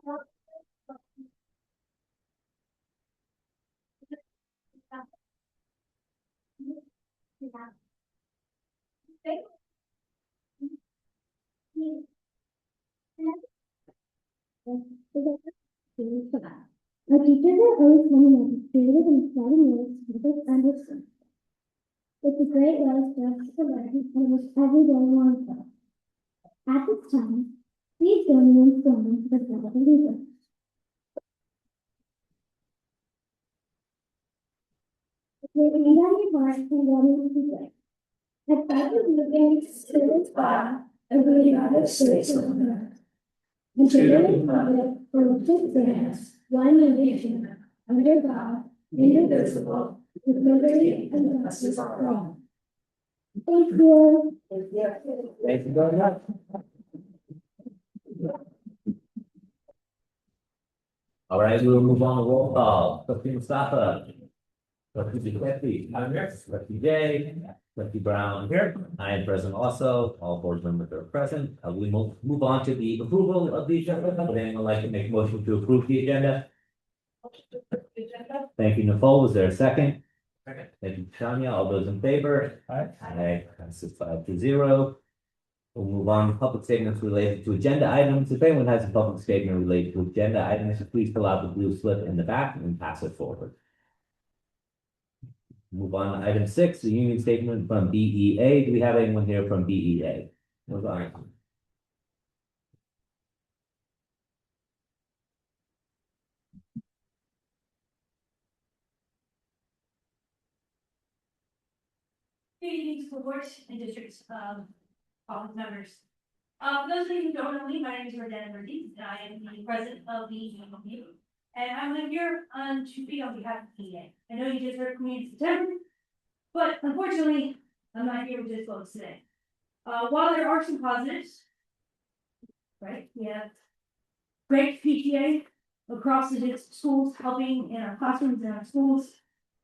Our teachers are always telling us creative and exciting ways to help us understand. It's a great way for us to learn and wish every day long term. At this time, please join me in standing for the Pledge of Allegiance. May the United Heart and ready to pray. I pledge allegiance to the flag of the United States of America and to the republic for which it stands, one nation, under God, indivisible, with liberty and justice for all. Thank you. Thank you very much. All right, we will move on to roll call. Trustee Mustafa. Trustee Duquesne. I'm here. Trustee Jay. Trustee Brown. Here. I am present also. All board members are present. We will move on to the approval of the agenda. Would anyone like to make a motion to approve the agenda? Thank you, Nicole. Was there a second? Second. Thank you, Tanya. All those in favor? Aye. Aye. Passes 5-0. We'll move on to public statements related to agenda items. If anyone has a public statement related to agenda items, please fill out the blue slip in the back and pass it forward. Move on to item 6, the union statement from BEA. Do we have anyone here from BEA? Move on. Good evening, school boards and districts, office members. For those of you who don't know me, my name is Rodana Murdy, and I am the president of the UNP. And I'm here to speak on behalf of PEA. I know you just heard from me in September, but unfortunately, I'm not here with this folks today. While there are some positives, right? We have great PTA across the schools helping in our classrooms and our schools.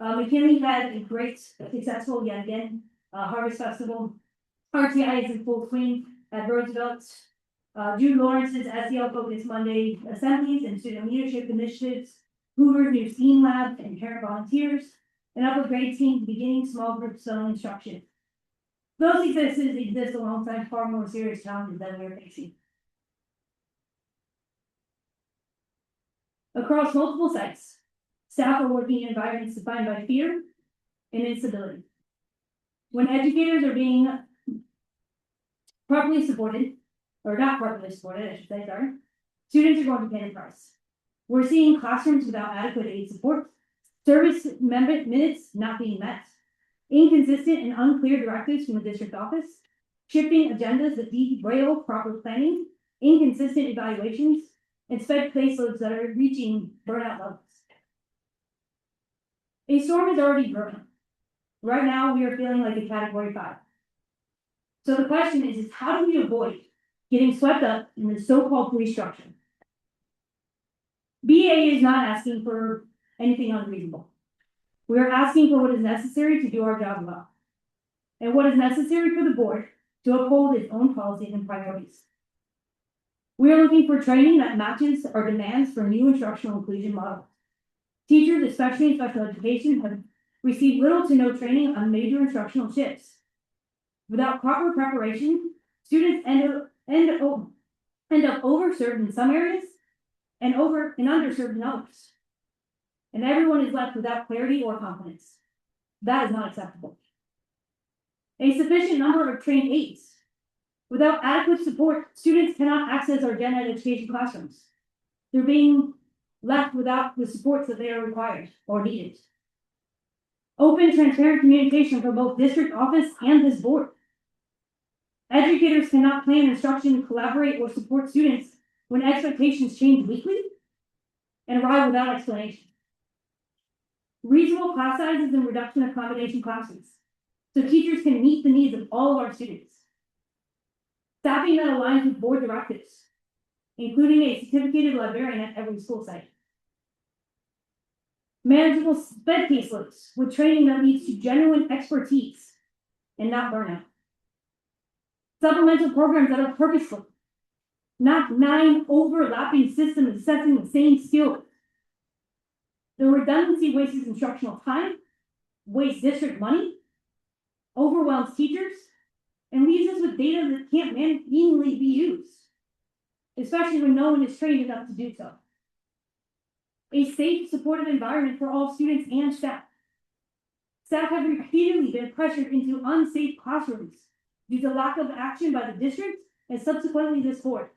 McKinley had a great, successful, yet again, Harvest Festival. RTI is in full swing at Roosevelt. Jude Lawrence's SEL Focus Monday assemblies and student leadership initiatives, Hoover's new STEAM lab and parent volunteers, and upper grade teams beginning small group sewing instruction. Those successes exist alongside far more serious challenges that we are facing. Across multiple sites, staff are working in environments defined by fear and instability. When educators are being properly supported, or not properly supported, I should say, sorry, students are going to pay the price. We're seeing classrooms without adequate aid support, service minutes not being met, inconsistent and unclear directives from the district office, shifting agendas that derail proper planning, inconsistent evaluations, and sped caseloads that are reaching burnout levels. A storm is already brewing. Right now, we are feeling like a Category 5. So the question is how do we avoid getting swept up in the so-called restructure? BA is not asking for anything unreasonable. We are asking for what is necessary to do our job well, and what is necessary for the board to uphold its own policies and priorities. We are looking for training that matches our demands for new instructional inclusion models. Teachers, especially in special education, have received little to no training on major instructional shifts. Without proper preparation, students end up overserved in some areas and underserved in others. And everyone is left without clarity or confidence. That is not acceptable. A sufficient number of trained aides. Without adequate support, students cannot access our gen ed education classrooms. They're being left without the supports that they are required or needed. Open, transparent communication from both district office and this board. Educators cannot plan instruction, collaborate, or support students when expectations change weekly and arrive without explanation. Reasonable class sizes and reduction of combination classes so teachers can meet the needs of all of our students. Staffing that aligns with board directives, including a certificated librarian at every school site. Manageable sped caseloads with training that leads to genuine expertise and not burnout. Supplemental programs that are purposeful, not 9 overlapping systems assessing the same skills. The redundancy wastes instructional time, wastes district money, overwhelms teachers, and leaves us with data that can't meaningfully be used, especially when no one is trained enough to do so. A safe, supportive environment for all students and staff. Staff have repeatedly been pressured into unsafe classrooms due to lack of action by the district and subsequently this board.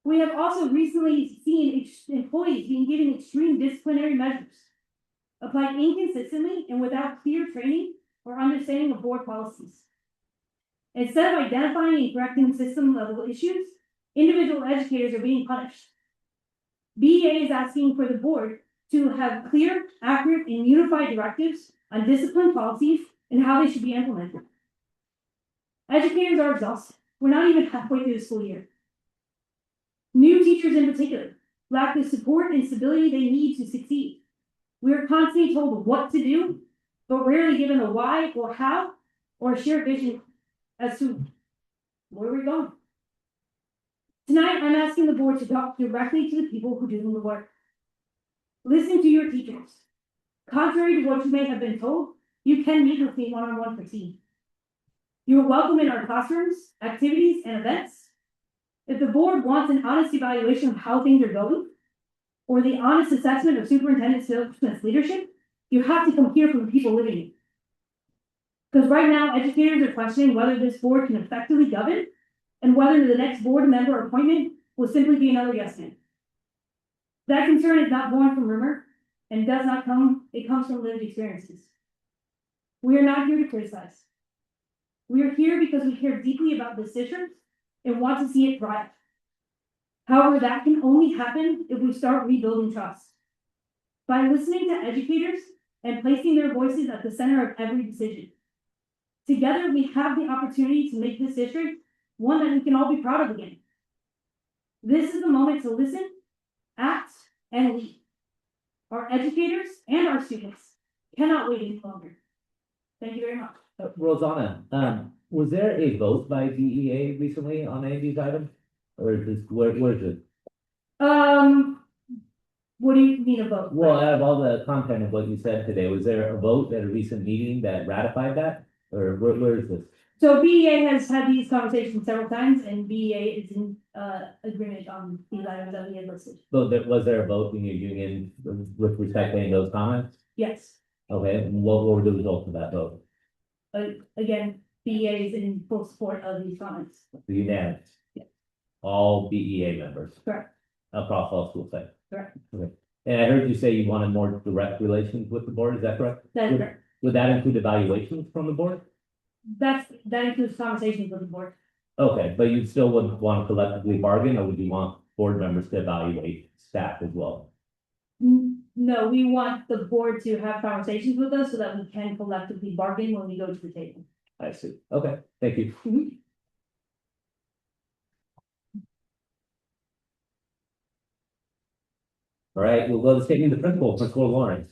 We have also recently seen employees being given extreme disciplinary measures, applied inconsistently and without clear training or understanding of board policies. Instead of identifying and correcting system level issues, individual educators are being punished. BEA is asking for the board to have clear, accurate, and unified directives on discipline policies and how they should be implemented. Educators are exhausted. We're not even halfway through the school year. New teachers in particular lack the support and stability they need to succeed. We are constantly told what to do, but rarely given a why or how or a shared vision as to where we're going. Tonight, I'm asking the board to talk directly to the people who do the work. Listen to your teachers. Contrary to what you may have been told, you can meet with me one-on-one for tea. You are welcome in our classrooms, activities, and events. If the board wants an honest evaluation of how things are going, or the honest assessment of Superintendent Smith's leadership, you have to come hear from the people living it. Because right now, educators are questioning whether this board can effectively govern and whether the next board member appointment will simply be another yes man. That concern is not born from rumor and it comes from lived experiences. We are not here to criticize. We are here because we care deeply about this district and want to see it thrive. However, that can only happen if we start rebuilding trust. By listening to educators and placing their voices at the center of every decision. Together, we have the opportunity to make this district one that we can all be proud of again. This is the moment to listen, act, and lead. Our educators and our students cannot wait any longer. Thank you very much. Rosanna, was there a vote by BEA recently on any of these items? Or is this, where is it? What do you mean a vote? Well, out of all the content of what you said today, was there a vote at a recent meeting that ratified that? Or where is this? So BEA has had these conversations several times and BEA is in agreement on these items that we had listed. So was there a vote in your union with respect to any of those comments? Yes. Okay, and what were the results of that vote? Again, BEA is in full support of these comments. The unanimous? Yes. All BEA members? Correct. Across all school sites? Correct. Okay. And I heard you say you wanted more direct relations with the board, is that correct? That is correct. Would that include evaluations from the board? That includes conversations with the board. Okay, but you still would want to collectively bargain, or would you want board members to evaluate staff as well? No, we want the board to have conversations with us so that we can collectively bargain when we go to the table. I see. Okay, thank you. All right, we'll go to statement of the Principal Lawrence.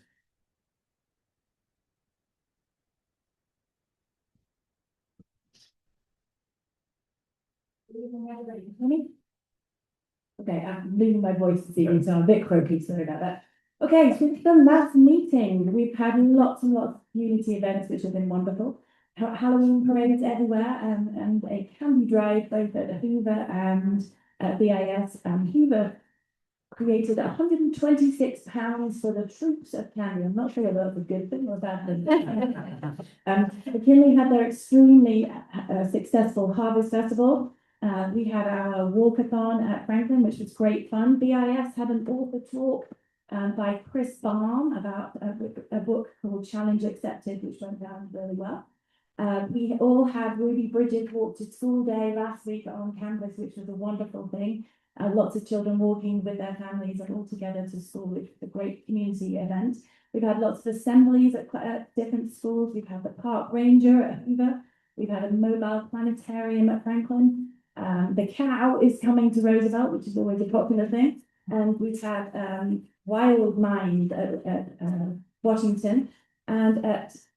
Okay, I'm losing my voice this evening, so I'm a bit croaky, sorry about that. Okay, so it's the last meeting. We've had lots and lots of community events, which have been wonderful. Halloween parades everywhere, and a candy drive both at Hoover and at BIS. Hoover created £126 for the troops of candy. I'm not sure whether that's a good thing or a bad thing. McKinley had their extremely successful Harvest Festival. We had our walkathon at Franklin, which was great fun. BIS had an author talk by Chris Baum about a book called Challenge Accepted, which went down really well. We all had Ruby Bridges Walk to School Day last week on campus, which was a wonderful thing. Lots of children walking with their families and all together to school, which was a great community event. We've had lots of assemblies at different schools. We've had the Park Ranger at Hoover. We've had a mobile planetarium at Franklin. The cow is coming to Roosevelt, which is always a popular thing. And we've had Wild Mind at Washington. And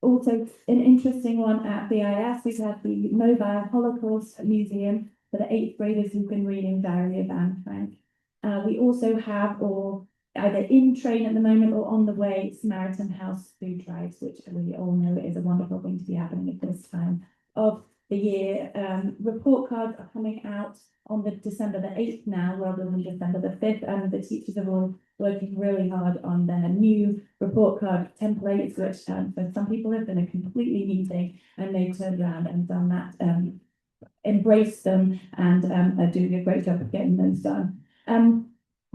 also an interesting one at BIS, we've had the Mobile Holocaust Museum, for the 8th graders who've been reading Diary of Anne Frank. We also have, or either in train at the moment or on the way, Samaritan House food drives, which we all know is a wonderful thing to be happening at this time of the year. Report cards are coming out on the December the 8th now, rather than December the 5th, and the teachers are all working really hard on their new report card templates, which for some people have been a completely new thing, and they've turned around and done that, embraced them, and are doing a great job of getting those done.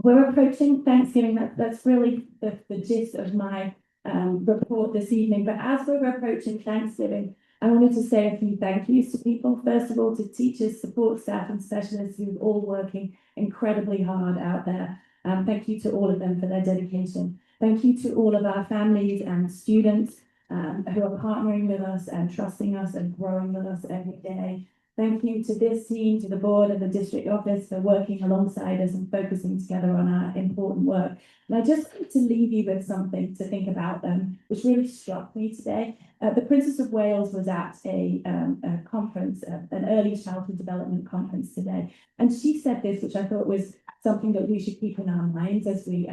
We're approaching Thanksgiving. That's really the gist of my report this evening. But as we're approaching Thanksgiving, I wanted to say a few thank yous to people. First of all, to teachers, support staff and specialists who are all working incredibly hard out there. Thank you to all of them for their dedication. Thank you to all of our families and students who are partnering with us and trusting us and growing with us every day. Thank you to this team, to the board and the district office for working alongside us and focusing together on our important work. And I just want to leave you with something to think about, which really struck me today. The Princess of Wales was at a conference, an early childhood development conference today. And she said this, which I thought was something that we should keep in our minds as we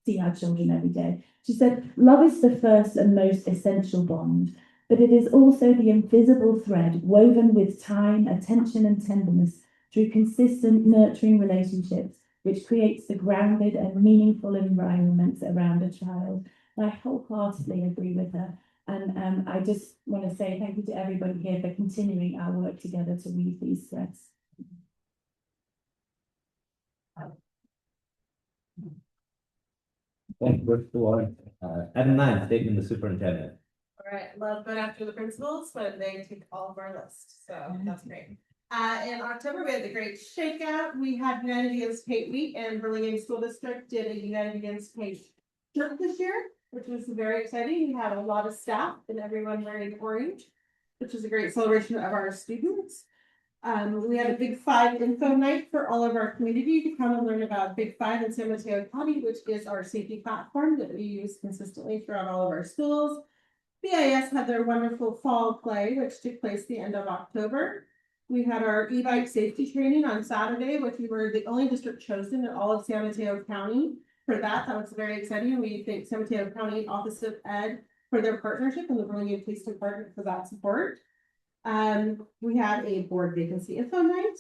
see our children every day. She said, "Love is the first and most essential bond, but it is also the invisible thread woven with time, attention, and tenderness through consistent, nurturing relationships, which creates the grounded and meaningful environments around a child." And I wholeheartedly agree with her. And I just want to say thank you to everybody here for continuing our work together to weave these threads. Thank you. Item 9, statement of the superintendent. All right, love going after the principals, but they take all of our list, so that's great. In October, we had the great shakeout. We had United Against Hate Week, and Burlingame School District did a United Against Hate shirt this year, which was very exciting. We had a lot of staff and everyone wearing orange, which was a great celebration of our students. We had a Big 5 info night for all of our community to come and learn about Big 5 in San Mateo County, which is our safety platform that we use consistently throughout all of our schools. BIS had their wonderful fall play, which took place the end of October. We had our e-bike safety training on Saturday, which we were the only district chosen in all of San Mateo County for that. That was very exciting. We thank San Mateo County Office of Ed for their partnership and the Burlingame Police Department for that support. We had a board vacancy info night.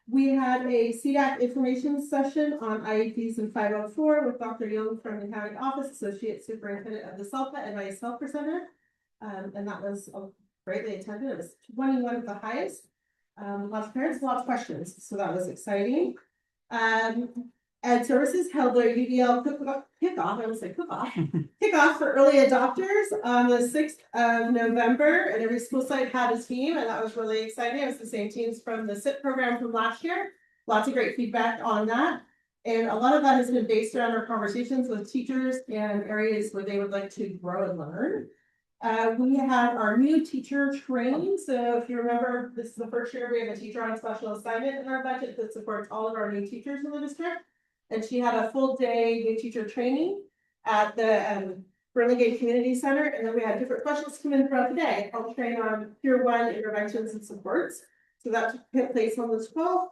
We had a CDAC information session on IEPs and 504 with Dr. Young from the County Office, Associate Superintendent of the SELPA, and myself presented. And that was greatly attended. It was 21 of the highest. Lots of parents, lots of questions. So that was exciting. Ed Services held their UDL kickoff. I would say kickoff for early adopters on the 6th of November, and every school site had a team, and that was really exciting. It was the same teams from the SIP program from last year. Lots of great feedback on that, and a lot of that has been based around our conversations with teachers and areas where they would like to grow and learn. We had our new teacher training. So if you remember, this is the first year we have a teacher on special assignment in our budget that supports all of our new teachers in the district. And she had a full day new teacher training at the Burlingame Community Center. And then we had different questions come in throughout the day, help train on Tier 1 interventions and supports. So that took place on the 12th.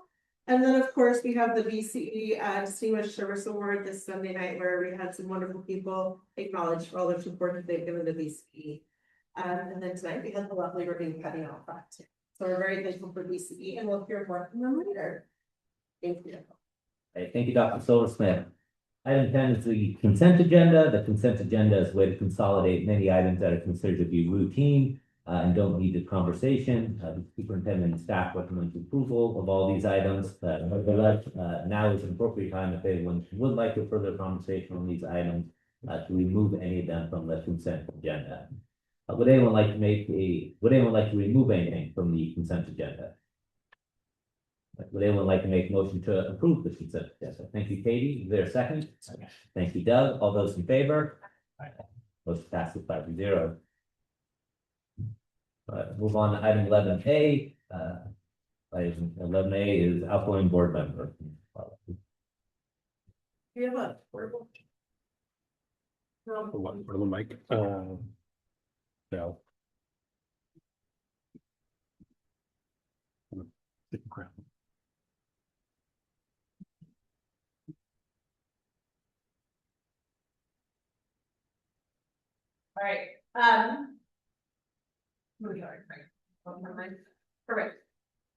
And then, of course, we have the BCE Distinguished Service Award this Sunday night, where we had some wonderful people acknowledged for all their support that they've given to BCE. And then tonight we had the lovely ribbon cutting off that too. So we're very thankful for BCE, and we'll hear more from them later. Thank you. Thank you, Dr. Silversmith. Item 10 is the consent agenda. The consent agenda is a way to consolidate many items that are considered to be routine and don't need a conversation. The superintendent and staff recommend approval of all these items. Now is an appropriate time if anyone would like a further conversation on these items to remove any of them from the consent agenda. Would anyone like to remove anything from the consent agenda? Would anyone like to make a motion to approve the consent agenda? Thank you, Katie. Is there a second? Second. Thank you, Doug. All those in favor? Motion passes 5-0. Move on to item 11A. Item 11A is outgoing board member. We have a portable. What for the mic? No. Crap. All right, moving on, right. Oh, never mind. Perfect.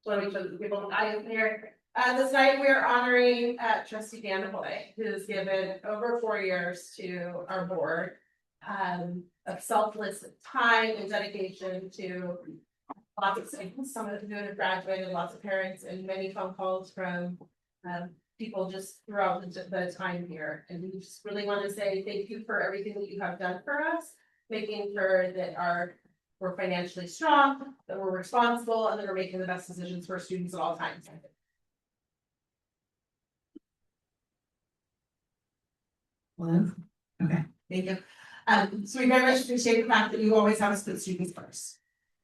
So let me show the people I am here. This night we are honoring trustee Dan Hoy, who has given over 4 years to our board. Of selfless time and dedication to lots of students, some of whom have graduated, lots of parents, and many phone calls from people just throughout the time here. And we just really want to say thank you for everything that you have done for us, making sure that we're financially strong, that we're responsible, and that we're making the best decisions for students at all times. Hello? Okay, thank you. So we very much appreciate the fact that you always have us put students first.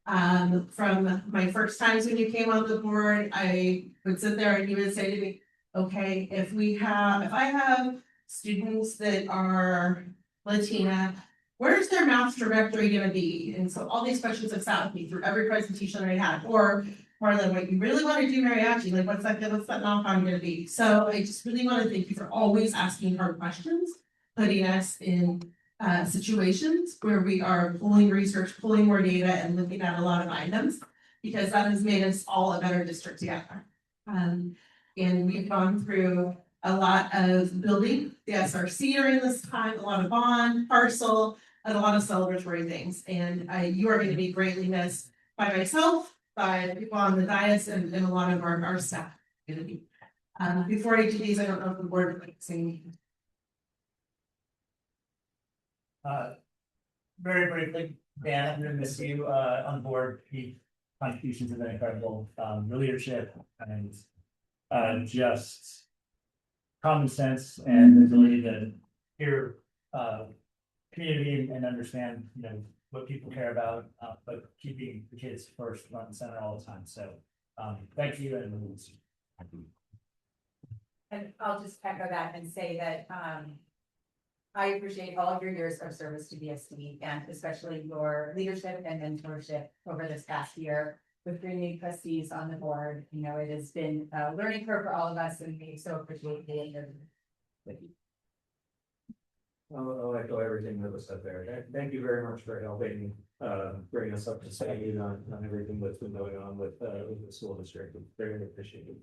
From my first times when you came on the board, I would sit there and you would say to me, okay, if I have students that are Latina, where's their math trajectory gonna be? And so all these questions have sat with me through every presentation I had, or Marlon, what you really want to do mariachi, like what's that non-con gonna be? So I just really want to thank you for always asking hard questions, putting us in situations where we are pulling research, pulling more data, and looking at a lot of items, because that has made us all a better district together. And we've gone through a lot of building the SRC during this time, a lot of bond, parcel, and a lot of celebratory things. And you are going to be greatly missed by myself, by the people on the dais, and a lot of our staff. Before I do these, I don't know if the board would like to say anything. Very briefly, Dan, I'm gonna miss you on board. Your contributions have been incredible. Your leadership and just common sense and the ability to hear community and understand, what people care about, but keeping the kids first, front and center all the time. So thank you and And I'll just echo that and say that I appreciate all of your years of service to BSD and especially your leadership and mentorship over this past year with your new trustees on the board. It has been a learning curve for all of us, and we so appreciate it. I'll echo everything that was said there. Thank you very much for helping bring us up to speed on everything that's been going on with the school district. Very appreciated.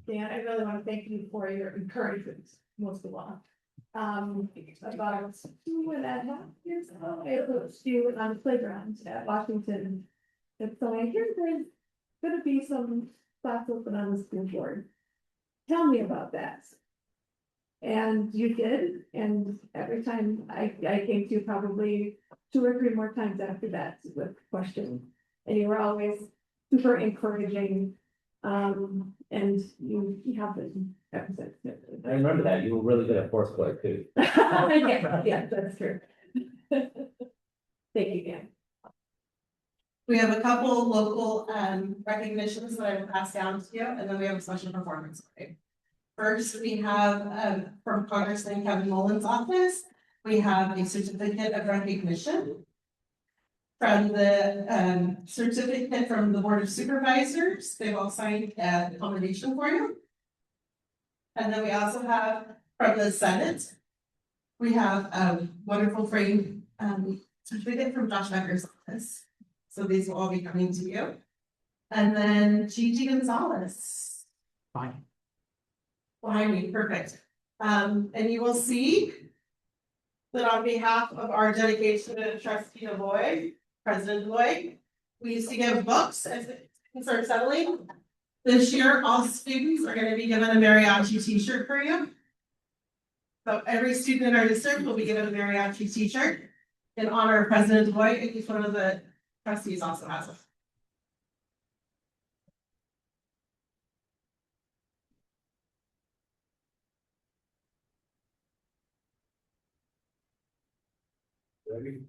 Dan, I really want to thank you for your encouragement, most of all. About 2.5 years ago, I approached you on the playground at Washington. And so I hear there's gonna be some spots open on the school board. Tell me about that. And you did, and every time I came to you probably 2 or 3 more times after that with questions. And you were always super encouraging. And you have been ever since. I remember that, you were really good at fourth grade too. Yeah, that's true. Thank you, Dan. We have a couple local recognitions that I will pass down to you, and then we have a special performance. First, we have from Congressman Kevin Mullen's office, we have a certificate of recognition. From the certificate from the Board of Supervisors, they've all signed an accommodation for you. And then we also have from the Senate, we have a wonderful frame certificate from Josh Becker's office. So these will all be coming to you. And then Gigi Gonzalez. Fine. Behind me, perfect. And you will see that on behalf of our dedication to Trustee Lloyd, President Lloyd, we used to give books as things are settling. This year, all students are going to be given a mariachi t-shirt for you. So every student in our district will be given a mariachi t-shirt in honor of President Lloyd, and each one of the trustees also has it. Ready?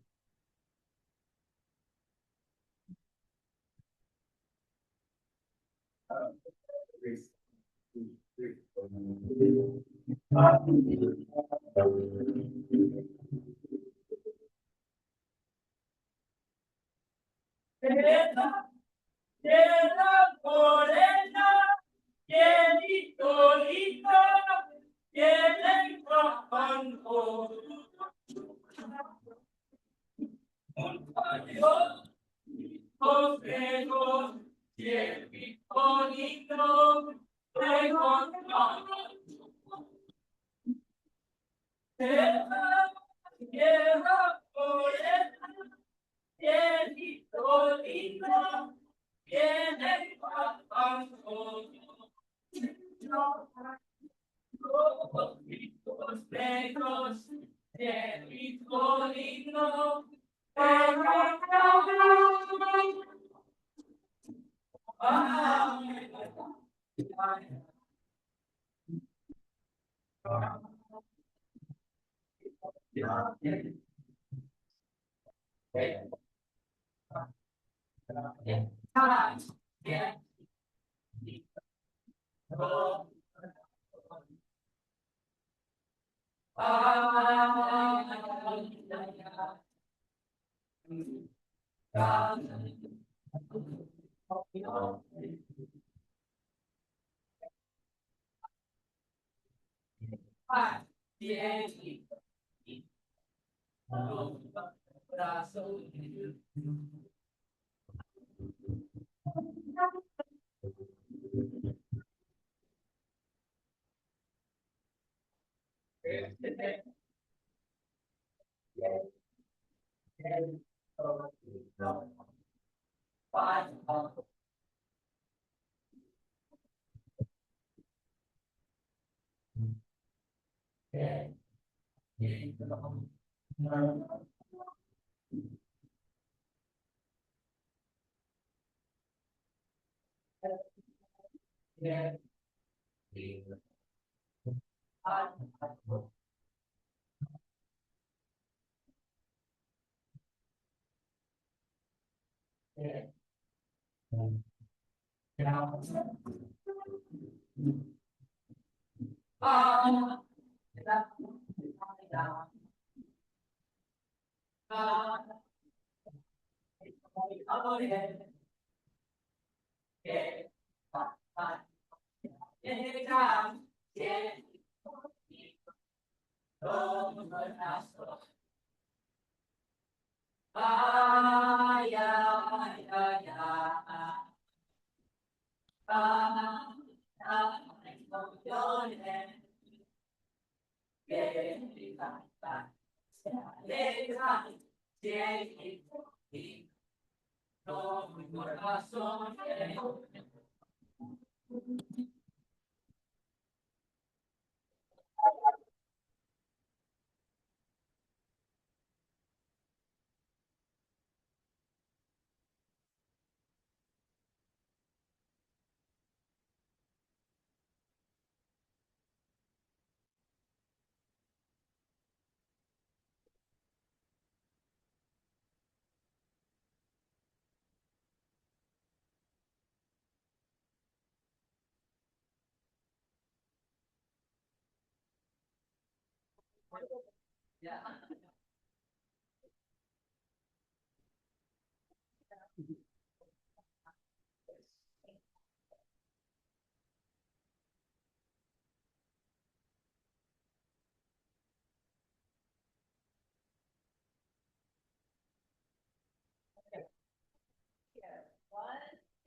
1,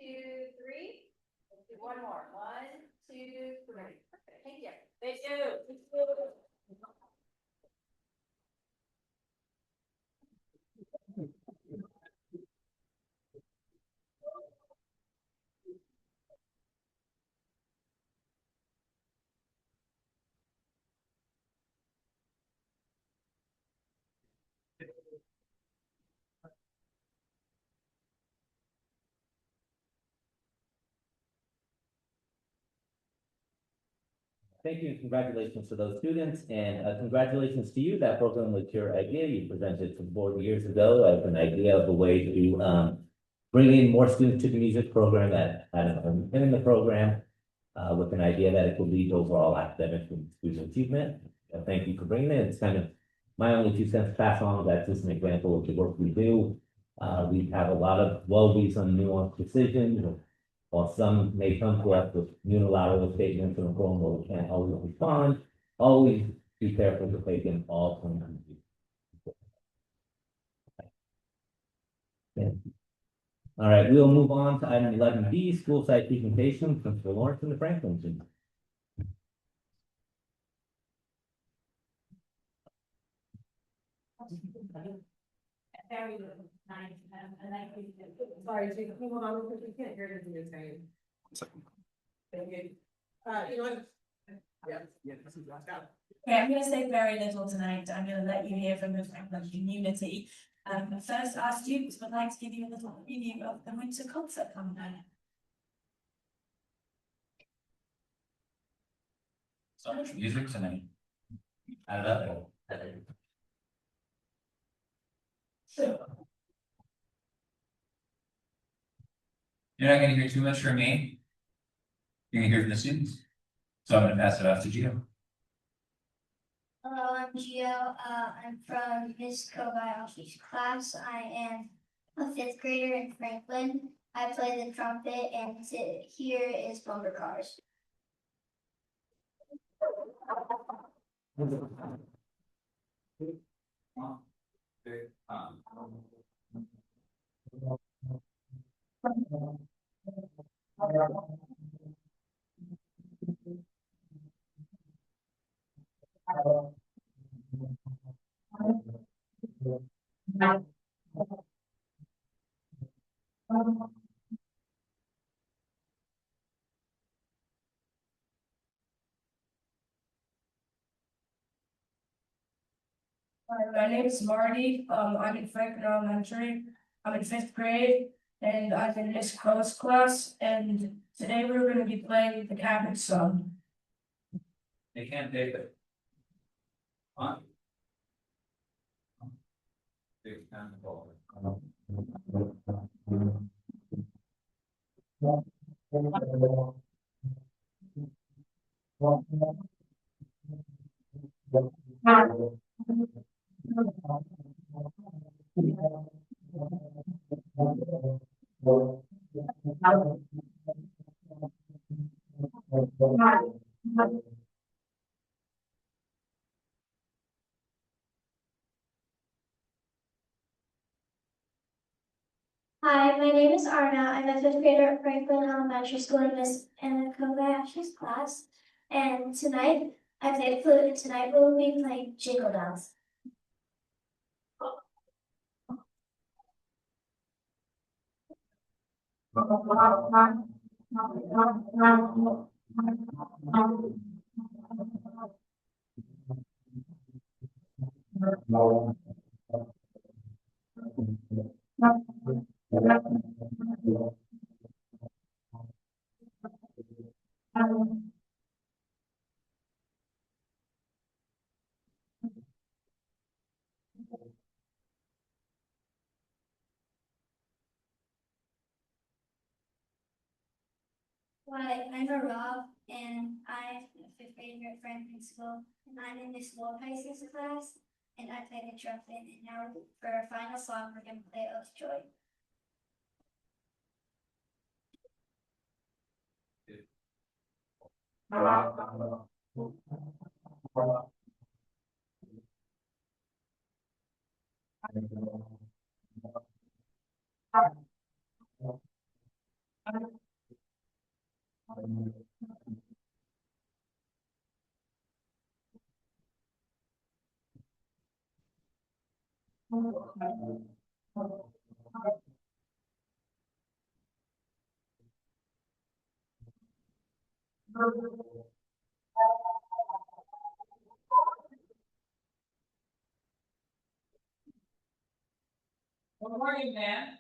2, 3. Let's do one more. 1, 2, 3. Perfect. Thank you. Thank you. Thank you and congratulations to those students and congratulations to you. That program was your idea. You presented to the board years ago as an idea of a way to bring in more students to the music program that hadn't been in the program with an idea that it could lead to overall academic and student achievement. Thank you for bringing it. It's kind of my only 2 cents pass on. That's just an example of the work we do. We have a lot of well-reasoned nuanced decisions. While some may come to us with unilateral statements and going, well, we can't always respond, always be careful to take in all points of view. Okay. All right, we'll move on to item 11B, school site presentation, Principal Lawrence and the Franklin team. Sorry, Jake, can you hold on, because we can't hear anything you're saying. Thank you. You know what? Yeah, this is last out. Okay, I'm going to say very little tonight. I'm going to let you hear from the Franklin community. First, our students would like to give you a little preview of the winter concert coming up. So much music tonight. I don't know. You're not gonna hear too much from me. You're gonna hear from the students. So I'm gonna pass it off to Gio. Hello, I'm Gio. I'm from Miss Kobayashi's class. I am a fifth grader in Franklin. I play the trumpet, and here is Bumper Cars. Hi, my name is Marty. I'm in Franklin Elementary. I'm in fifth grade and I'm in Miss Crow's class. And today we're going to be playing the Cabin song. They can't take it. On. Big time ball. Hi, my name is Arna. I'm a fifth grader at Franklin Elementary School in Miss Anna Kobayashi's class. And tonight, I played flute, and tonight we will be playing Jingle Bells. Hi, I'm Rob, and I'm a fifth grader at Franklin School, and I'm in Miss Lopez's class, and I play the trumpet, and now for our final song, we're gonna play Oath Joy. Good morning, man.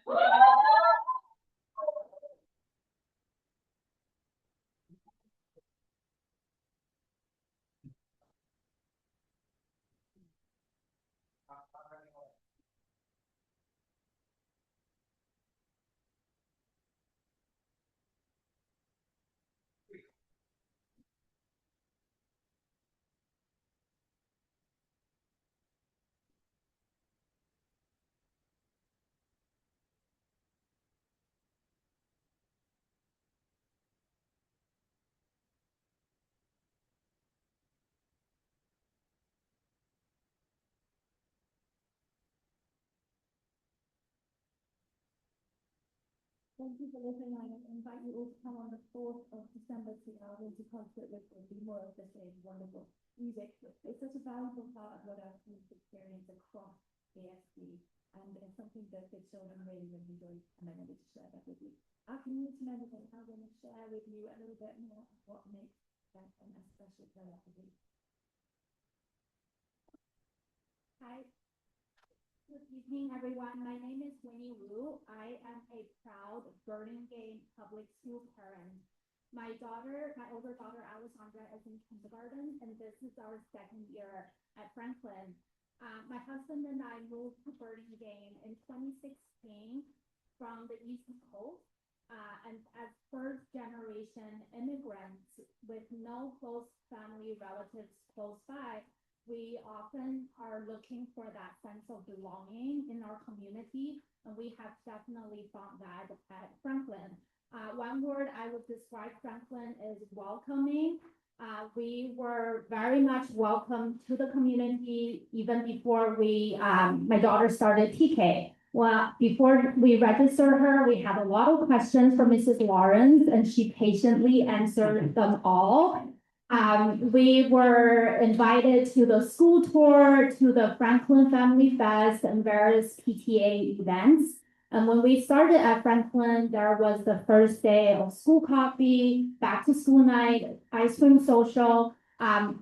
Thank you for listening. I invite you all to come on the 4th of December to our winter concert, which will be more of the same wonderful music. It's such a valuable part of what our students experience across ASD, and it's something that the children really, really enjoy, and I wanted to share that with you. Our community members are now going to share with you a little bit more of what makes them a special player for you. Hi. Good evening, everyone. My name is Winnie Wu. I am a proud Burlingame public school parent. My older daughter Alessandra is in kindergarten, and this is our second year at Franklin. My husband and I moved to Burlingame in 2016 from the East Coast. And as first generation immigrants with no close family relatives close by, we often are looking for that sense of belonging in our community. And we have definitely found that at Franklin. One word I would describe Franklin is welcoming. We were very much welcome to the community even before my daughter started TK. Well, before we registered her, we had a lot of questions from Mrs. Lawrence, and she patiently answered them all. We were invited to the school tour, to the Franklin Family Fest, and various PTA events. And when we started at Franklin, there was the first day of school coffee, back to school night, ice cream social.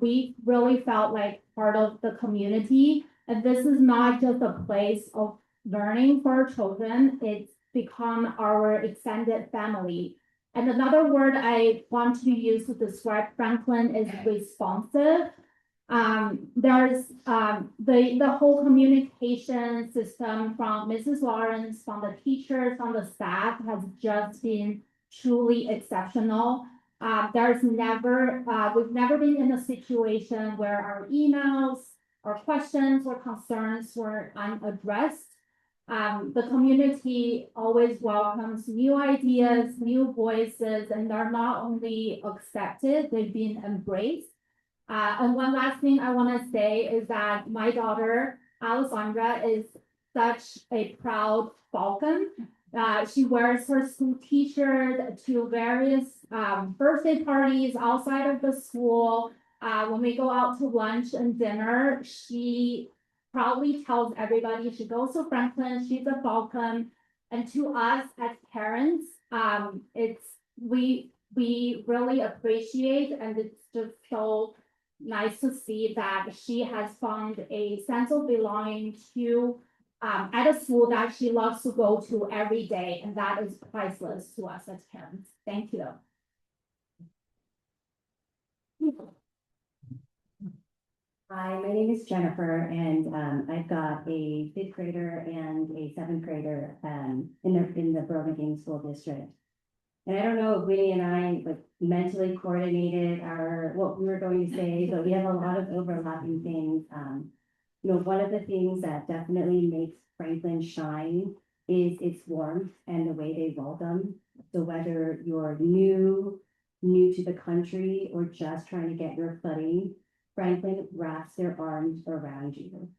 We really felt like part of the community. And this is not just a place of learning for our children, it's become our extended family. And another word I want to use to describe Franklin is responsive. There's the whole communication system from Mrs. Lawrence, from the teachers, from the staff has just been truly exceptional. We've never been in a situation where our emails, our questions or concerns were unaddressed. The community always welcomes new ideas, new voices, and they're not only accepted, they've been embraced. And one last thing I want to say is that my daughter, Alessandra, is such a proud Falcon. She wears her school t-shirt to various birthday parties outside of the school. When we go out to lunch and dinner, she proudly tells everybody she goes to Franklin, she's a Falcon. And to us as parents, we really appreciate, and it's just so nice to see that she has found a sense of belonging to at a school that she loves to go to every day, and that is priceless to us as parents. Thank you. Hi, my name is Jennifer, and I've got a fifth grader and a seventh grader in the Burlingame School District. And I don't know if Winnie and I mentally coordinated what we were going to say, but we have a lot of overlapping things. One of the things that definitely makes Franklin shine is its warmth and the way they welcome. So whether you're new to the country or just trying to get your footing, Franklin wraps their arms around you.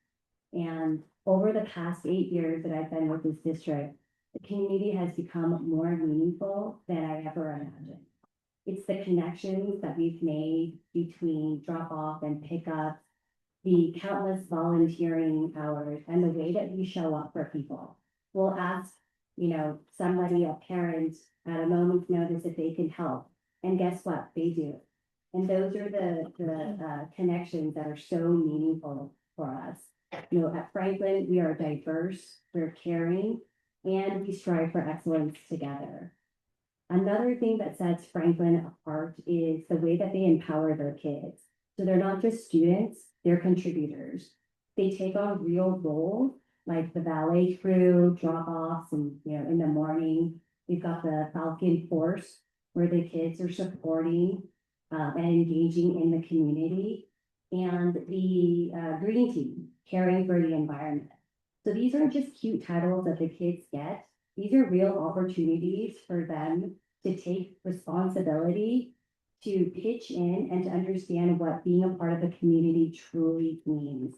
And over the past 8 years that I've been with this district, the community has become more meaningful than I ever imagined. It's the connections that we've made between drop-off and pickup, the countless volunteering hours, and the way that we show up for people. We'll ask, somebody, a parent, at a moment's notice if they can help. And guess what? They do. And those are the connections that are so meaningful for us. At Franklin, we are diverse, we're caring, and we strive for excellence together. Another thing that sets Franklin apart is the way that they empower their kids. So they're not just students, they're contributors. They take on real roles like the valet crew, drop-offs, and in the morning, we've got the Falcon Force where the kids are supporting and engaging in the community, and the green team, caring for the environment. So these aren't just cute titles that the kids get. These are real opportunities for them to take responsibility, to pitch in and to understand what being a part of the community truly means.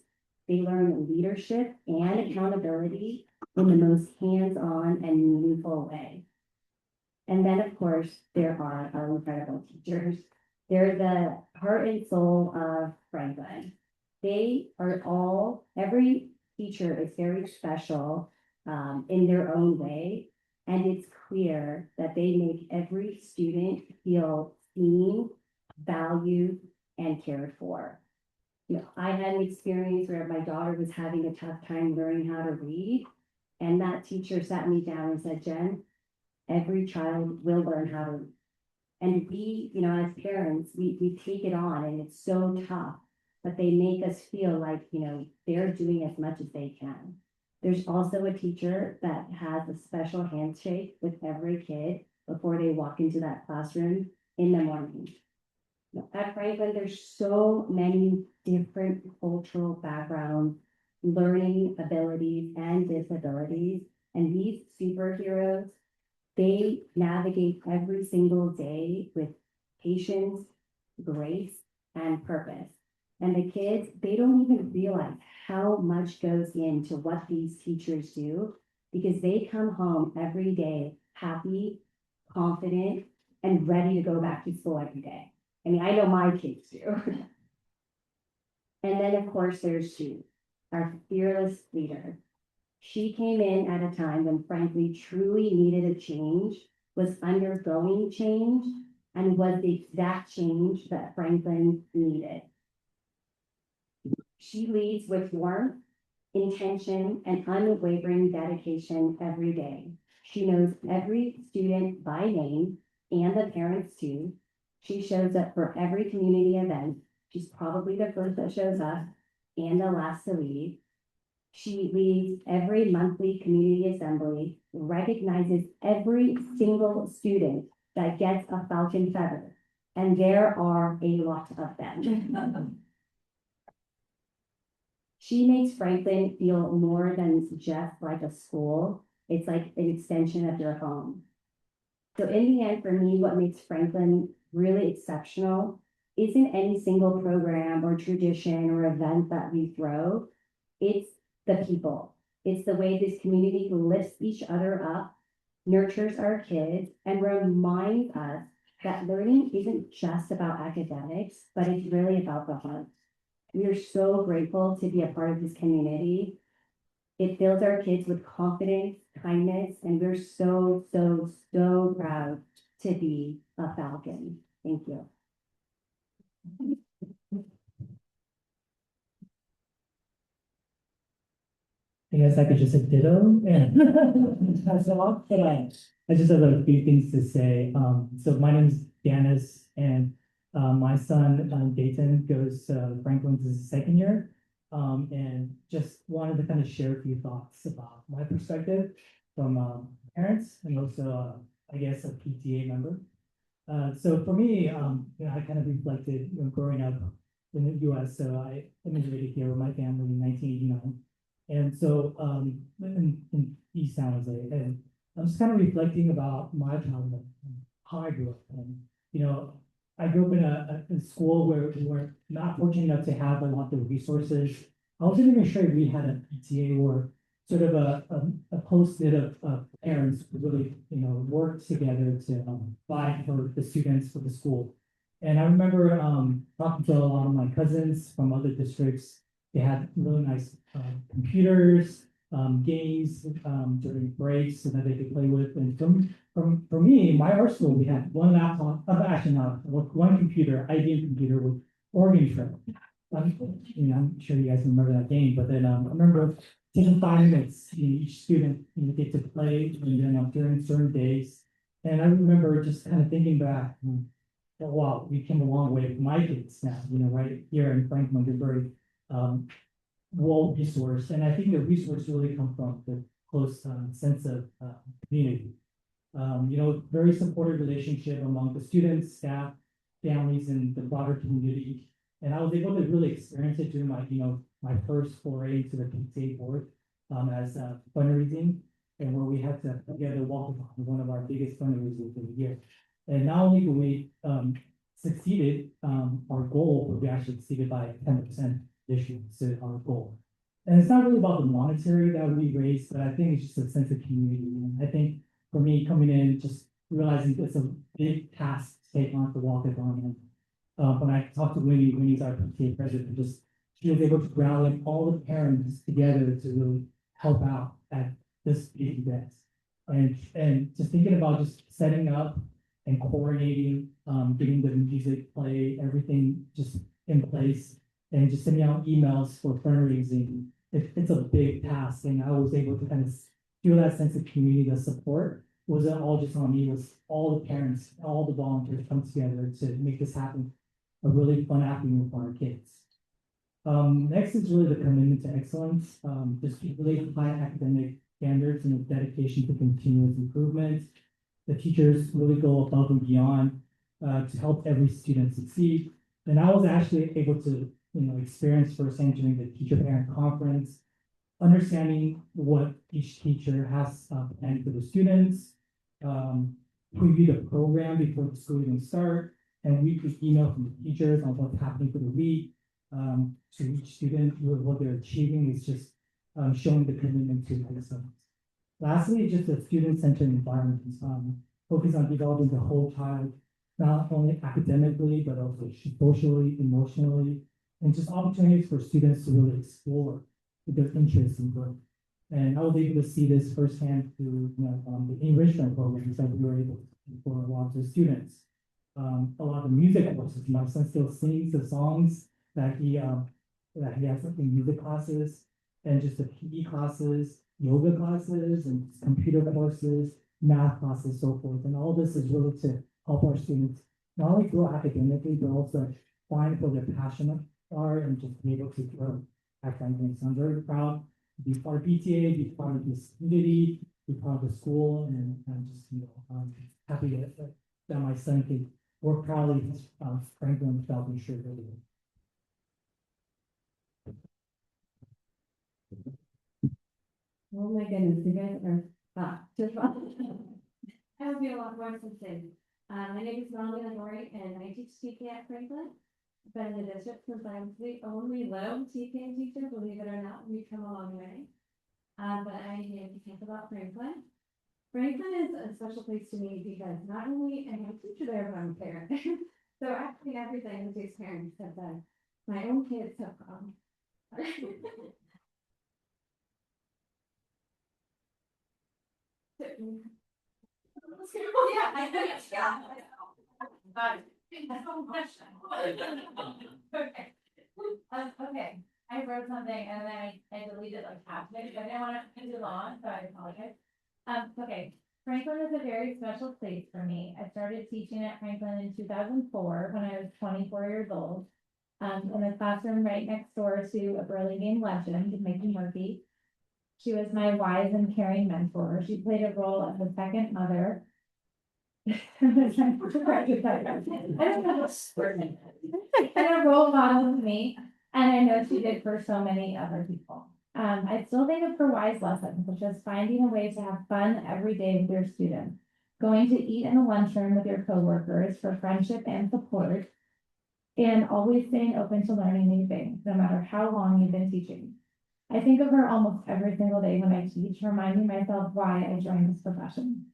They learn leadership and accountability in the most hands-on and meaningful way. And then, of course, there are our incredible teachers. They're the heart and soul of Franklin. Every teacher is very special in their own way. And it's clear that they make every student feel seen, valued, and cared for. I had an experience where my daughter was having a tough time learning how to read. And that teacher sat me down and said, Jen, every child will learn how to read. And we, you know, as parents, we take it on and it's so tough, but they make us feel like, you know, they're doing as much as they can. There's also a teacher that has a special handshake with every kid before they walk into that classroom in the morning. At Franklin, there's so many different cultural backgrounds, learning abilities and disabilities, and these superheroes, they navigate every single day with patience, grace, and purpose. And the kids, they don't even realize how much goes into what these teachers do because they come home every day happy, confident, and ready to go back to school every day. I mean, I know my kids do. And then, of course, there's Sue, our fearless leader. She came in at a time when frankly truly needed a change, was undergoing change, and was the exact change that Franklin needed. She leads with warmth, intention, and unwavering dedication every day. She knows every student by name and the parents too. She shows up for every community event. She's probably the first that shows up and the last to leave. She leads every monthly community assembly, recognizes every single student that gets a falcon feather, and there are a lot of them. She makes Franklin feel more than just like a school. It's like an extension of your home. So in the end, for me, what makes Franklin really exceptional isn't any single program or tradition or event that we throw. It's the people. It's the way this community lifts each other up, nurtures our kids, and reminds us that learning isn't just about academics, but it's really about the heart. We are so grateful to be a part of this community. It fills our kids with confidence, kindness, and we're so, so, so proud to be a Falcon. Thank you. I guess I could just say ditto and pass it off, but I just have a few things to say. So my name is Dennis, and my son Dayton goes to Franklin's his second year. And just wanted to kind of share a few thoughts about my perspective from parents and also, I guess, a PTA member. So for me, you know, I kind of reflected, you know, growing up in the US. So I immigrated here with my family in 1989. And so in East San Jose, and I'm just kind of reflecting about my childhood, and how I grew up. And, you know, I grew up in a school where we were not fortunate enough to have a lot of resources. I wasn't even sure we had a PTA or sort of a close-knit of parents who really, you know, worked together to fight for the students for the school. And I remember talking to a lot of my cousins from other districts. They had really nice computers, games during breaks so that they could play with. And for me, my art school, we had one laptop, actually not, one computer, IBM computer with Oregon Trail. You know, I'm sure you guys remember that game, but then I remember taking 5 minutes, you know, each student, you know, get to play and then during certain days. And I remember just kind of thinking back, oh, wow, we came a long way with my kids now, you know, right here in Franklin, they're very well resourced. And I think the resource really comes from the close sense of community. You know, very supportive relationship among the students, staff, families, and the broader community. And I was able to really experience it during my, you know, my first foray into the PTA board as fundraising, and where we had to together walk on one of our biggest fundraisers of the year. And not only do we succeeded our goal, but we actually exceeded by 10% this year, so our goal. And it's not really about the monetary that we raised, but I think it's just a sense of community. And I think for me coming in, just realizing it's a big task to take on to walk-a-thon. And when I talked to Winnie's our PTA president, just she was able to rally all the parents together to really help out at this big event. And just thinking about just setting up and coordinating, getting the music play, everything just in place, and just sending out emails for fundraising. It's a big task, and I was able to kind of feel that sense of community, the support, wasn't all just on me, it was all the parents, all the volunteers come together to make this happen. A really fun afternoon for our kids. Next is really the commitment to excellence, just really high academic standards and a dedication to continuous improvement. The teachers really go above and beyond to help every student succeed. And I was actually able to, experience firsthand during the teacher parent conference, understanding what each teacher has planned for the students, preview the program before the school even start, and weekly email from the teachers on what's happening for the week. To each student, what they're achieving is just showing the commitment to excellence. Lastly, just a student-centered environment, focus on developing the whole child, not only academically, but also socially, emotionally, and just opportunities for students to really explore their interests and growth. And I was able to see this firsthand through the enrichment programs that we were able to do for a lot of the students. A lot of music courses, my son still sings the songs that he has in music classes, and just the PE classes, yoga classes, and computer courses, math classes, so forth. And all this is really to help our students not only grow academically, but also find what their passionate are and just be able to grow academically. So I'm very proud to be part of PTA, be part of this community, be part of the school, and I'm just happy that my son can work proudly Franklin without being sure earlier. Oh my goodness, you guys are just I hope you have a lot more to say. My name is Melanie Lori, and I teach TK at Franklin. I've been in the district since I was the only low TK teacher, believe it or not, we've come a long way. But I am here to talk about Franklin. Franklin is a special place to me because not only am I a teacher there, but I'm a parent. So actually everything that takes parents have done. My own kids have Yeah, I know, yeah. That's one question. Okay. Okay, I wrote something and then I deleted like half of it, but I didn't want to do long, so I apologize. Okay, Franklin is a very special place for me. I started teaching at Franklin in 2004 when I was 24 years old. In a classroom right next door to a Burlingame legend, Mickey Murphy. She was my wise and caring mentor. She played a role as a second mother. And a role model to me, and I know she did for so many other people. I still think of her wise lessons, which is finding a way to have fun every day with your students, going to eat in the lunchroom with your coworkers for friendship and support, and always staying open to learning new things, no matter how long you've been teaching. I think of her almost every single day when I teach, reminding myself why I joined this profession.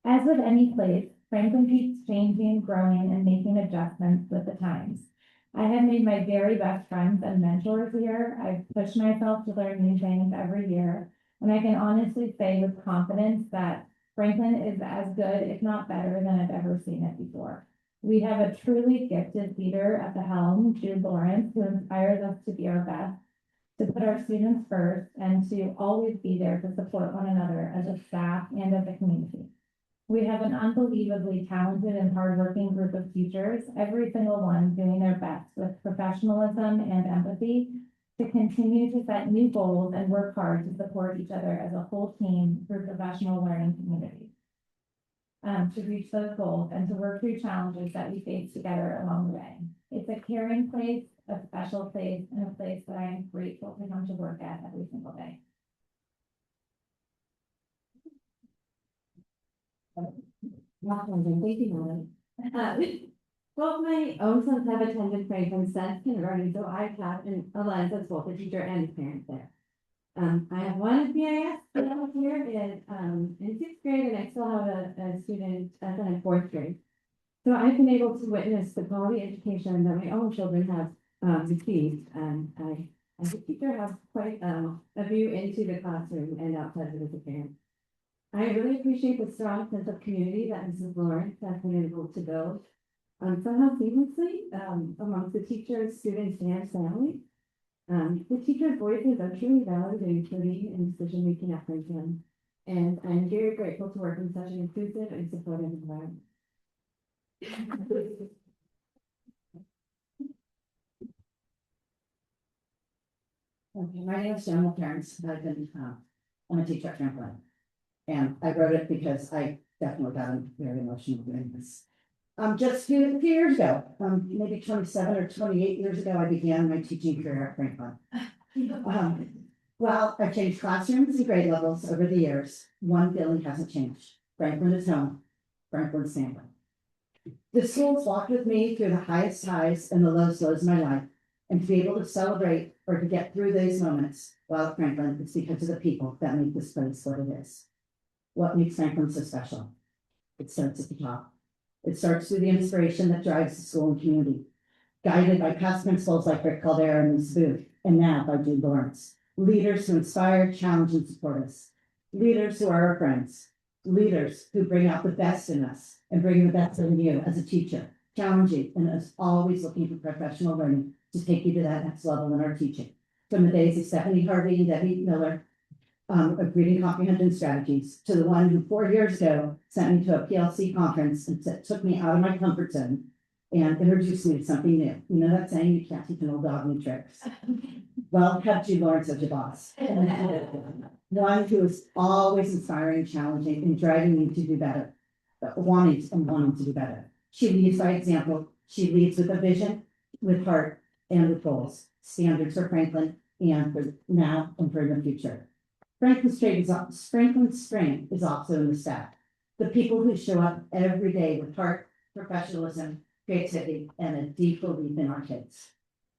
As with any place, Franklin keeps changing, growing, and making adjustments with the times. I have made my very best friends and mentors here. I've pushed myself to learn new things every year, and I can honestly say with confidence that Franklin is as good, if not better, than I've ever seen it before. We have a truly gifted leader at the helm, Jude Lawrence, who inspires us to be our best, to put our students first, and to always be there to support one another as a staff and as a community. We have an unbelievably talented and hardworking group of teachers, every single one doing their best with professionalism and empathy to continue to set new goals and work hard to support each other as a whole team through professional learning community. To reach those goals and to work through challenges that we face together along the way. It's a caring place, a special place, and a place that I am grateful to come to work at every single day. Both my own sons have attended Franklin since kindergarten, so I've had a lens as both a teacher and a parent there. I have one BIS here in sixth grade, and I still have a student that's in fourth grade. So I've been able to witness the quality education that my own children have received, and I, as a teacher, have quite a view into the classroom and outside of it as a parent. I really appreciate the strong sense of community that Mrs. Lawrence has been able to build somehow seamlessly amongst the teachers, students, and family. The teachers' voices are truly valued and including in decision making at Franklin. And I'm very grateful to work in such an inclusive and supportive environment. Okay, my name is Gemma Terrence. I'm a teacher at Franklin. And I wrote it because I definitely got very emotional doing this. Just a few years ago, maybe 27 or 28 years ago, I began my teaching career at Franklin. Well, I've changed classrooms and grade levels over the years. One feeling hasn't changed. Franklin is home. Franklin's family. The school's walked with me through the highest highs and the lowest lows of my life. And to be able to celebrate or to get through those moments while at Franklin, it's because of the people that make this place what it is. What makes Franklin so special? It starts at the top. It starts through the inspiration that drives the school and community, guided by past principals like Rick Caldera and Ms. Booth, and now by Jude Lawrence. Leaders who inspire, challenge, and support us. Leaders who are our friends. Leaders who bring out the best in us and bring the best in you as a teacher, challenging and as always looking for professional learning to take you to that next level in our teaching. From the days of Stephanie Harvey and Debbie Miller, of reading comprehension strategies, to the one who 4 years ago sent me to a PLC conference and took me out of my comfort zone and introduced me to something new. You know that saying, you can't teach an old dog new tricks. Well, have Jude Lawrence as your boss. One who is always inspiring, challenging, and driving me to do better, wanting to do better. She leads by example. She leads with a vision, with heart, and with goals. Standards for Franklin and for now and for the future. Franklin's strength is also in the staff. The people who show up every day with heart, professionalism, creativity, and a deep belief in our kids.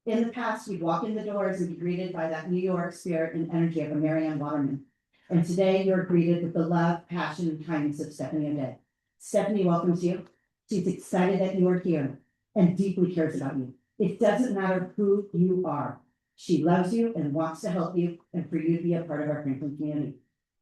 In the past, we'd walk in the doors and be greeted by that New York spirit and energy of a Marianne Waterman. And today you're greeted with the love, passion, and kindness of Stephanie O'Day. Stephanie welcomes you. She's excited that you are here and deeply cares about you. It doesn't matter who you are. She loves you and wants to help you and for you to be a part of our Franklin community.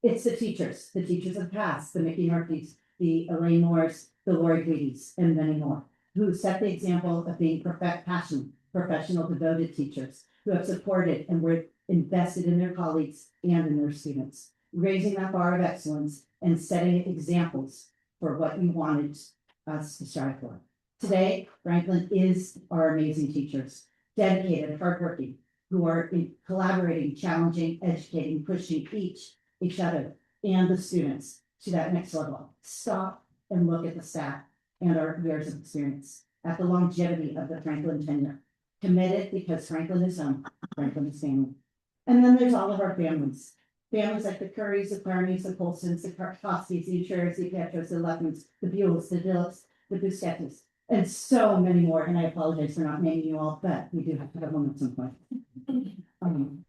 It's the teachers of the past, the Mickey Murphys, the Elaine Moores, the Lori Greedies, and many more, who set the example of being passionate, professional, devoted teachers who have supported and were invested in their colleagues and in their students, raising that bar of excellence and setting examples for what you wanted us to strive for. Today, Franklin is our amazing teachers, dedicated, hardworking, who are collaborating, challenging, educating, pushing each other and the students to that next level. Stop and look at the staff and our years of experience, at the longevity of the Franklin tenure. Committed because Franklin is home, Franklin is family. And then there's all of our families. Families like the Currys, the Claremys, the Colsons, the Kostis, the Insurers, the Petros, the Leffens, the Buells, the Dillis, the Busquets, and so many more. And I apologize for not naming you all, but we do have to have one at some point.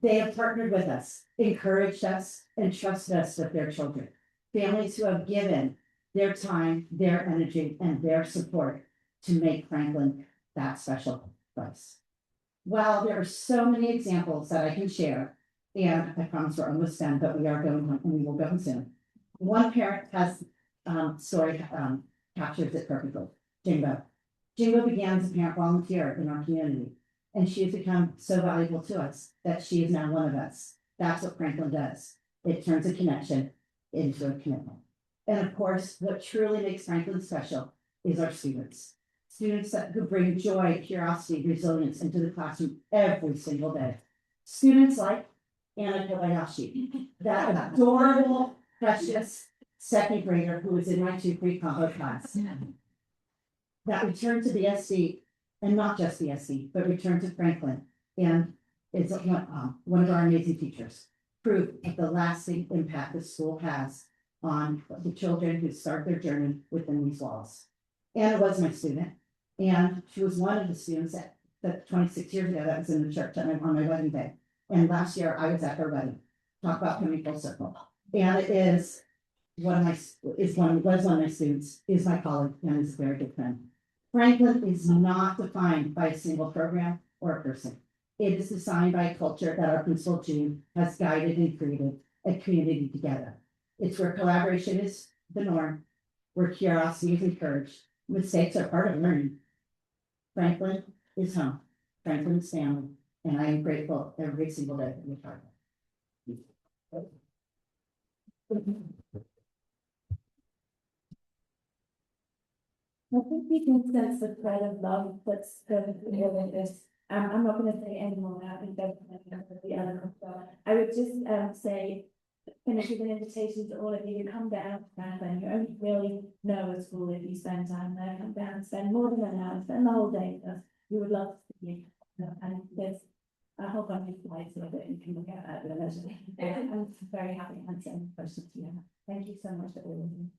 They have partnered with us, encouraged us, and trusted us with their children. Families who have given their time, their energy, and their support to make Franklin that special place. While there are so many examples that I can share, and I promise we're almost done, but we are going on and we will go soon. One parent has story captures it perfectly. Jingo. Jingo began as a parent volunteer in our community, and she has become so valuable to us that she is now one of us. That's what Franklin does. It turns a connection into a commitment. And of course, what truly makes Franklin special is our students. Students who bring joy, curiosity, resilience into the classroom every single day. Students like Anna Kobayashi, that adorable, precious second grader who was in my 2-3 combo class. That returned to the SC, and not just the SC, but returned to Franklin, and is one of our amazing teachers. Proof of the lasting impact the school has on the children who start their journey within these walls. Anna was my student, and she was one of the students that 26 years ago that was in the church on my wedding day. And last year I was at her wedding. Talk about coming full circle. Anna was one of my students, is my colleague, and is a very good friend. Franklin is not defined by a single program or a person. It is designed by a culture that our principal June has guided and created a community together. It's where collaboration is the norm, where curiosity is encouraged. Mistakes are part of learning. Franklin is home. Franklin is family, and I am grateful every single day that we're part of it. I think we can sense the thread of love that's going through in this. I'm not gonna say any more now, I think that's the element, but I would just, say, finish with an invitation to all of you to come down to Franklin. You only really know a school if you spend time there. Come down, spend more than an hour, spend the whole day with us. We would love to see you. And there's a whole bunch of slides so that you can look at at the leisure. I'm very happy to answer any questions you have. Thank you so much for all of you.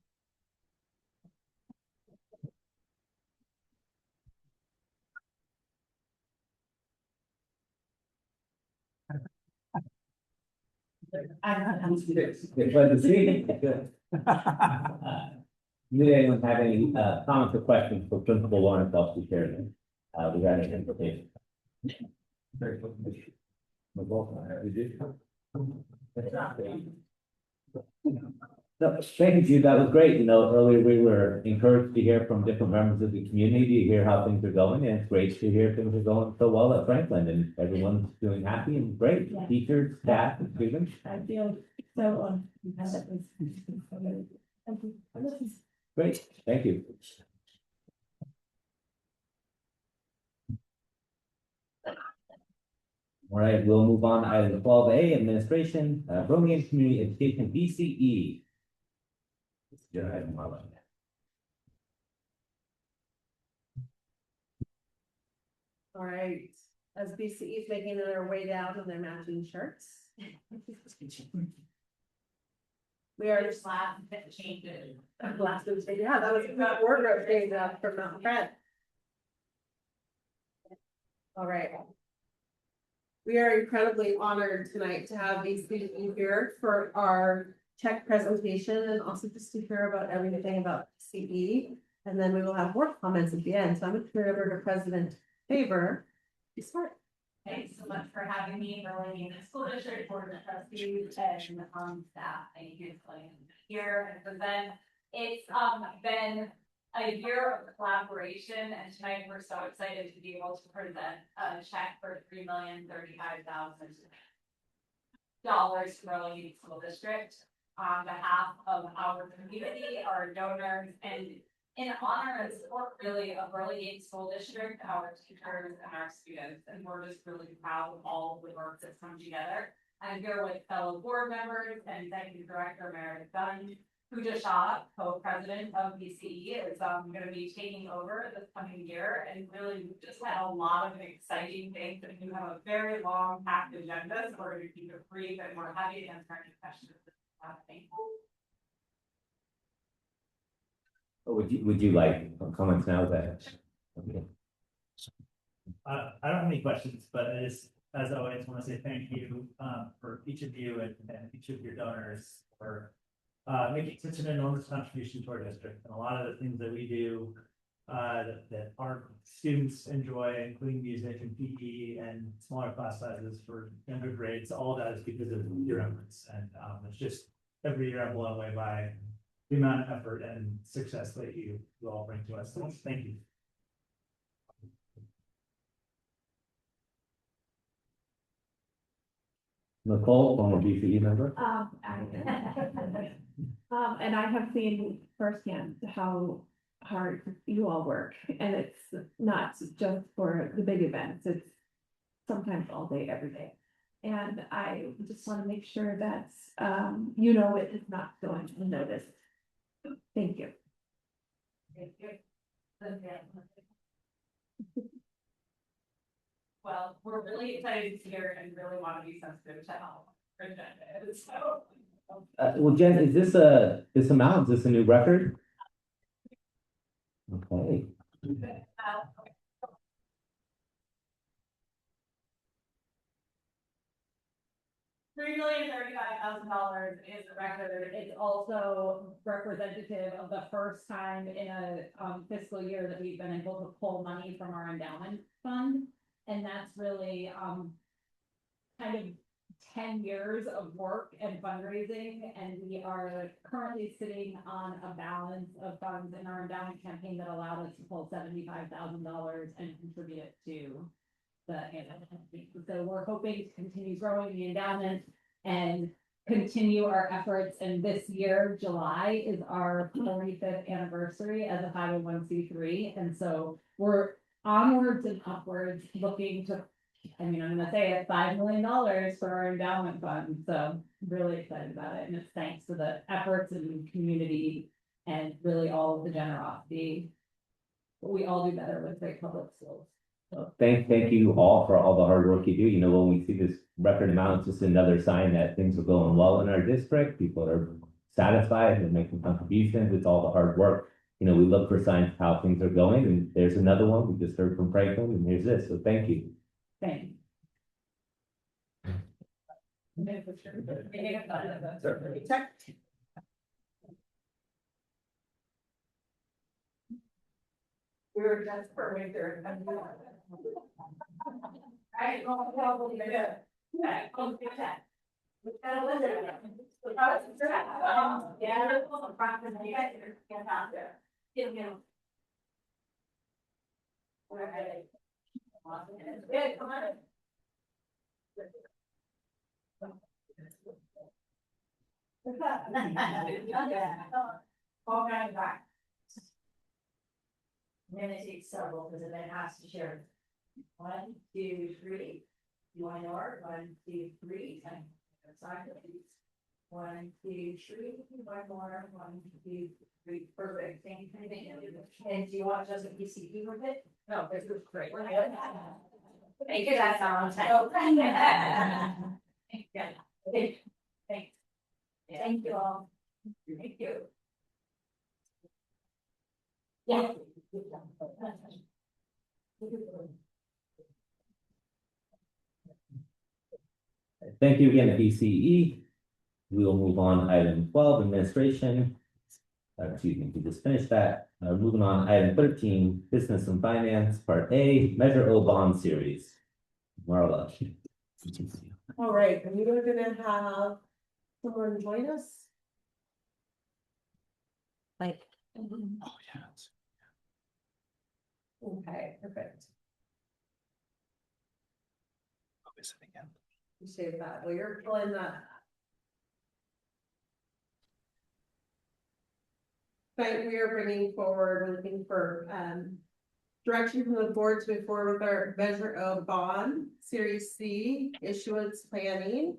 It's glad to see you. Good. Did anyone have any comments or questions for Principal Lawrence Foster Sheridan regarding the invitation? Very good. No, thank you, that was great. You know, earlier we were encouraged to hear from different members of the community, to hear how things are going, and it's great to hear things are going so well at Franklin, and everyone's doing happy and great. Yeah. Teachers, staff, and students. I feel so on. Thank you. Great, thank you. All right, we'll move on to item 12A, administration, Burlingame Community Education, BCE. Good item, Marla. All right, as BCE is making their way down on their matching shirts. We are just Last that changes. last Tuesday, yeah, that was about wardrobe change from Mountain Fred. All right. We are incredibly honored tonight to have BCE here for our tech presentation and also just to hear about everything about CE. And then we will have more comments at the end. So I'm going to turn it over to President Faber to start. Thanks so much for having me, Burlingame School District Board of Trustees and staff. Thank you for being here and present. It's been a year of collaboration, and tonight we're so excited to be able to present a check for $3,035,000 to Burlingame School District on behalf of our community, our donors, and in honor and support really of Burlingame School District, our teachers and our students. And we're just really proud of all of the work that's come together. I'm here with fellow board members and Executive Director Meredith Dunn, who just co-president of BCE, is going to be taking over this coming year. And really, we've just had a lot of exciting things, and we have a very long packed agenda, so we're going to keep it brief, and we're happy to answer any questions. Thank you. Would you like comments now that? Okay. I don't have any questions, but I just, as always, want to say thank you for each of you and each of your donors for making such an enormous contribution to our district. And a lot of the things that we do that our students enjoy, including music and PE and smaller class sizes for younger grades, all of that is because of your efforts. And it's just every year I'm blown away by the amount of effort and success that you all bring to us. So thank you. Nicole, former BCE member. And I have seen firsthand how hard you all work, and it's not just for the big events, it's sometimes all day, every day. And I just want to make sure that, you know, it is not going unnoticed. Thank you. Well, we're really excited to hear and really want to be sensitive to how urgent it is. So. Well, Jen, is this this amount, is this a new record? Okay. $3,035,000 is the record. It's also representative of the first time in a fiscal year that we've been able to pull money from our endowment fund. And that's really kind of 10 years of work and fundraising. And we are currently sitting on a balance of funds in our endowment campaign that allowed us to pull $75,000 and contribute it to the endowment. So we're hoping to continue growing the endowment and continue our efforts, and this year, July, is our 45th anniversary as a 501c3, and so we're onwards and upwards, looking to, I mean, I'm gonna say it, $5 million for our endowment fund, so really excited about it, and it's thanks to the efforts and the community and really all of the generosity. We all do better with great public schools. So thank you all for all the hard work you do. You know, when we see this record amount, it's just another sign that things are going well in our district. People are satisfied and making contributions. It's all the hard work. You know, we look for signs of how things are going, and there's another one. We just heard from Franklin, and here's this. So thank you. Thanks. We were just perfect there. I don't know how we'll do it. Yeah, I'll do that. We gotta live there. The process is yeah, the process, you guys are getting out there. You know. All right. Good, come on. All right, back. I'm gonna take several because then it has to share. 1, 2, 3. You want to know it? 1, 2, 3. And side please. 1, 2, 3. One more. 1, 2, 3. Perfect. Thank you. And do you want just a PCP with it? No, this is great. Thank you. That's all. Yeah. Thanks. Thank you all. Thank you. Yeah. Thank you again, BCE. We will move on to item 12, administration. Excuse me, we just finished that. Moving on, item 13, business and finance, part A, Measure O bond series. Marla. All right, and we are gonna have someone join us. Like. Oh, yeah. Okay, perfect. Oh, is it again? You save that. Well, you're pulling that. Tonight we are bringing forward, looking for direction from the board to move forward with our Measure O bond, Series C, issuance planning.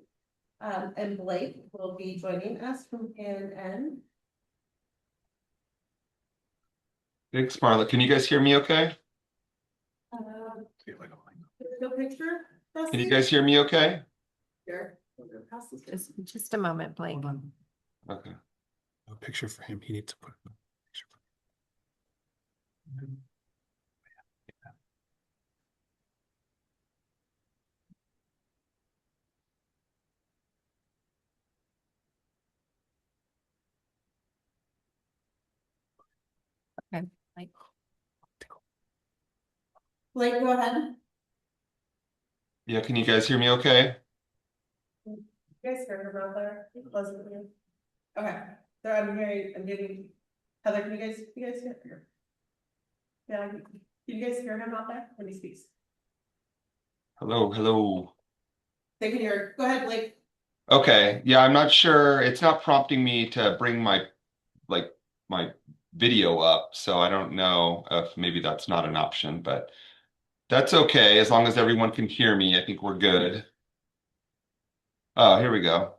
And Blake will be joining us from NN. Thanks, Marla. Can you guys hear me okay? No picture? Can you guys hear me okay? Here. Just a moment, Blake. Okay. A picture for him. He needs to put a picture. Okay, Blake. Blake, go ahead. Yeah, can you guys hear me okay? You guys hear her out there? Okay, so I'm getting, Heather, can you guys hear her? Yeah, can you guys hear him out there when he speaks? Hello, hello. They can hear, go ahead, Blake. Okay, yeah, I'm not sure. It's not prompting me to bring my video up, so I don't know if maybe that's not an option, but that's okay. As long as everyone can hear me, I think we're good. Oh, here we go.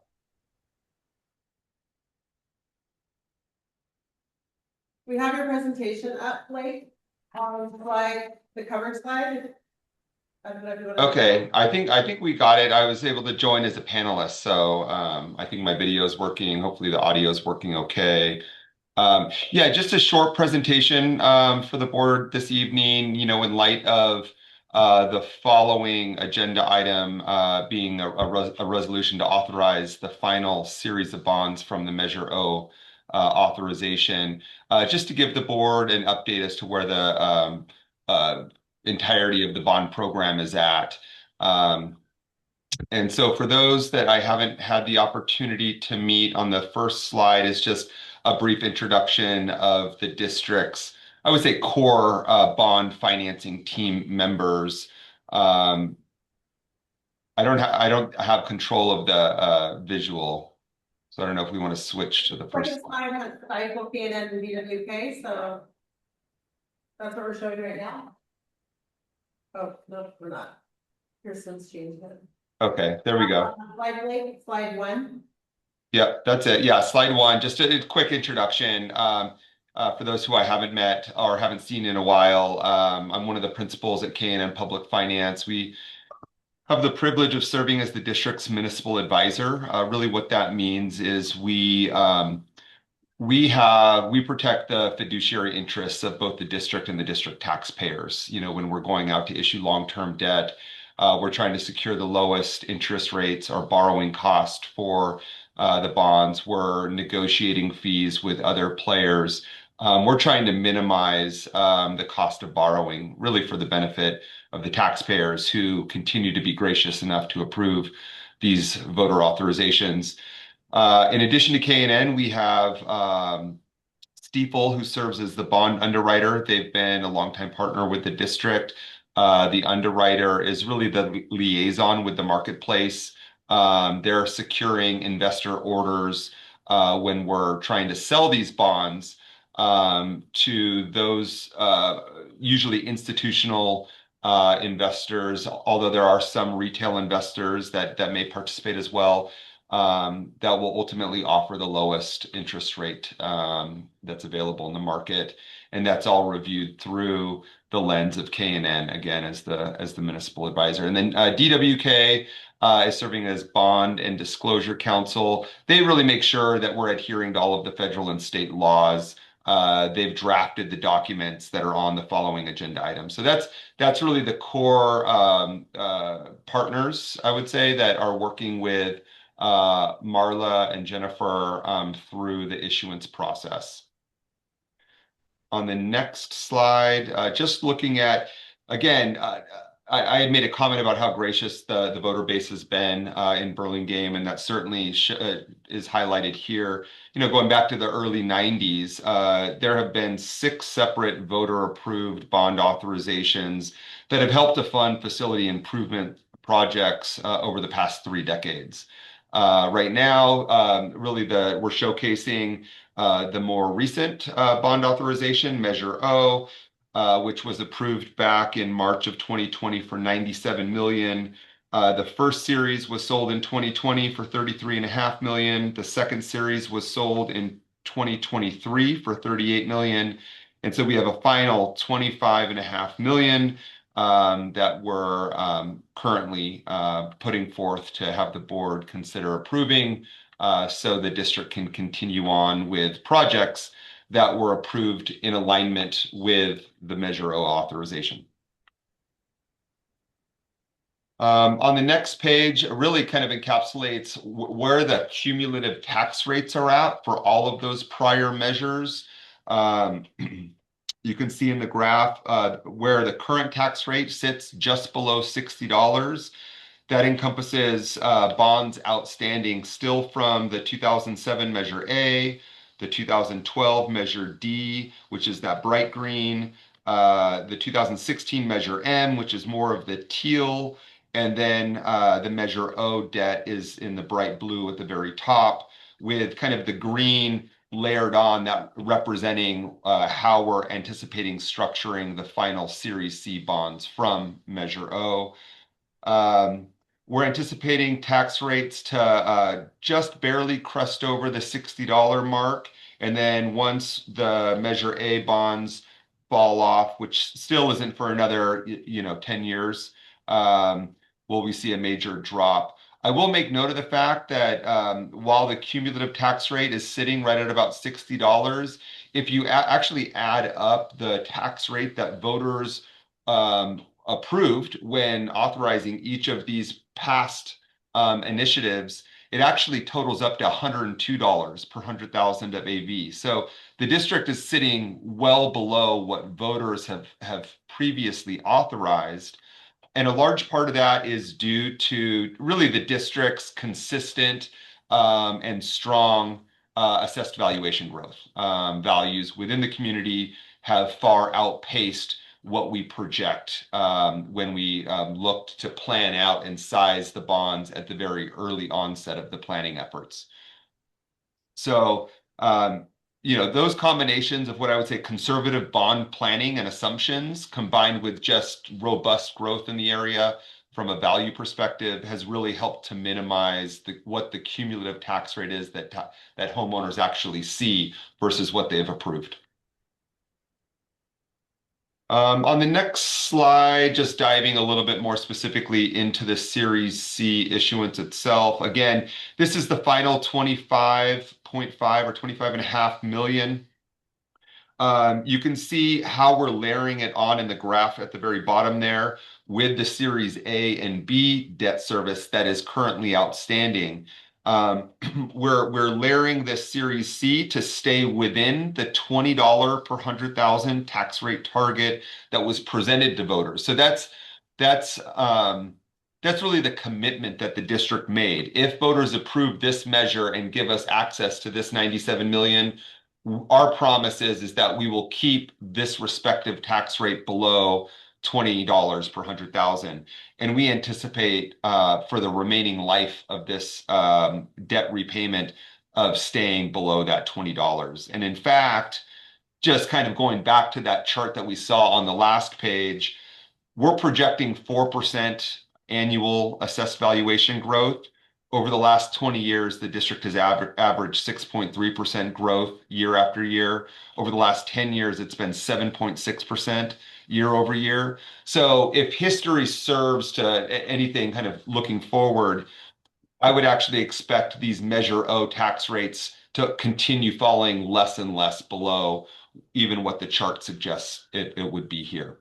We have your presentation up, Blake, slide, the cover slide. I don't know if you want to. Okay, I think we got it. I was able to join as a panelist, so I think my video is working. Hopefully the audio is working okay. Yeah, just a short presentation for the board this evening, you know, in light of the following agenda item being a resolution to authorize the final series of bonds from the Measure O authorization, just to give the board an update as to where the entirety of the bond program is at. And so for those that I haven't had the opportunity to meet, on the first slide is just a brief introduction of the district's, I would say, core bond financing team members. I don't have control of the visual So I don't know if we want to switch to the first. First slide has cycle PNN and BWK, so that's what we're showing right now. Oh, no, we're not. Kirsten's changed it. Okay, there we go. Slide 1. Yep, that's it. Yeah, slide 1. Just a quick introduction. For those who I haven't met or haven't seen in a while, I'm one of the principals at K&N Public Finance. We have the privilege of serving as the district's municipal advisor. Really what that means is we protect the fiduciary interests of both the district and the district taxpayers. You know, when we're going out to issue long-term debt, we're trying to secure the lowest interest rates or borrowing cost for the bonds. We're negotiating fees with other players. We're trying to minimize the cost of borrowing, really for the benefit of the taxpayers who continue to be gracious enough to approve these voter authorizations. In addition to K&N, we have Stifel, who serves as the bond underwriter. They've been a longtime partner with the district. The underwriter is really the liaison with the marketplace. They're securing investor orders when we're trying to sell these bonds to those usually institutional investors, although there are some retail investors that may participate as well, that will ultimately offer the lowest interest rate that's available in the market. And that's all reviewed through the lens of K&N, again, as the municipal advisor. And then DWK is serving as bond and disclosure counsel. They really make sure that we're adhering to all of the federal and state laws. They've drafted the documents that are on the following agenda items. So that's really the core partners, I would say, that are working with Marla and Jennifer through the issuance process. On the next slide, just looking at, again, I had made a comment about how gracious the voter base has been in Burlingame, and that certainly is highlighted here. You know, going back to the early 90s, there have been 6 separate voter-approved bond authorizations that have helped to fund facility improvement projects over the past 3 decades. Right now, really we're showcasing the more recent bond authorization, Measure O, which was approved back in March of 2020 for $97 million. The first series was sold in 2020 for $33.5 million. The second series was sold in 2023 for $38 million. And so we have a final $25.5 million that we're currently putting forth to have the board consider approving so the district can continue on with projects that were approved in alignment with the Measure O authorization. On the next page, it really kind of encapsulates where the cumulative tax rates are at for all of those prior measures. You can see in the graph where the current tax rate sits just below $60. That encompasses bonds outstanding still from the 2007 Measure A, the 2012 Measure D, which is that bright green, the 2016 Measure M, which is more of the teal, and then the Measure O debt is in the bright blue at the very top, with kind of the green layered on, that representing how we're anticipating structuring the final Series C bonds from Measure O. We're anticipating tax rates to just barely crest over the $60 mark. And then once the Measure A bonds fall off, which still isn't for another 10 years, will we see a major drop. I will make note of the fact that while the cumulative tax rate is sitting right at about $60, if you actually add up the tax rate that voters approved when authorizing each of these past initiatives, it actually totals up to $102 per 100,000 of AV. So the district is sitting well below what voters have previously authorized. And a large part of that is due to really the district's consistent and strong assessed valuation growth. Values within the community have far outpaced what we project when we looked to plan out and size the bonds at the very early onset of the planning efforts. So, those combinations of what I would say conservative bond planning and assumptions combined with just robust growth in the area from a value perspective has really helped to minimize what the cumulative tax rate is that homeowners actually see versus what they've approved. On the next slide, just diving a little bit more specifically into the Series C issuance itself. Again, this is the final 25.5 or 25.5 million. You can see how we're layering it on in the graph at the very bottom there with the Series A and B debt service that is currently outstanding. We're layering this Series C to stay within the $20 per 100,000 tax rate target that was presented to voters. So that's really the commitment that the district made. If voters approve this measure and give us access to this 97 million, our promise is that we will keep this respective tax rate below $20 per 100,000. And we anticipate for the remaining life of this debt repayment of staying below that $20. And in fact, just kind of going back to that chart that we saw on the last page, we're projecting 4% annual assessed valuation growth. Over the last 20 years, the district has averaged 6.3% growth year after year. Over the last 10 years, it's been 7.6% year over year. So if history serves to anything kind of looking forward, I would actually expect these Measure O tax rates to continue falling less and less below even what the chart suggests it would be here.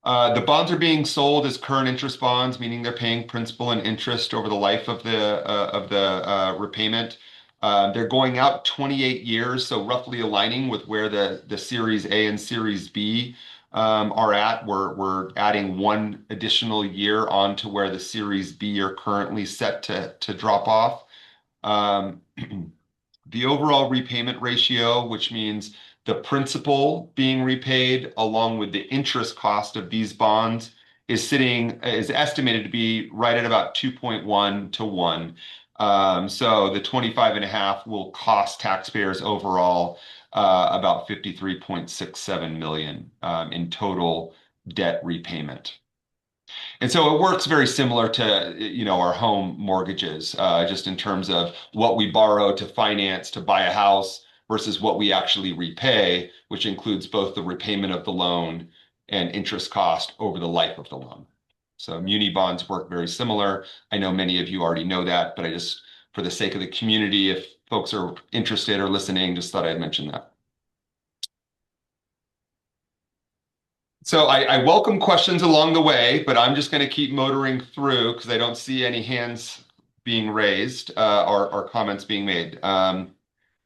The bonds are being sold as current interest bonds, meaning they're paying principal and interest over the life of the repayment. They're going out 28 years, so roughly aligning with where the Series A and Series B are at. We're adding one additional year onto where the Series B are currently set to drop off. The overall repayment ratio, which means the principal being repaid along with the interest cost of these bonds, is estimated to be right at about 2.1 to 1. So the 25.5 will cost taxpayers overall about 53.67 million in total debt repayment. And so it works very similar to, our home mortgages, just in terms of what we borrow to finance to buy a house versus what we actually repay, which includes both the repayment of the loan and interest cost over the life of the loan. So muni bonds work very similar. I know many of you already know that, but for the sake of the community, if folks are interested or listening, just thought I'd mention that. So I welcome questions along the way, but I'm just going to keep motoring through because I don't see any hands being raised or comments being made.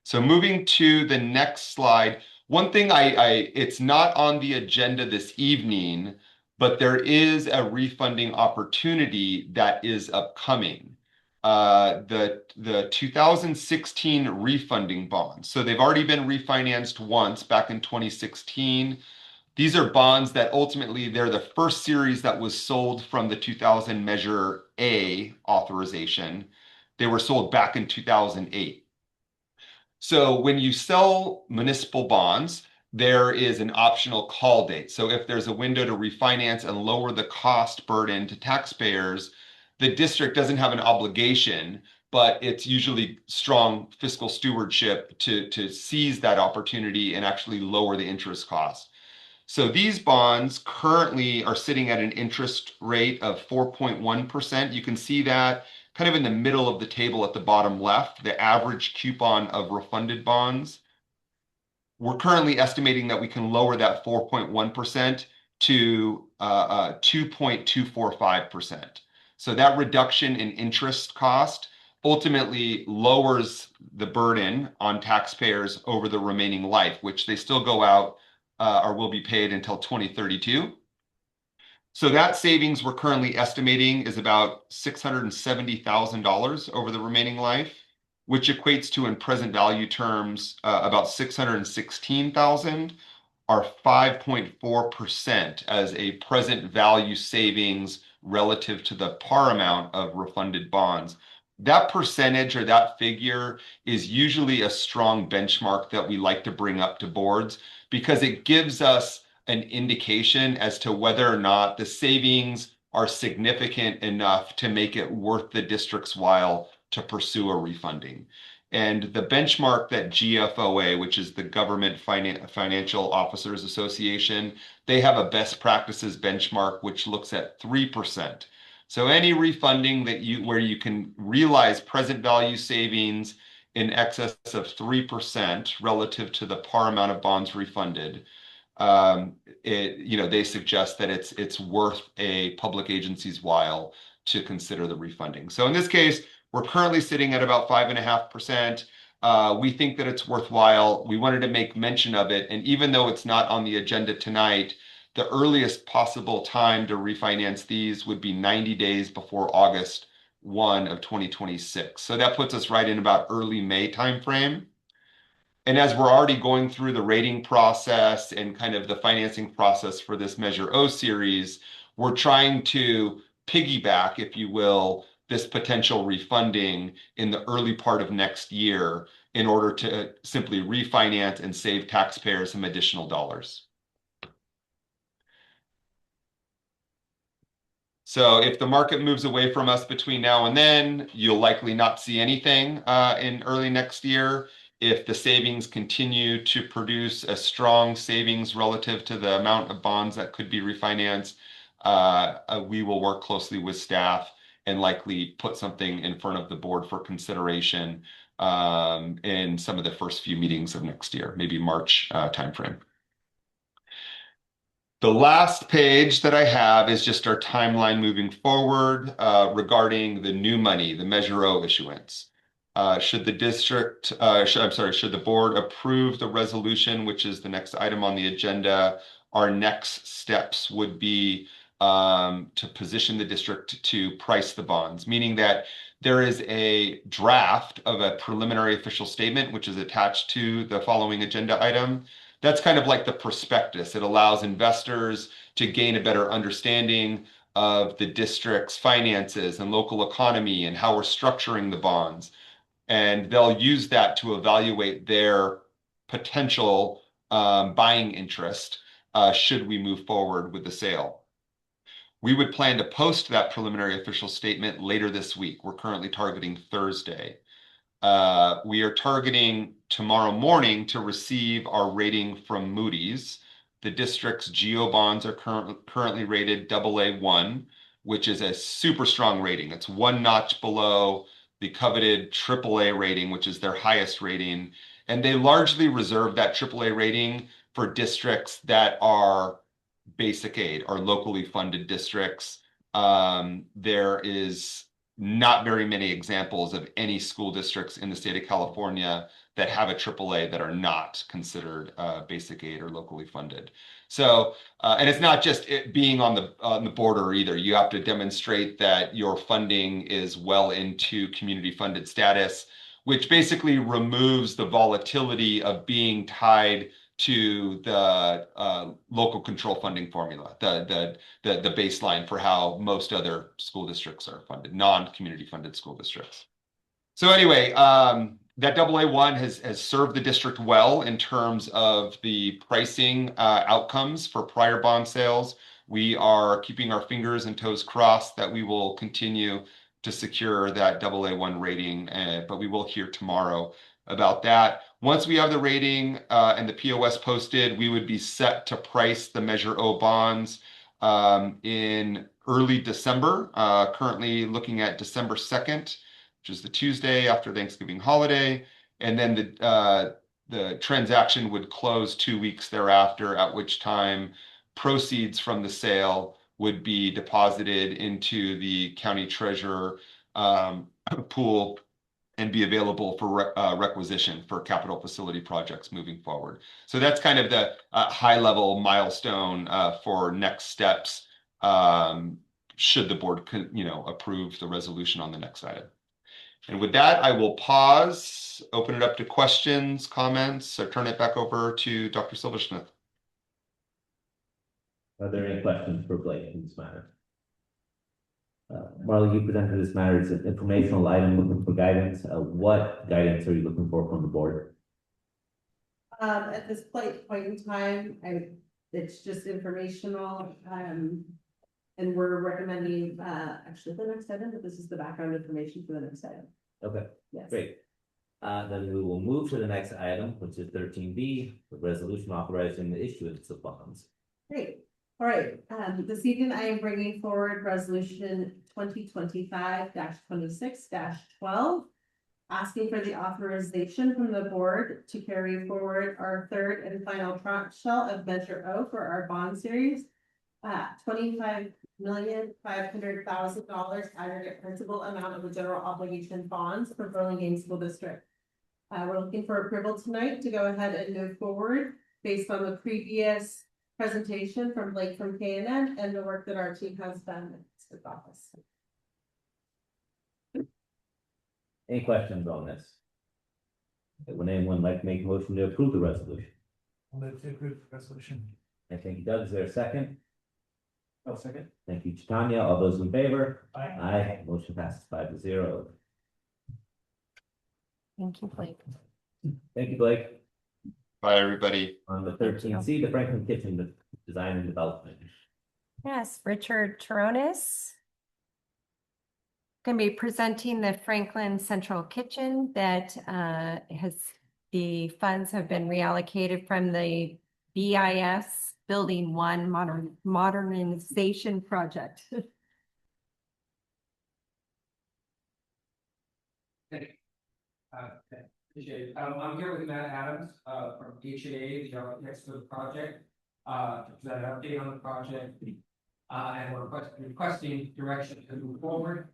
So moving to the next slide, one thing it's not on the agenda this evening, but there is a refunding opportunity that is upcoming. The 2016 refunding bonds. So they've already been refinanced once back in 2016. These are bonds that ultimately they're the first series that was sold from the 2000 Measure A authorization. They were sold back in 2008. So when you sell municipal bonds, there is an optional call date. So if there's a window to refinance and lower the cost burden to taxpayers, the district doesn't have an obligation, but it's usually strong fiscal stewardship to seize that opportunity and actually lower the interest cost. So these bonds currently are sitting at an interest rate of 4.1%. You can see that kind of in the middle of the table at the bottom left, the average coupon of refunded bonds. We're currently estimating that we can lower that 4.1% to 2.245%. So that reduction in interest cost ultimately lowers the burden on taxpayers over the remaining life, which they still go out or will be paid until 2032. So that savings we're currently estimating is about $670,000 over the remaining life, which equates to, in present value terms, about $616,000, or 5.4% as a present value savings relative to the par amount of refunded bonds. that percentage or that figure is usually a strong benchmark that we like to bring up to boards because it gives us an indication as to whether or not the savings are significant enough to make it worth the district's while to pursue a refunding. And the benchmark that GFOA, which is the Government Financial Officers Association, they have a best practices benchmark which looks at 3%. So any refunding where you can realize present value savings in excess of 3% relative to the par amount of bonds refunded, they suggest that it's worth a public agency's while to consider the refunding. So in this case, we're currently sitting at about 5.5%. We think that it's worthwhile. We wanted to make mention of it. And even though it's not on the agenda tonight, the earliest possible time to refinance these would be 90 days before August 1 of 2026. So that puts us right in about early May timeframe. And as we're already going through the rating process and kind of the financing process for this Measure O series, we're trying to piggyback, if you will, this potential refunding in the early part of next year in order to simply refinance and save taxpayers some additional dollars. So if the market moves away from us between now and then, you'll likely not see anything in early next year. If the savings continue to produce a strong savings relative to the amount of bonds that could be refinanced, we will work closely with staff and likely put something in front of the board for consideration in some of the first few meetings of next year, maybe March timeframe. The last page that I have is just our timeline moving forward regarding the new money, the Measure O issuance. Should the board approve the resolution, which is the next item on the agenda, our next steps would be to position the district to price the bonds, meaning that there is a draft of a preliminary official statement, which is attached to the following agenda item. That's kind of like the prospectus. It allows investors to gain a better understanding of the district's finances and local economy and how we're structuring the bonds. And they'll use that to evaluate their potential buying interest should we move forward with the sale. We would plan to post that preliminary official statement later this week. We're currently targeting Thursday. We are targeting tomorrow morning to receive our rating from Moody's. The district's GEO bonds are currently rated AA1, which is a super strong rating. It's one notch below the coveted AAA rating, which is their highest rating. And they largely reserve that AAA rating for districts that are basic aid or locally funded districts. There is not very many examples of any school districts in the state of California that have a AAA that are not considered basic aid or locally funded. So, and it's not just it being on the border either. You have to demonstrate that your funding is well into community funded status, which basically removes the volatility of being tied to the local control funding formula, the baseline for how most other school districts are funded, non-community funded school districts. So anyway, that AA1 has served the district well in terms of the pricing outcomes for prior bond sales. We are keeping our fingers and toes crossed that we will continue to secure that AA1 rating, but we will hear tomorrow about that. Once we have the rating and the POS posted, we would be set to price the Measure O bonds in early December, currently looking at December 2nd, which is the Tuesday after Thanksgiving holiday. And then the transaction would close 2 weeks thereafter, at which time proceeds from the sale would be deposited into the county treasurer pool and be available for requisition for capital facility projects moving forward. So that's kind of the high level milestone for next steps should the board approve the resolution on the next item. And with that, I will pause, open it up to questions, comments, or turn it back over to Dr. Silversmith. Are there any questions for Blake in this matter? Marley, you presented this matter as an informational item looking for guidance. What guidance are you looking for from the board? At this point in time, it's just informational, and we're recommending, actually the next item, but this is the background information for the next item. Okay, Yes. great. Then we will move to the next item, which is 13B, the resolution authorizing the issuance of bonds. Great. All right, this evening I am bringing forward resolution 2025-26-12. Asking for the authorization from the board to carry forward our third and final tranche of Measure O for our bond series. $25,500,000 aggregate principal amount of the general obligation bonds for Burlingame School District. We're looking for approval tonight to go ahead and move forward based on the previous presentation from Blake from K&N and the work that our team has done in the office. Any questions on this? Would anyone like to make a motion to approve the resolution? I'll move to approve the resolution. I thank you, Doug. Is there a second? I'll second. Thank you, Tanya. All those in favor? Aye. Aye. Motion passes 5-0. Thank you, Blake. Thank you, Blake. Bye, everybody. On the 13C, the Franklin Kitchen Design and Development. Yes, Richard Taronis. Going to be presenting the Franklin Central Kitchen that the funds have been reallocated from the BIS Building 1 modernization project. Appreciate it. I'm here with Matt Adams, from HAA, the architects for the project, to present an update on the project. And we're requesting direction to move forward,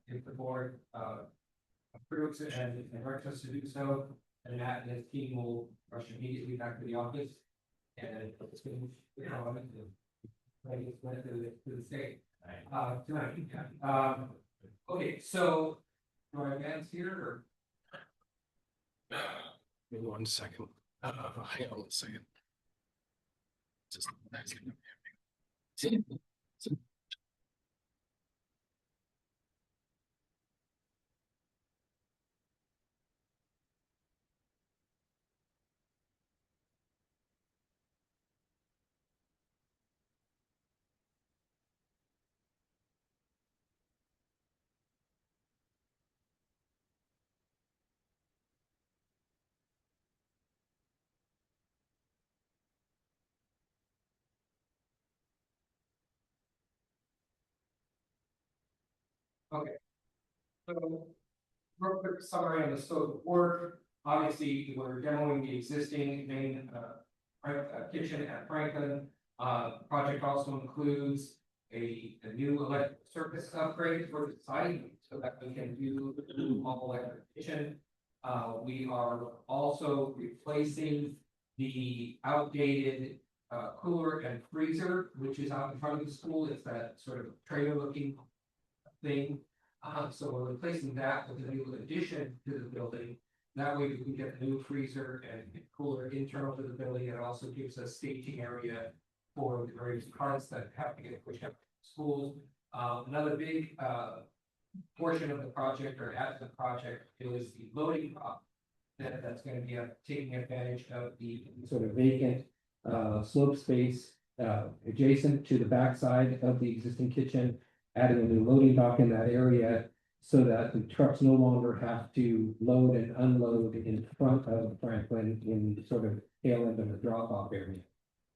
if the board, approves it and directs us to do so. And Matt and his team will rush immediately back to the office. And it's going to, to the state, tonight. Okay, so, do I advance here or? Give me 1 second. Hang on 1 second. Just Okay. So, real quick summary on the scope of work. Obviously, we're demoing the existing main kitchen at Franklin. Project also includes a new electric service upgrade for the site so that we can do all electric kitchen. We are also replacing the outdated cooler and freezer, which is out in front of the school. It's that sort of trailer looking thing. So we're replacing that with a new addition to the building. That way we can get a new freezer and cooler internal to the building. It also gives us staging area for the various parts that have to get pushed up to schools. Another big portion of the project or add to the project is the loading dock. That's going to be taking advantage of the sort of vacant slope space adjacent to the backside of the existing kitchen. Adding a new loading dock in that area so that the trucks no longer have to load and unload in front of Franklin in the sort of tail end of the drop off area.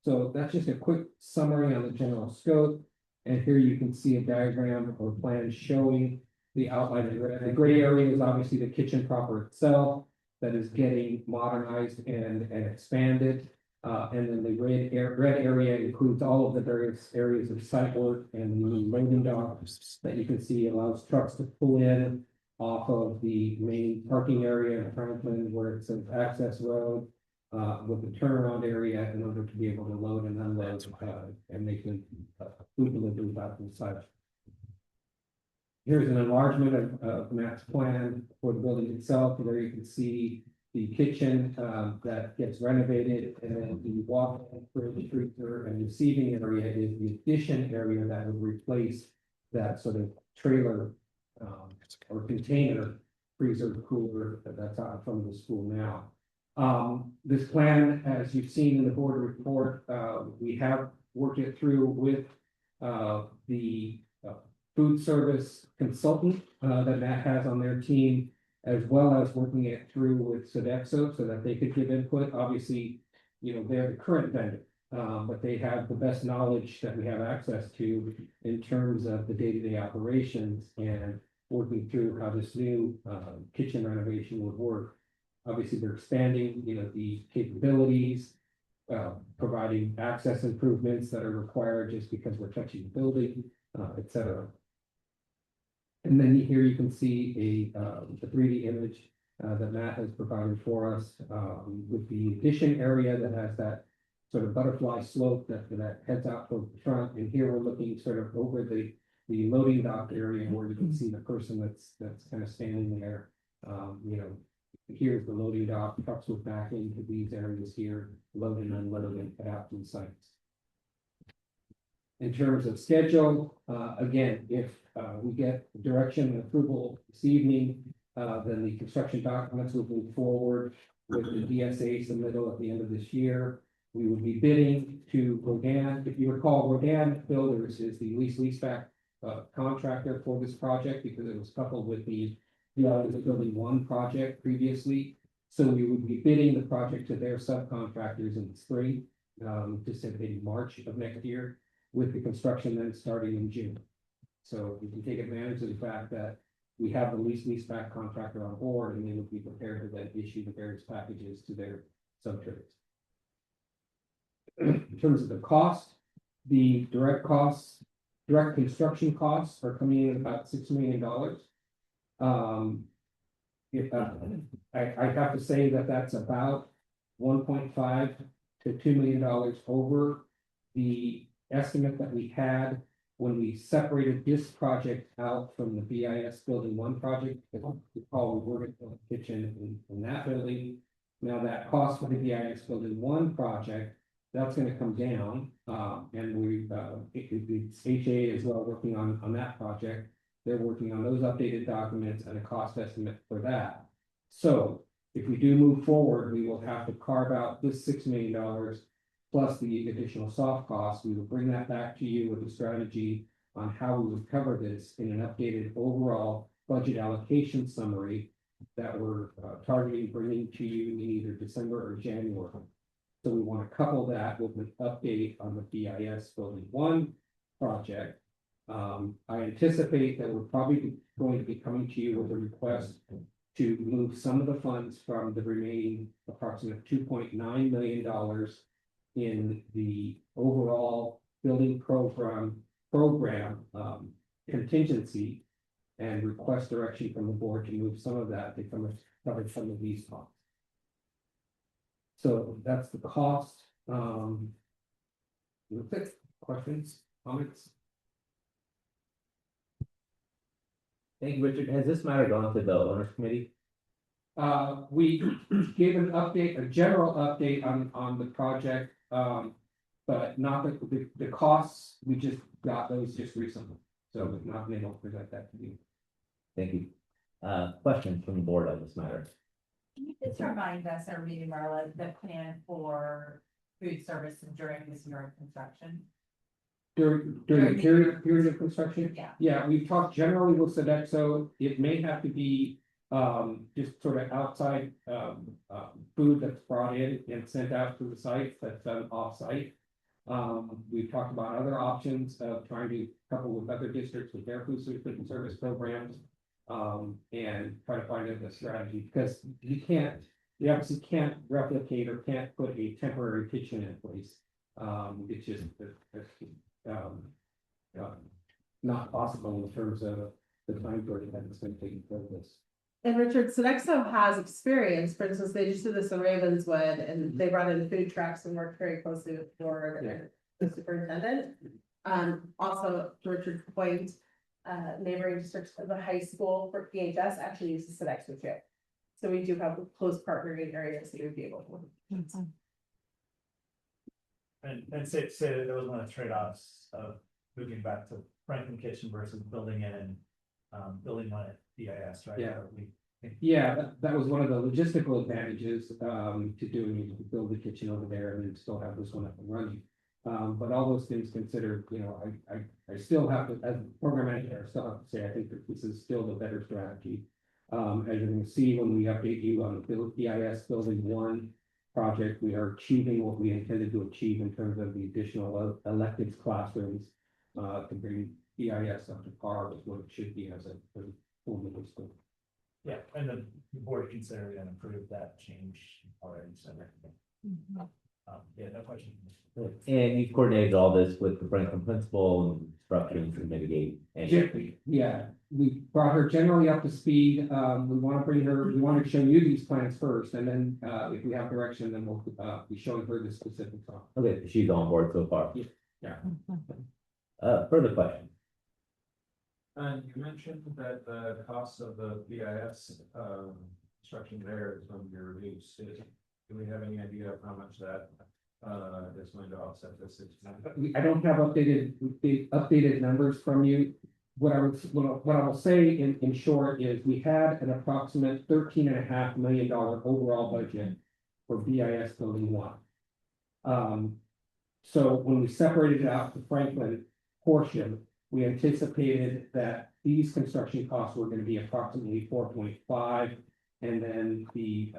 So that's just a quick summary on the general scope. And here you can see a diagram or plan showing the outline of the gray area is obviously the kitchen proper itself that is getting modernized and expanded. And then the red area includes all of the various areas of site work and the loading docks that you can see allows trucks to pull in off of the main parking area in Franklin where it's an access road with a turnaround area in order to be able to load and unload and make the food deliveries out from the site. Here's an enlargement of Matt's plan for the building itself. There you can see the kitchen that gets renovated, and then the walk-in fridge, freezer, and receiving area is the addition area that would replace that sort of trailer, or container freezer cooler that's out in front of the school now. This plan, as you've seen in the board report, we have worked it through with, the food service consultant, that Matt has on their team, as well as working it through with Sodexo so that they could give input. Obviously, they're the current vendor, but they have the best knowledge that we have access to in terms of the day-to-day operations and working through how this new, kitchen renovation would work. Obviously, they're expanding, the capabilities, providing access improvements that are required just because we're touching the building, et cetera. And then here you can see a 3D image that Matt has provided for us with the addition area that has that sort of butterfly slope that heads out toward the front. And here we're looking sort of over the loading dock area where you can see the person that's kind of standing there. Here's the loading dock, trucks will back into these areas here, load and unload and head out to the sites. In terms of schedule, again, if we get direction and approval this evening, then the construction documents will move forward with the DSA submittal at the end of this year. We would be bidding to Rodan. If you recall, Rodan Builders is the leaseback contractor for this project because it was coupled with the Building 1 project previously. So we would be bidding the project to their subcontractors in the spring, anticipating March of next year, with the construction then starting in June. So we can take advantage of the fact that we have the leaseback contractor on board, and they would be prepared to then issue the various packages to their subtrades. In terms of the cost, the direct construction costs are coming in about $6 million. I have to say that that's about 1.5 to $2 million over the estimate that we had when we separated this project out from the BIS Building 1 project. Recall we were in the kitchen in that building. Now that cost for the BIS Building 1 project, that's going to come down, and it's HA as well working on that project. They're working on those updated documents and a cost estimate for that. So if we do move forward, we will have to carve out this $6 million plus the additional soft costs. We will bring that back to you with a strategy on how we would cover this in an updated overall budget allocation summary that we're targeting bringing to you in either December or January. So we want to couple that with an update on the BIS Building 1 project. I anticipate that we're probably going to be coming to you with a request to move some of the funds from the remaining approximate $2.9 million in the overall building program contingency, and request direction from the board to move some of that to cover some of these costs. So that's the cost. Questions, comments? Thank you, Richard. Has this matter gone to the owners committee? We gave an update, a general update on the project, but not the costs. We just got those just recently, so we've not been able to present that to you. Thank you. Questions from the board on this matter? Can you just remind us, or maybe Marla, the plan for food service during this year of construction? During the period of construction? Yeah. Yeah, we've talked generally with Sodexo. It may have to be just sort of outside food that's brought in and sent out to the sites that's done off-site. We've talked about other options of trying to couple with other districts with their food service programs, and try to find a strategy, because you obviously can't replicate or can't put a temporary kitchen in place. It's just not possible in terms of the time period that it's going to take care of this. And Richard, Sodexo has experience. For instance, they just did this in Ravenswood, and they brought in food trucks and worked very closely with the board and the superintendent. Also, to Richard's point, neighboring districts of the high school for PHS actually uses Sodexo too. So we do have close partnering areas that we would be able to. And say that there was one of the trade-offs of moving back to Franklin Kitchen versus building it and building one at BIS, right? Yeah. We- Yeah, that was one of the logistical advantages, to doing it, to build the kitchen over there and then still have this one up and running. But all those things considered, you know, I still have to, as program manager, I still have to say, I think that this is still the better strategy. As you're gonna see when we update you on the BIS Building 1 project, we are achieving what we intended to achieve in terms of the additional electives classrooms, to bring BIS up to par with what it should be as a full middle school. Yeah, and the board considered and approved that change already, so. Yeah, no question. And you coordinated all this with the Franklin principal and instructions to mitigate. Yeah, we brought her generally up to speed. We want to bring her, we want to show you these plans first, and then, if we have direction, then we'll, be showing her the specifics on. Okay, she's on board so far. Yeah. Further questions? And you mentioned that the cost of the BIS, construction there is going to be reduced. Do we have any idea of how much that, is going to offset this? I don't have updated numbers from you. What I will say in short is we had an approximate $13.5 million overall budget for BIS Building 1. So when we separated it out the Franklin portion, we anticipated that these construction costs were going to be approximately 4.5, and then the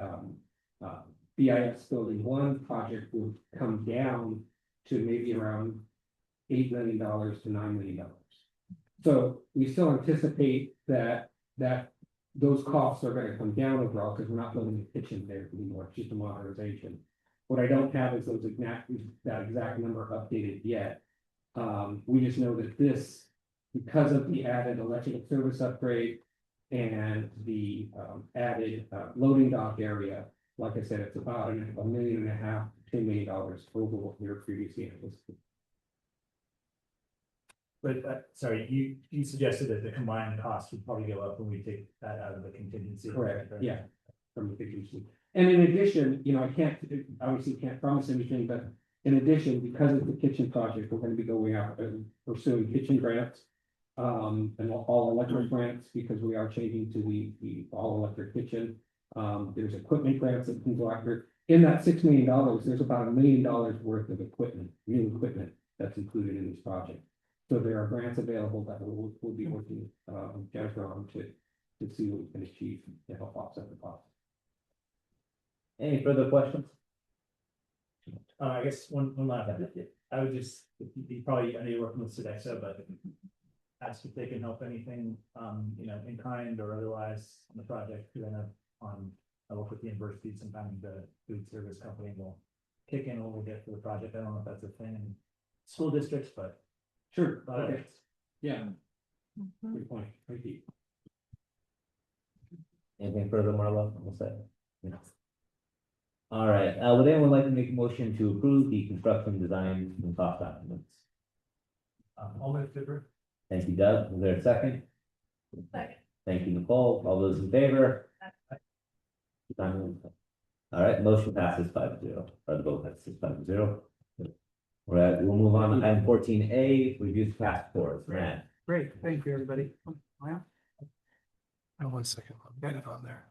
BIS Building 1 project would come down to maybe around $8 million to $9 million. So we still anticipate that those costs are going to come down overall because we're not building a kitchen there anymore, it's just a modernization. What I don't have is that exact number updated yet. We just know that this, because of the added electrical service upgrade and the added loading dock area, like I said, it's about $1.5 million to $2 million over what we were previously anticipating. But, sorry, you suggested that the combined cost would probably go up when we take that out of the contingency. Correct, yeah, from the contingency. And in addition, you know, obviously can't promise anything, but in addition, because of the kitchen project, we're going to be going out and pursuing kitchen grants. And all electric grants, because we are changing to the all electric kitchen. There's equipment grants that can go after. In that $6 million, there's about $1 million worth of equipment, new equipment that's included in this project. So there are grants available that we'll be working Jennifer on to see what we can achieve to help offset the cost. Any further questions? I guess one last, I would just, you probably, I know you're working with Sodexo, but ask if they can help anything, you know, in kind or otherwise on the project. Because I work with the university, sometimes the food service company will kick in a little bit for the project. I don't know if that's a thing in school districts, but. Sure, okay. Yeah. Good point, thank you. Anything further, Marlo? We'll say. No. All right, would anyone like to make a motion to approve the construction design and cost documents? I'll move to. Thank you, Doug. Is there a second? Second. Thank you, Nicole. All those in favor? All right, motion passes 5-0, or the vote passes 5-0. All right, we'll move on to item 14A, review task force. Grant. Great, thank you, everybody. Wow. Oh, 1 second, I'll get it on there.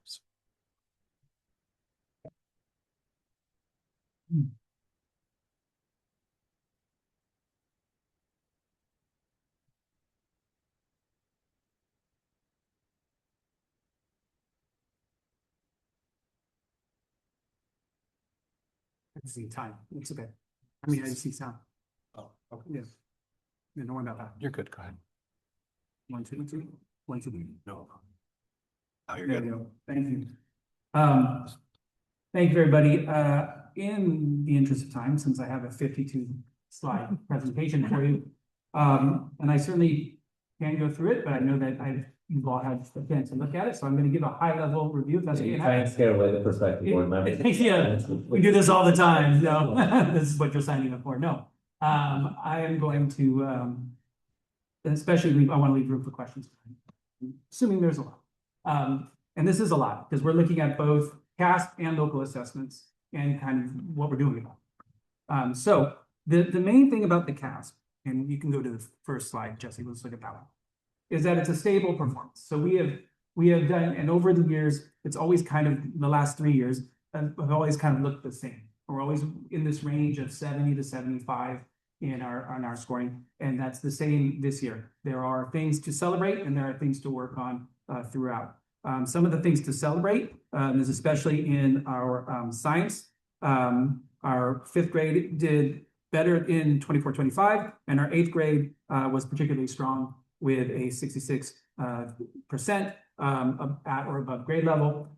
I see time, it's okay. I mean, I see sound. Oh, okay. Yes. Yeah, don't worry about that. You're good, go ahead. 1, 2, 3, 1, 2, 3. No. Oh, you're There good. we go. Thank you. Thank you, everybody. In the interest of time, since I have a 52 slide presentation for you, and I certainly can go through it, but I know that you've all had a chance to look at it, so I'm going to give a high level review. If that's what you Try and have. scare away the prospective board members. Yeah, we do this all the time. No, this is what you're signing up for. No, I am going to, especially I want to leave room for questions, assuming there's a lot. And this is a lot because we're looking at both CAASPP and local assessments and kind of what we're doing about it. So the main thing about the CAASPP and you can go to the first slide, Jesse, let's look at that one, is that it's a stable performance. So we have done, and over the years, it's always kind of, the last 3 years, have always kind of looked the same. We're always in this range of 70 to 75 on our scoring, and that's the same this year. There are things to celebrate and there are things to work on throughout. Some of the things to celebrate is especially in our science. Our 5th grade did better in 24-25, and our 8th grade was particularly strong with a 66% at or above grade level.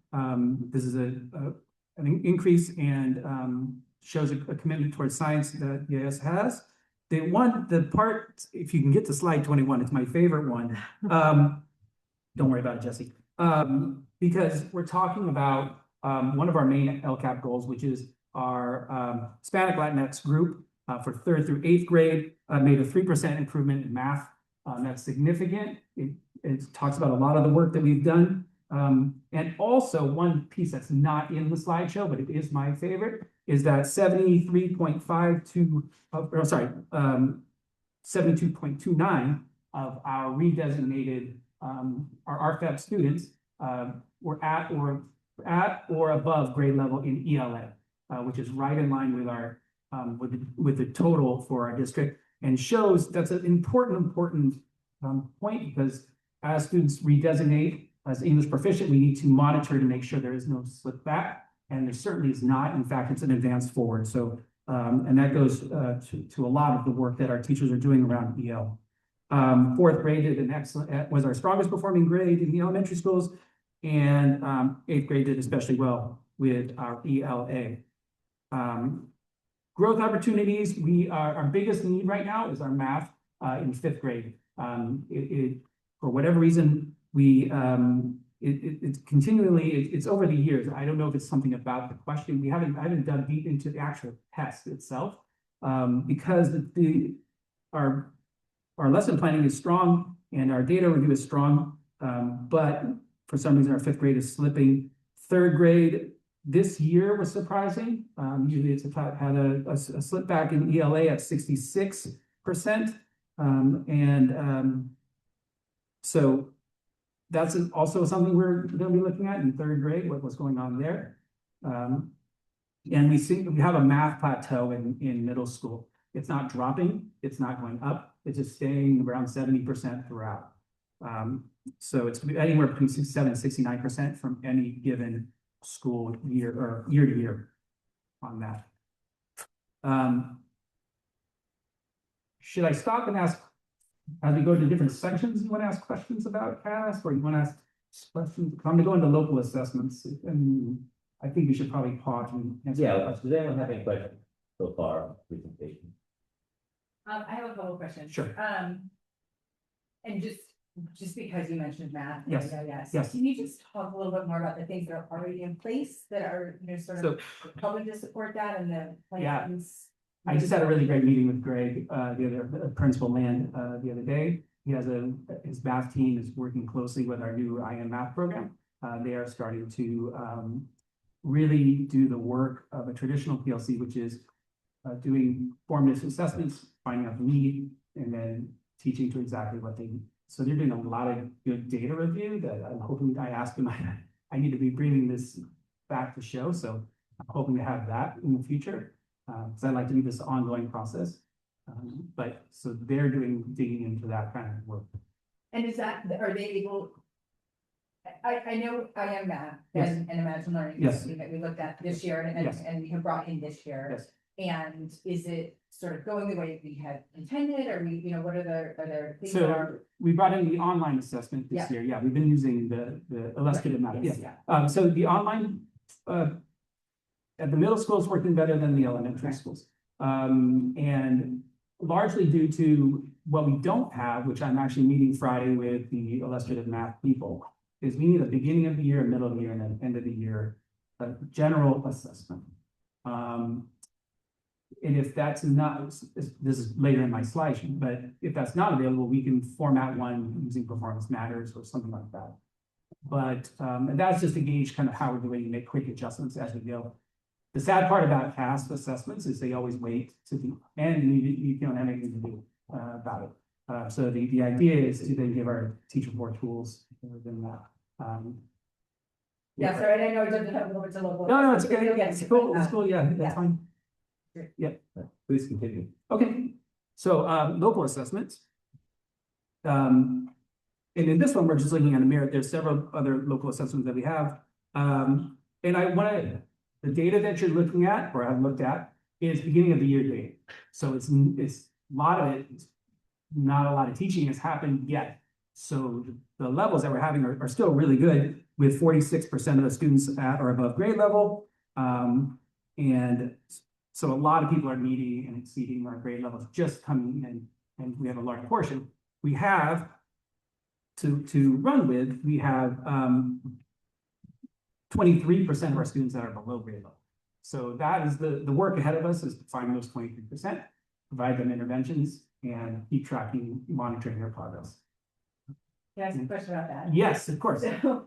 This is an increase and shows a commitment towards science that EIS has. The part, if you can get to slide 21, it's my favorite one. Don't worry about it, Jesse. Because we're talking about one of our main LCAP goals, which is our Hispanic Latinx group for 3rd through 8th grade, made a 3% improvement in math. That's significant. It talks about a lot of the work that we've done. And also one piece that's not in the slideshow, but it is my favorite, is that 72.29 of our redesignated our RFEP students were at or above grade level in ELA, which is right in line with our with the total for our district, and shows that's an important point, because as students redesignate as English proficient, we need to monitor to make sure there is no slip back, and there certainly is not. In fact, it's an advance forward. So, and that goes to a lot of the work that our teachers are doing around EL. 4th grade did an excellent, was our strongest performing grade in the elementary schools, and 8th grade did especially well with our ELA. Growth opportunities, our biggest need right now is our math in 5th grade. For whatever reason, it's continually, it's over the years. I don't know if it's something about the question. I haven't dug deep into the actual test itself, because our lesson planning is strong and our data review is strong, but for some reason our 5th grade is slipping. 3rd grade this year was surprising. Usually it's had a slip back in ELA at 66%, so that's also something we're going to be looking at in 3rd grade, what's going on there. And we have a math plateau in middle school. It's not dropping, it's not going up, it's just staying around 70% throughout. So it's anywhere between 67 and 69% from any given school year or year to year on that. Should I stop and ask, as we go to different sections, you want to ask questions about CAASPP, or you want to ask questions? I'm going to go into local assessments, and I think we should probably pause and answer. Yeah, does anyone have any questions so far on the presentation? I have a couple of questions. Sure. And just because you mentioned math. Yes. Yes. Can you just talk a little bit more about the things that are already in place that are, sort of helping to support that, and the plans? I just had a really great meeting with Greg, Principal Land, the other day. He has his math team is working closely with our new IM math program. They are starting to really do the work of a traditional PLC, which is doing formative assessments, finding out the need, and then teaching to exactly what they need. So they're doing a lot of good data review that I'm hoping. I asked him, I need to be bringing this back to show, so I'm hoping to have that in the future. Because I'd like to do this ongoing process. But so they're digging into that kind of work. And are they able? I know I am math and Imagine Learning. Yes. That we looked at this year and we have brought in this year. Yes. And is it sort of going the way we had intended? Or what are there things So that are? we brought in the online assessment this year. Yeah, we've been using the illustrative method. Yes, Yeah. So the online at the middle school is working better than the elementary schools. And largely due to what we don't have, which I'm actually meeting Friday with the illustrative math people, is we need a beginning of the year, a middle of the year, and an end of the year general assessment. And if that's not, this is later in my slide, but if that's not available, we can format one using Performance Matters or something like that. But and that's just to gauge kind of how we're doing and make quick adjustments as we go. The sad part about CAASPP assessments is they always wait to the end, and you don't have anything to do. about it. So the idea is to then give our teacher more tools within that. Yeah, sorry, I know it doesn't have a local. No, it's okay. You'll get It's to it. cool, it's cool, yeah, that's Yeah. fine. Please continue. Okay, so local assessments. And in this one, we're just looking at a merit. There's several other local assessments that we have. And I want the data that you're looking at, or I've looked at, is beginning of the year data. So it's a lot of it, not a lot of teaching has happened yet. So the levels that we're having are still really good, with 46% of the students at or above grade level. And so a lot of people are meeting and exceeding our grade levels just coming in, and we have a large portion. We have to run with, we have 23% of our students that are below grade level. So that is the work ahead of us, is to find those 23%, provide them interventions, and keep tracking, monitoring their progress. Can I ask a question about that? Yes, of course. So,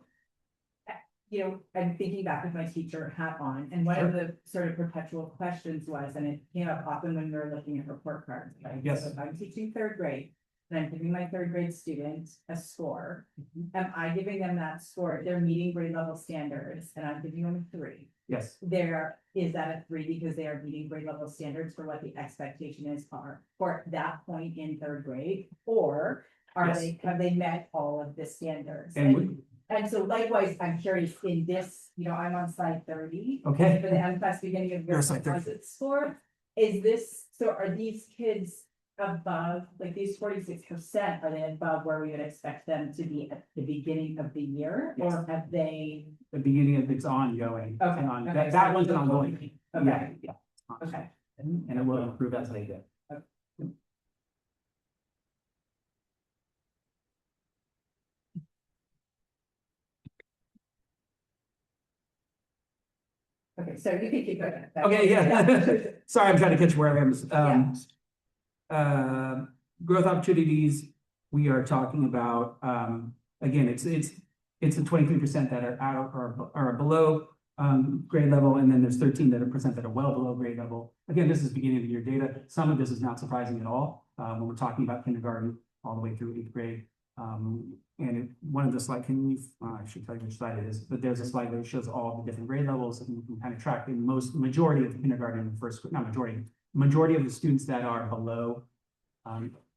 you know, I'm thinking back with my teacher hat on, and one of the sort of perpetual questions was, and it came up often when we were looking at report cards, right? Yes. So if I'm teaching third grade, and I'm giving my third grade student a score, am I giving them that score? If they're meeting grade level standards, and I'm giving them a 3. Yes. Is that a 3 because they are meeting grade level standards for what the expectation is for that point in third grade? Or Yes. have they met all of the standards? And And so likewise, I'm curious in this, you know, I'm on slide 30. Okay. For the MCAS beginning of You're year on slide 30. composite score, is this, so are these kids above, like these 46%, are they above where we would expect them to be at the beginning of the year? Yes. Or have they, the beginning of it's ongoing. Okay, And okay, that so one's it's ongoing. okay. Yeah. Okay. And it will improve as they go. Okay, so you can keep going. Okay, yeah. Sorry, I'm trying to catch where I am. Growth opportunities, we are talking about, again, it's the 23% that are out or below grade level, and then there's 13% that are well below grade level. Again, this is beginning of the year data. Some of this is not surprising at all when we're talking about kindergarten all the way through 8th grade. One of the slides, I should tell you which slide it is, but there's a slide that shows all the different grade levels, and you can kind of track the majority of the kindergarten in the first, not majority of the students that are below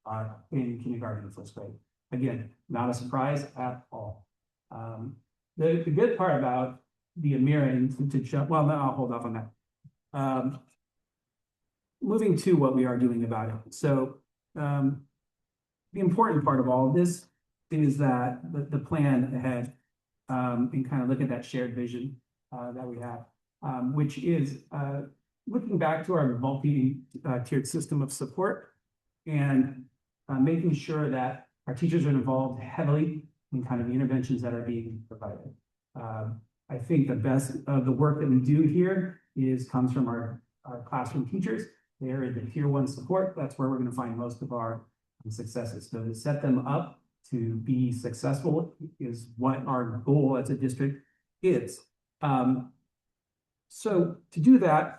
are in kindergarten and first grade. Again, not a surprise at all. The good part about the mirroring to jump, well, no, I'll hold off on that. Moving to what we are doing about it. So the important part of all of this is that the plan ahead and kind of look at that shared vision that we have, which is looking back to our multi-tiered system of support and making sure that our teachers are involved heavily in kind of the interventions that are being provided. I think the best of the work that we do here comes from our classroom teachers. They're in the tier 1 support. That's where we're going to find most of our successes. So to set them up to be successful is what our goal as a district is. So to do that,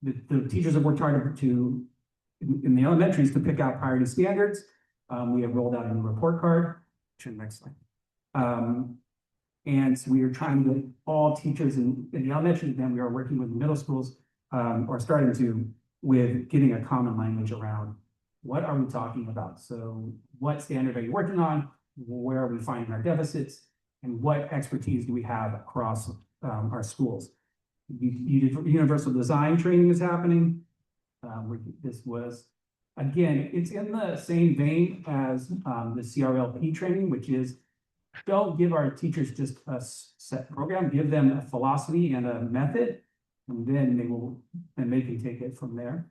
the teachers have worked hard to in the elementaries to pick out priority standards. We have rolled out a new report card. Turn the next slide. And so we are trying to get all teachers in the elementary, then we are working with the middle schools, or starting to, with getting a common language around what are we talking about? So what standard are you working on? Where are we finding our deficits? And what expertise do we have across our schools? Universal design training is happening. This was, again, it's in the same vein as the CRLP training, which is don't give our teachers just a set program, give them a philosophy and a method, and then they can take it from there.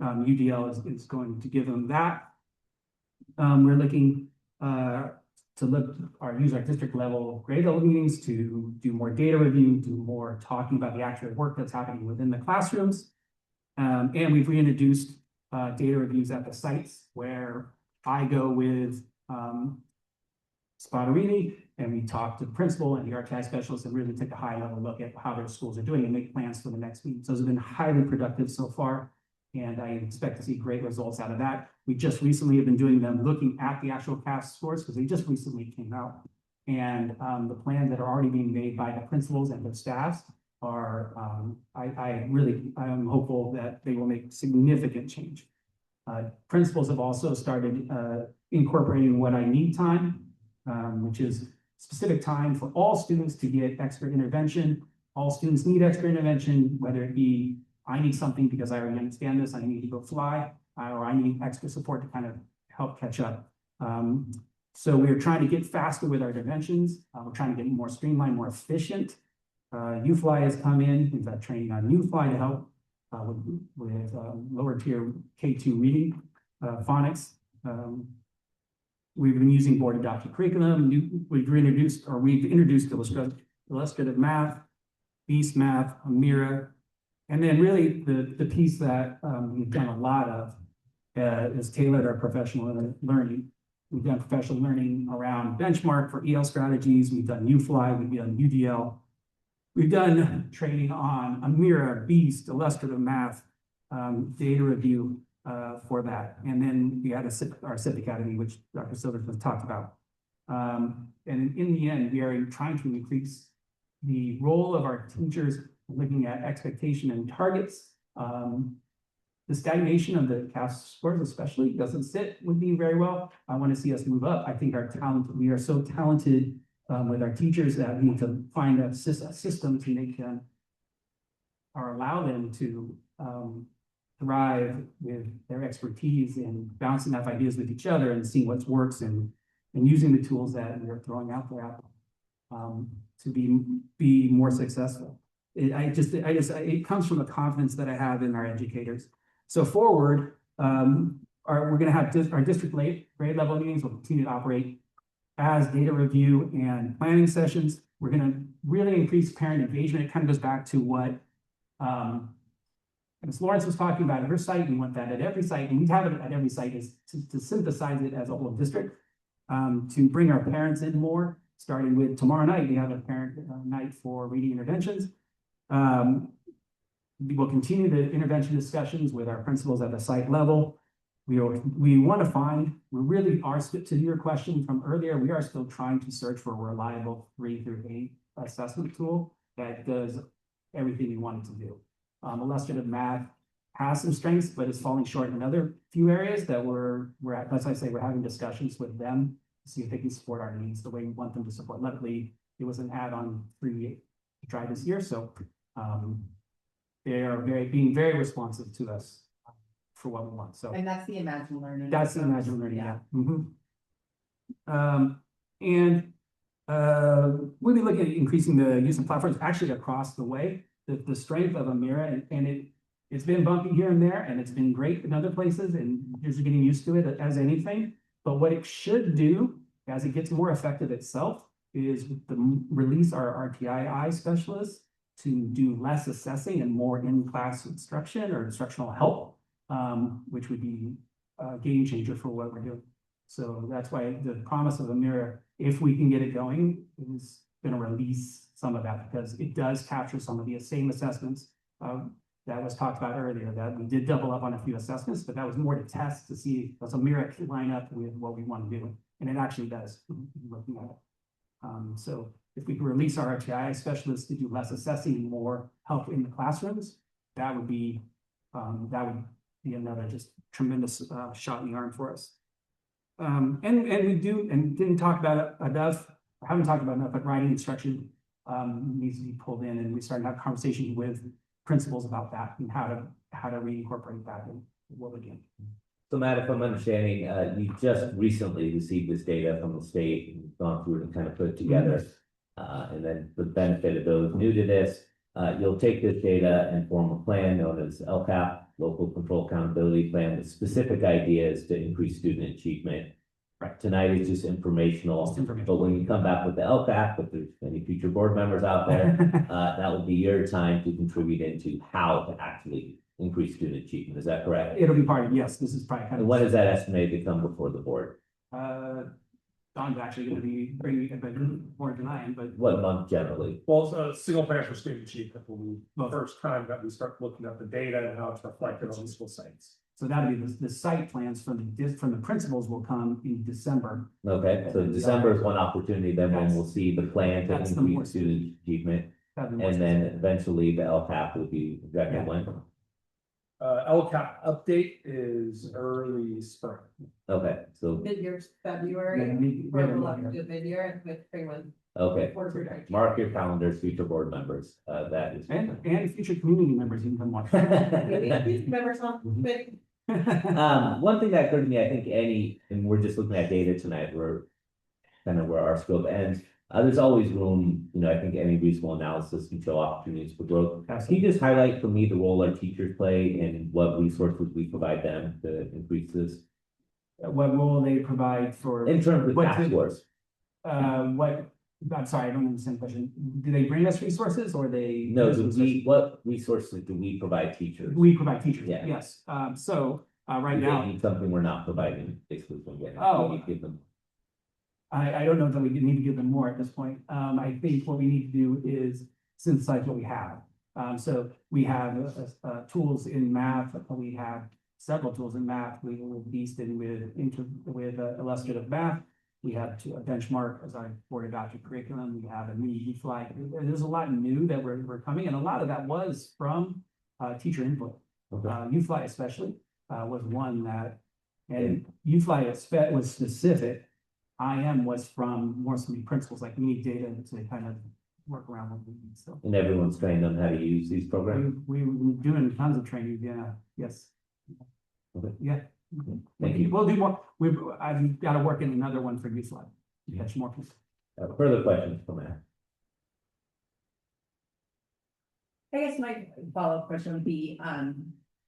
UDL is going to give them that. We're looking to use our district level grade level meetings to do more data review, do more talking about the actual work that's happening within the classrooms. And we've reintroduced data reviews at the sites where I go with Spadarini and we talk to the principal and the archive specialist and really take a high level look at how their schools are doing and make plans for the next week. So those have been highly productive so far. And I expect to see great results out of that. We just recently have been doing them, looking at the actual CAASPP scores, because they just recently came out. And the plans that are already being made by the principals and the staffs are, I am hopeful that they will make significant change. Principals have also started incorporating what I need time, which is specific time for all students to get expert intervention. All students need expert intervention, whether it be I need something because I already understand this, I need to go fly, or I need extra support to kind of help catch up. So we're trying to get faster with our interventions. We're trying to get more streamlined, more efficient. UFly has come in. We've got training on UFly to help with lower tier K2 reading, phonics. We've been using board adopted curriculum. We've introduced illustrative math, beast math, Amira. And then really the piece that we've done a lot of is tailored our professional learning. We've done professional learning around benchmark for EL strategies. We've done UFly, we've done UDL. We've done training on Amira, Beast, illustrative math, data review for that. And then we had our SIP Academy, which Dr. Silverton talked about. And in the end, we are trying to increase the role of our teachers, looking at expectation and targets. The stagnation of the CAASPP scores especially doesn't sit with me very well. I want to see us move up. I think we are so talented with our teachers that we need to find a system to make them or allow them to thrive with their expertise and bouncing off ideas with each other and seeing what works and using the tools that we're throwing out there to be more successful. It comes from the confidence that I have in our educators. So forward, we're going to have our district grade level meetings will continue to operate as data review and planning sessions. We're going to really increase parent engagement. It kind of goes back to what Ms. Lawrence was talking about at her site. We want that at every site, and we have it at every site, is to synthesize it as a whole district, to bring our parents in more, starting with tomorrow night. We have a parent night for reading interventions. We will continue the intervention discussions with our principals at the site level. We want to find, we really are, to your question from earlier, we are still trying to search for a reliable 3 through 8 assessment tool that does everything we want it to do. Illustrative math has some strengths, but it's falling short in another few areas that we're as I say, we're having discussions with them to see if they can support our needs the way we want them to support. Luckily, it was an add-on free to try this year, so they are being very responsive to us for what we want. So, And that's the Imagine Learning. that's the Imagine Learning, yeah. We'll be looking at increasing the use of platforms actually across the way. The strength of Amira, and it's been bumpy here and there, and it's been great in other places, and you're getting used to it as anything. But what it should do, as it gets more effective itself, is release our RTII specialists to do less assessing and more in-class instruction or instructional help, which would be a game changer for what we're doing. So that's why the promise of Amira, if we can get it going, is going to release some of that, because it does capture some of the same assessments that was talked about earlier, that we did double up on a few assessments, but that was more to test to see does Amira line up with what we want to do. And it actually does, looking at it. So if we can release our RTI specialists to do less assessing and more help in the classrooms, that would be another just tremendous shot in the arm for us. And we do, and didn't talk about it enough, haven't talked about enough, but writing instruction needs to be pulled in, and we started to have conversations with principals about that and how to reincorporate that in what we're doing. So Matt, if I'm understanding, you just recently received this data from the state and gone through it and kind of put it together. And then for the benefit of those new to this, you'll take this data and form a plan known as LCAP, Local Control Accountability Plan, with specific ideas to increase student achievement. Right. Tonight is just informational, but when you come back with the LCAP, if there's any future board members out there, that will be your time to contribute into how to actually increase student achievement. Is that correct? It'll be part of, yes, this is probably kind of. And when is that estimated to come before the board? Don's actually gonna be bringing it, but more than I am, but. What month generally? Well, so single parent for student chief, that will be the first time that we start looking at the data and how it's reflected on the school sites. So that'll be the site plans from the principals will come in December. Okay, so December is one opportunity, then when we'll see the plan to That's the more- increase student achievement. That'll be more And then specific. eventually the LCAP will be exactly Yeah. when. LCAP update is early spring. Okay, so, Mid-year, Yeah, February, we we're have a looking lot to mid-year with Freeman. okay, mark your calendars, future board members, that is. And future community members, you can come watch. Members on, but One thing that occurred to me, I think any, and we're just looking at data tonight, we're kind of where our scope ends. There's always room, I think any reasonable analysis can show opportunities for growth. Can you just highlight for me the role our teachers play and what resources we provide them to increase this? What role they provide for, In terms of What task did- scores? I'm sorry, I don't understand the question. Do they bring us resources or they? No, what resources do we provide teachers? We provide teachers, Yeah. yes. Right Do they now, need something we're not providing, basically, from getting. Oh. We give them. I don't know that we need to give them more at this point. I think what we need to do is synthesize what we have. So we have tools in math, we have several tools in math. We will beasted with illustrative math. We have a benchmark, as I pointed out, to curriculum. We have a new U-Fly. There's a lot new that we're coming, and a lot of that was from teacher input. U-Fly especially was one that, and U-Fly was specific. IM was from more so many principles, like we need data to kind of work around what we need, so. And everyone's trained on how to use these programs? We're doing tons of training, yes. Okay. Yeah. Thank you. We'll do more, I've got to work in another one for youth lab, to catch more people. Further questions from Matt? I guess my follow-up question would be,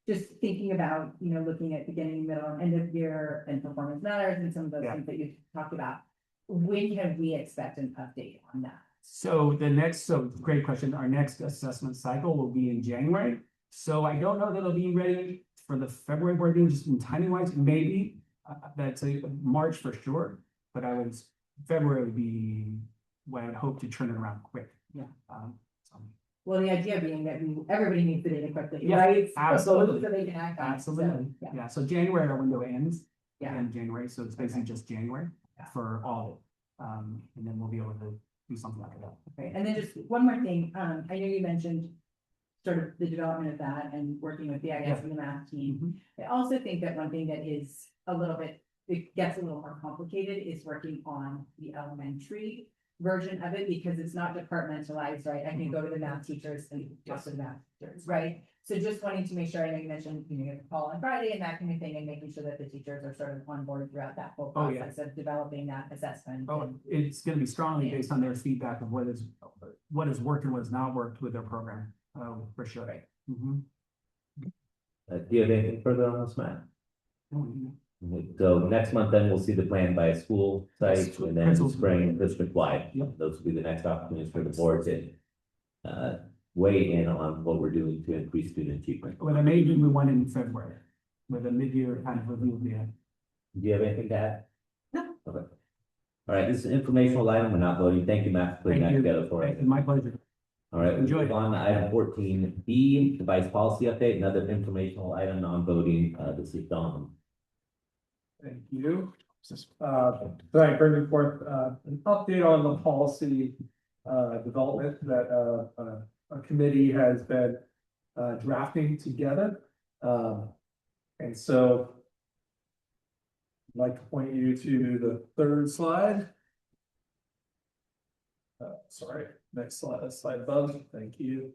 just thinking about, looking at beginning, middle, and end of year and performance matters and some of those Yeah. things that you talked about. When can we expect an update on that? So great question. Our next assessment cycle will be in January. So I don't know that it'll be ready for the February board meeting, just in timing wise, maybe. That's a March for sure, but February would be when I would hope to turn it around quick. Yeah. So. Well, the idea being that everybody needs the data quickly, Yeah, right? absolutely. So they can act on it. So, Absolutely. yeah. Yeah, so January, our window ends. Yeah. In January, so it's basically just January Yeah. for all. And then we'll be able to do something like that. Okay, and then just one more thing, I know you mentioned sort of the development of that and working with the IS and the math team. I also think that one thing that is it gets a little more complicated is working on the elementary version of it, because it's not departmentalized, right? I can go to the math teachers and talk to the math teachers, right? So just wanting to make sure, I know you mentioned, you have a call on Friday and that kind of thing, and making sure that the teachers are sort of on board throughout that whole Oh, yeah. process of developing that assessment. Oh, it's gonna be strongly based on their feedback of what has worked and what has not worked with their program, for sure. Right. Mhm. Do you have anything further on this, Matt? Mhm. So next month, then we'll see the plan by school site, Yes, and then principals. spring district wide. Yep. Those will be the next opportunities for the board to weigh in on what we're doing to increase student achievement. With a maybe we went in February, with a mid-year kind of review of the. Do you have anything to add? No. Okay. All right, this is an informational item. We're not voting. Thank you, Matt, for putting that Thank you. together for us. It's my pleasure. All right, Enjoy. move on to item 14B, device policy update, another informational item, non-voting. This is Don. Thank you. Tonight, bringing forth an update on the policy development that a committee has been drafting together. And so I'd like to point you to the third slide. Sorry, next slide, slide above. Thank you.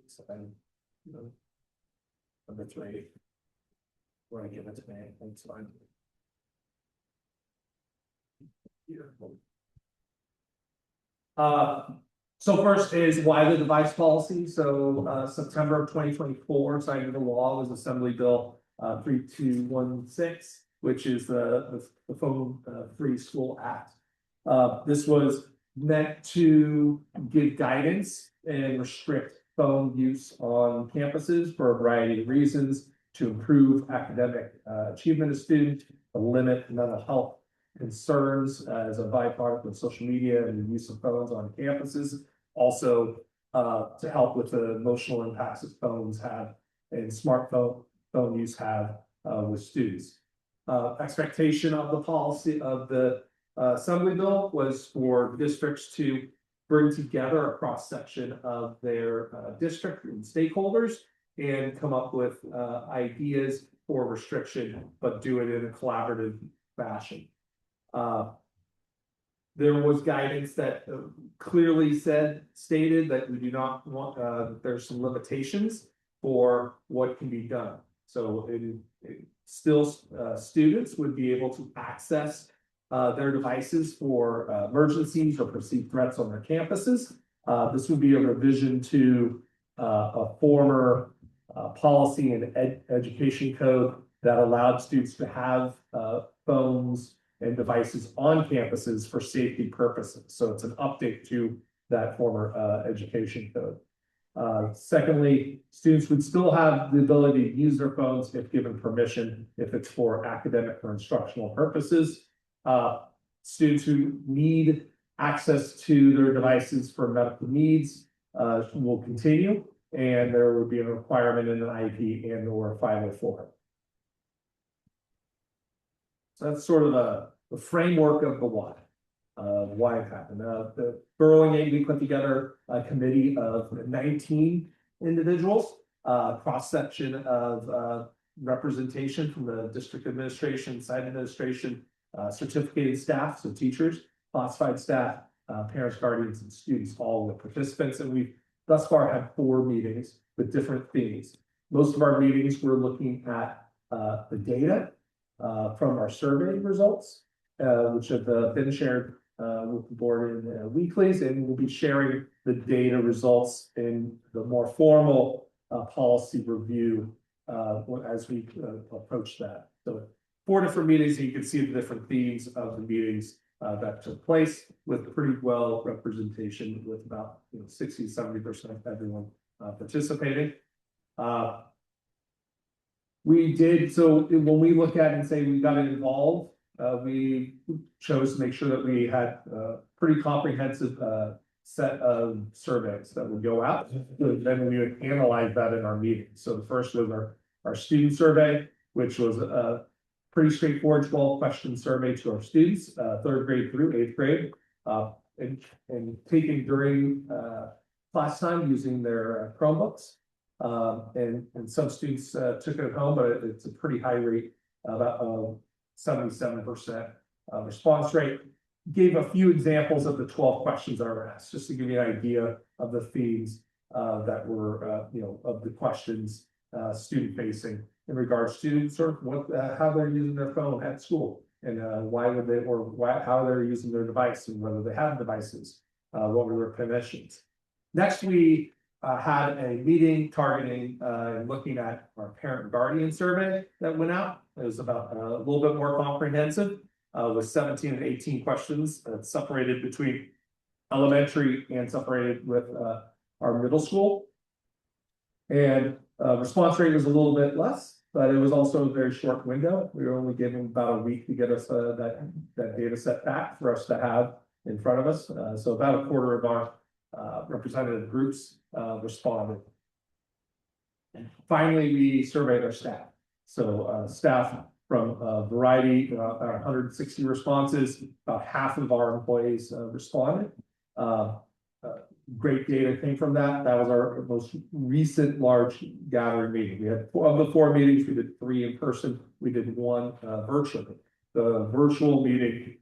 Number 3. We're gonna give it to me. That's fine. So first is why the device policy. So September of 2024, signed into law was Assembly Bill 3216, which is the Phone Free School Act. This was meant to give guidance and restrict phone use on campuses for a variety of reasons, to improve academic achievement of students, to limit mental health concerns as a byproduct of social media and the use of phones on campuses. Also, to help with the emotional impacts that phones have and phone use have with students. Expectation of the policy of the Assembly bill was for districts to bring together a cross section of their district and stakeholders and come up with ideas for restriction, but do it in a collaborative fashion. There was guidance that clearly stated that we do not want, there's some limitations for what can be done. So students would be able to access their devices for emergencies or perceived threats on their campuses. This would be a revision to a former policy and education code that allowed students to have phones and devices on campuses for safety purposes. So it's an update to that former education code. Secondly, students would still have the ability to use their phones if given permission, if it's for academic or instructional purposes. Students who need access to their devices for medical needs will continue, and there would be a requirement in an IEP and or 504. So that's sort of the framework of the why it happened. The Burlingame, we put together a committee of 19 individuals, cross-section of representation from the district administration, site administration, certificated staff, so teachers, classified staff, parents, guardians, and students, all the participants. And we've thus far had 4 meetings with different themes. Most of our meetings were looking at the data from our survey results, which have been shared with the board in weeklies, and we'll be sharing the data results in the more formal policy review as we approach that. So 4 different meetings, and you can see the different themes of the meetings that took place with pretty well representation, with about 60 to 70% of everyone participating. We did, so when we look at and say we got involved, we chose to make sure that we had a pretty comprehensive set of surveys that would go out. Then we would analyze that in our meetings. So the first was our student survey, which was a pretty straightforward 12-question survey to our students, 3rd grade through 8th grade, and taken during class time using their Chromebooks. And some students took it home, but it's a pretty high rate, about 77% response rate. Gave a few examples of the 12 questions that were asked, just to give you an idea of the themes that were, of the questions student facing in regards to sort of how they're using their phone at school, and why would they, or how they're using their device, and whether they have devices, what were their permissions. Next, we had a meeting targeting and looking at our parent guardian survey that went out. It was about a little bit more comprehensive, with 17 and 18 questions separated between elementary and separated with our middle school. And response rate was a little bit less, but it was also a very short window. We were only given about a week to get us that data set back for us to have in front of us. So about a quarter of our representative groups responded. And finally, we surveyed our staff. So staff from a variety, 160 responses, about half of our employees responded. Great data came from that. That was our most recent large gathering meeting. We had of the 4 meetings, we did 3 in person. We did 1 virtually. The virtual meeting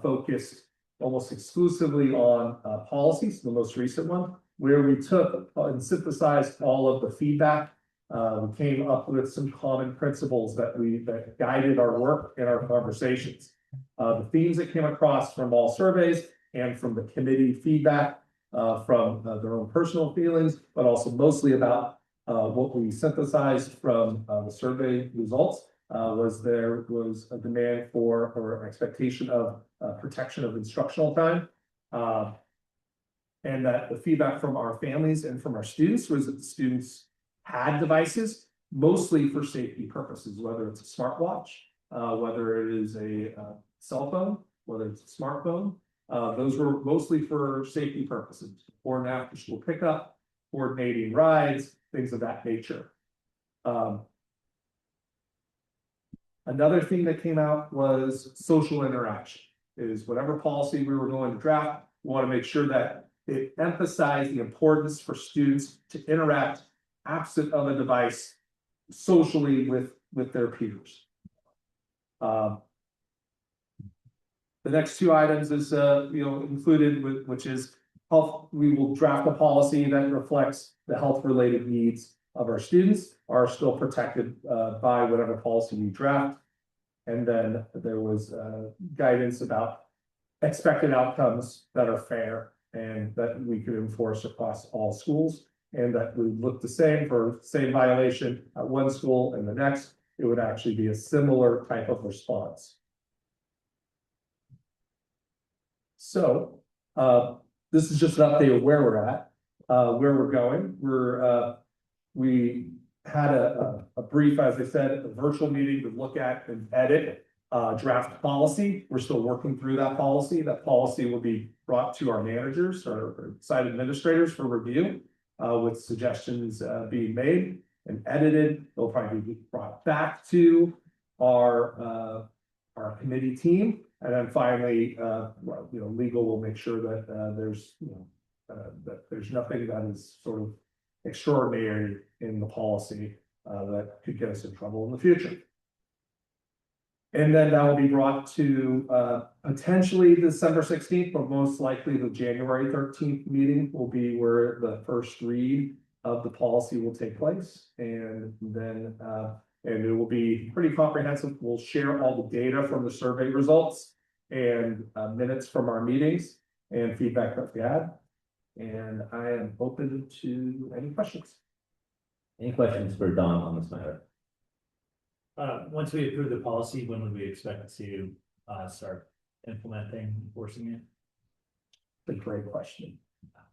focused almost exclusively on policies, the most recent one, where we took and synthesized all of the feedback. We came up with some common principles that guided our work and our conversations. The themes that came across from all surveys and from the committee feedback, from their own personal feelings, but also mostly about what we synthesized from the survey results, there was a demand for or expectation of protection of instructional time. And that the feedback from our families and from our students was that the students had devices, mostly for safety purposes, whether it's a smartwatch, whether it is a cell phone, whether it's a smartphone. Those were mostly for safety purposes, or an after school pickup, coordinating rides, things of that nature. Another thing that came out was social interaction, is whatever policy we were going to draft, we want to make sure that it emphasized the importance for students to interact absent of a device socially with their peers. The next two items is, included with, which is health. We will draft a policy that reflects the health related needs of our students are still protected by whatever policy we draft. And then there was guidance about expected outcomes that are fair and that we could enforce across all schools, and that would look the same for same violation at one school and the next. It would actually be a similar type of response. So this is just an update of where we're at, where we're going. We had a brief, as I said, a virtual meeting to look at and edit draft policy. We're still working through that policy. That policy will be brought to our managers or site administrators for review, with suggestions being made and edited. They'll probably be brought back to our committee team. And then finally, legal will make sure that that there's nothing that is sort of extraordinary in the policy that could get us in trouble in the future. And then that will be brought to potentially December 16th, but most likely the January 13th meeting will be where the first read of the policy will take place. And then and it will be pretty comprehensive. We'll share all the data from the survey results and minutes from our meetings and feedback that we had. And I am open to any questions. Any questions for Don on this matter? Once we approve the policy, when would we expect to start implementing, enforcing it? That's a great question.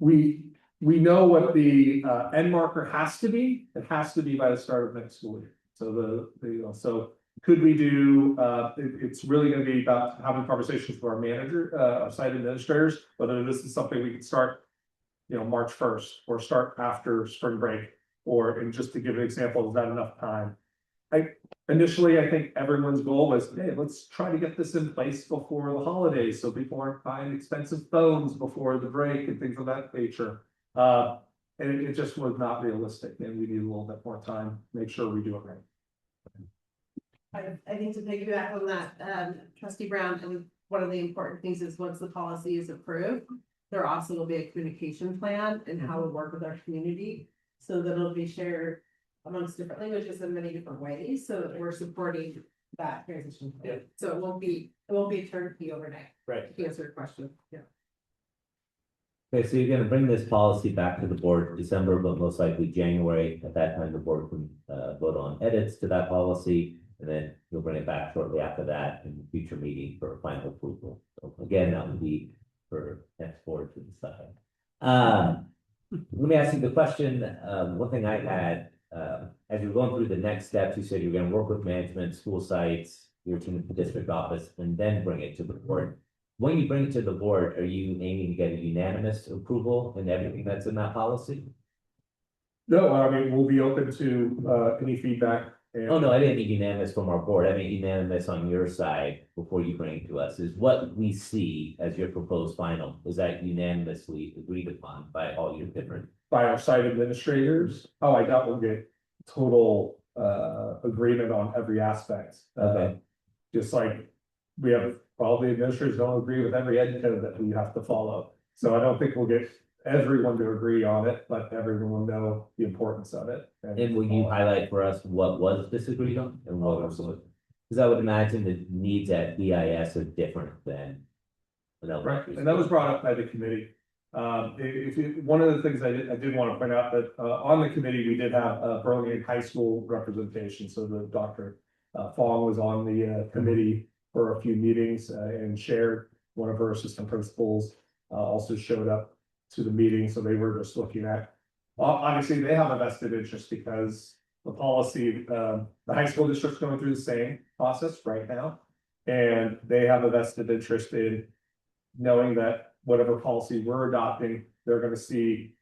We know what the end marker has to be. It has to be by the start of next school year. So so could we do? It's really going to be about having conversations with our manager, our site administrators, whether this is something we could start, March 1st or start after spring break, and just to give an example, is that enough time? Initially, I think everyone's goal was, hey, let's try to get this in place before the holidays so people aren't buying expensive phones before the break and things of that nature. And it just was not realistic, and we need a little bit more time to make sure we do it right. I think to piggyback on that, Trustee Brown, and one of the important things is once the policy is approved, there also will be a communication plan and how we work with our community, so that it'll be shared amongst different languages in many different ways, so that we're supporting that transition plan. Yeah. So it won't be a turnkey overnight. Right. To answer your question. Yeah. Okay, so you're gonna bring this policy back to the board December, but most likely January. At that time, the board can vote on edits to that policy, and then you'll bring it back shortly after that in the future meeting for final approval. So again, that would be for next board to decide. Let me ask you the question. One thing I had, as you're going through the next steps, you said you're gonna work with management, school sites, your team at the district office, and then bring it to the board. When you bring it to the board, are you aiming to get a unanimous approval in everything that's in that policy? No, I mean, we'll be open to any feedback. Oh, no, I didn't mean unanimous from our board. I mean unanimous on your side before you bring it to us. Is what we see as your proposed final, is that unanimously agreed upon by all your different? By our site administrators. Oh, I doubt we'll get total agreement on every aspect. Okay. Just like we have, all the administrators don't agree with every ed code that we have to follow. So I don't think we'll get everyone to agree on it, but everyone will know the importance of it. And will you highlight for us what was disagreed on and what was? Because I would imagine the needs at BIS are different than. Right, and that was brought up by the committee. One of the things I did want to point out that on the committee, we did have Burlingame High School representation. So the Dr. Fong was on the committee for a few meetings and shared. One of her assistant principals also showed up to the meeting. So they were just looking at, obviously they have a vested interest because the policy, the high school district's going through the same process right now. And they have a vested interest in knowing that whatever policy we're adopting, they're gonna see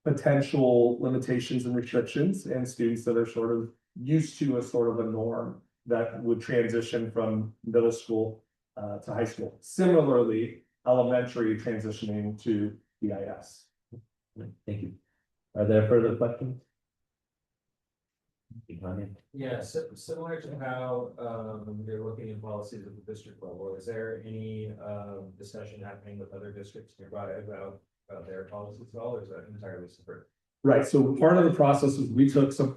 potential limitations and restrictions, and students that are sort of used to a sort of a norm that would transition from middle school to high school. Similarly, elementary transitioning to BIS. Thank you. Are there further questions? Yeah, similar to how you're looking at policies at the district level, is there any discussion happening with other districts nearby about their policies at all, or is that entirely separate? Right, so part of the process was we took some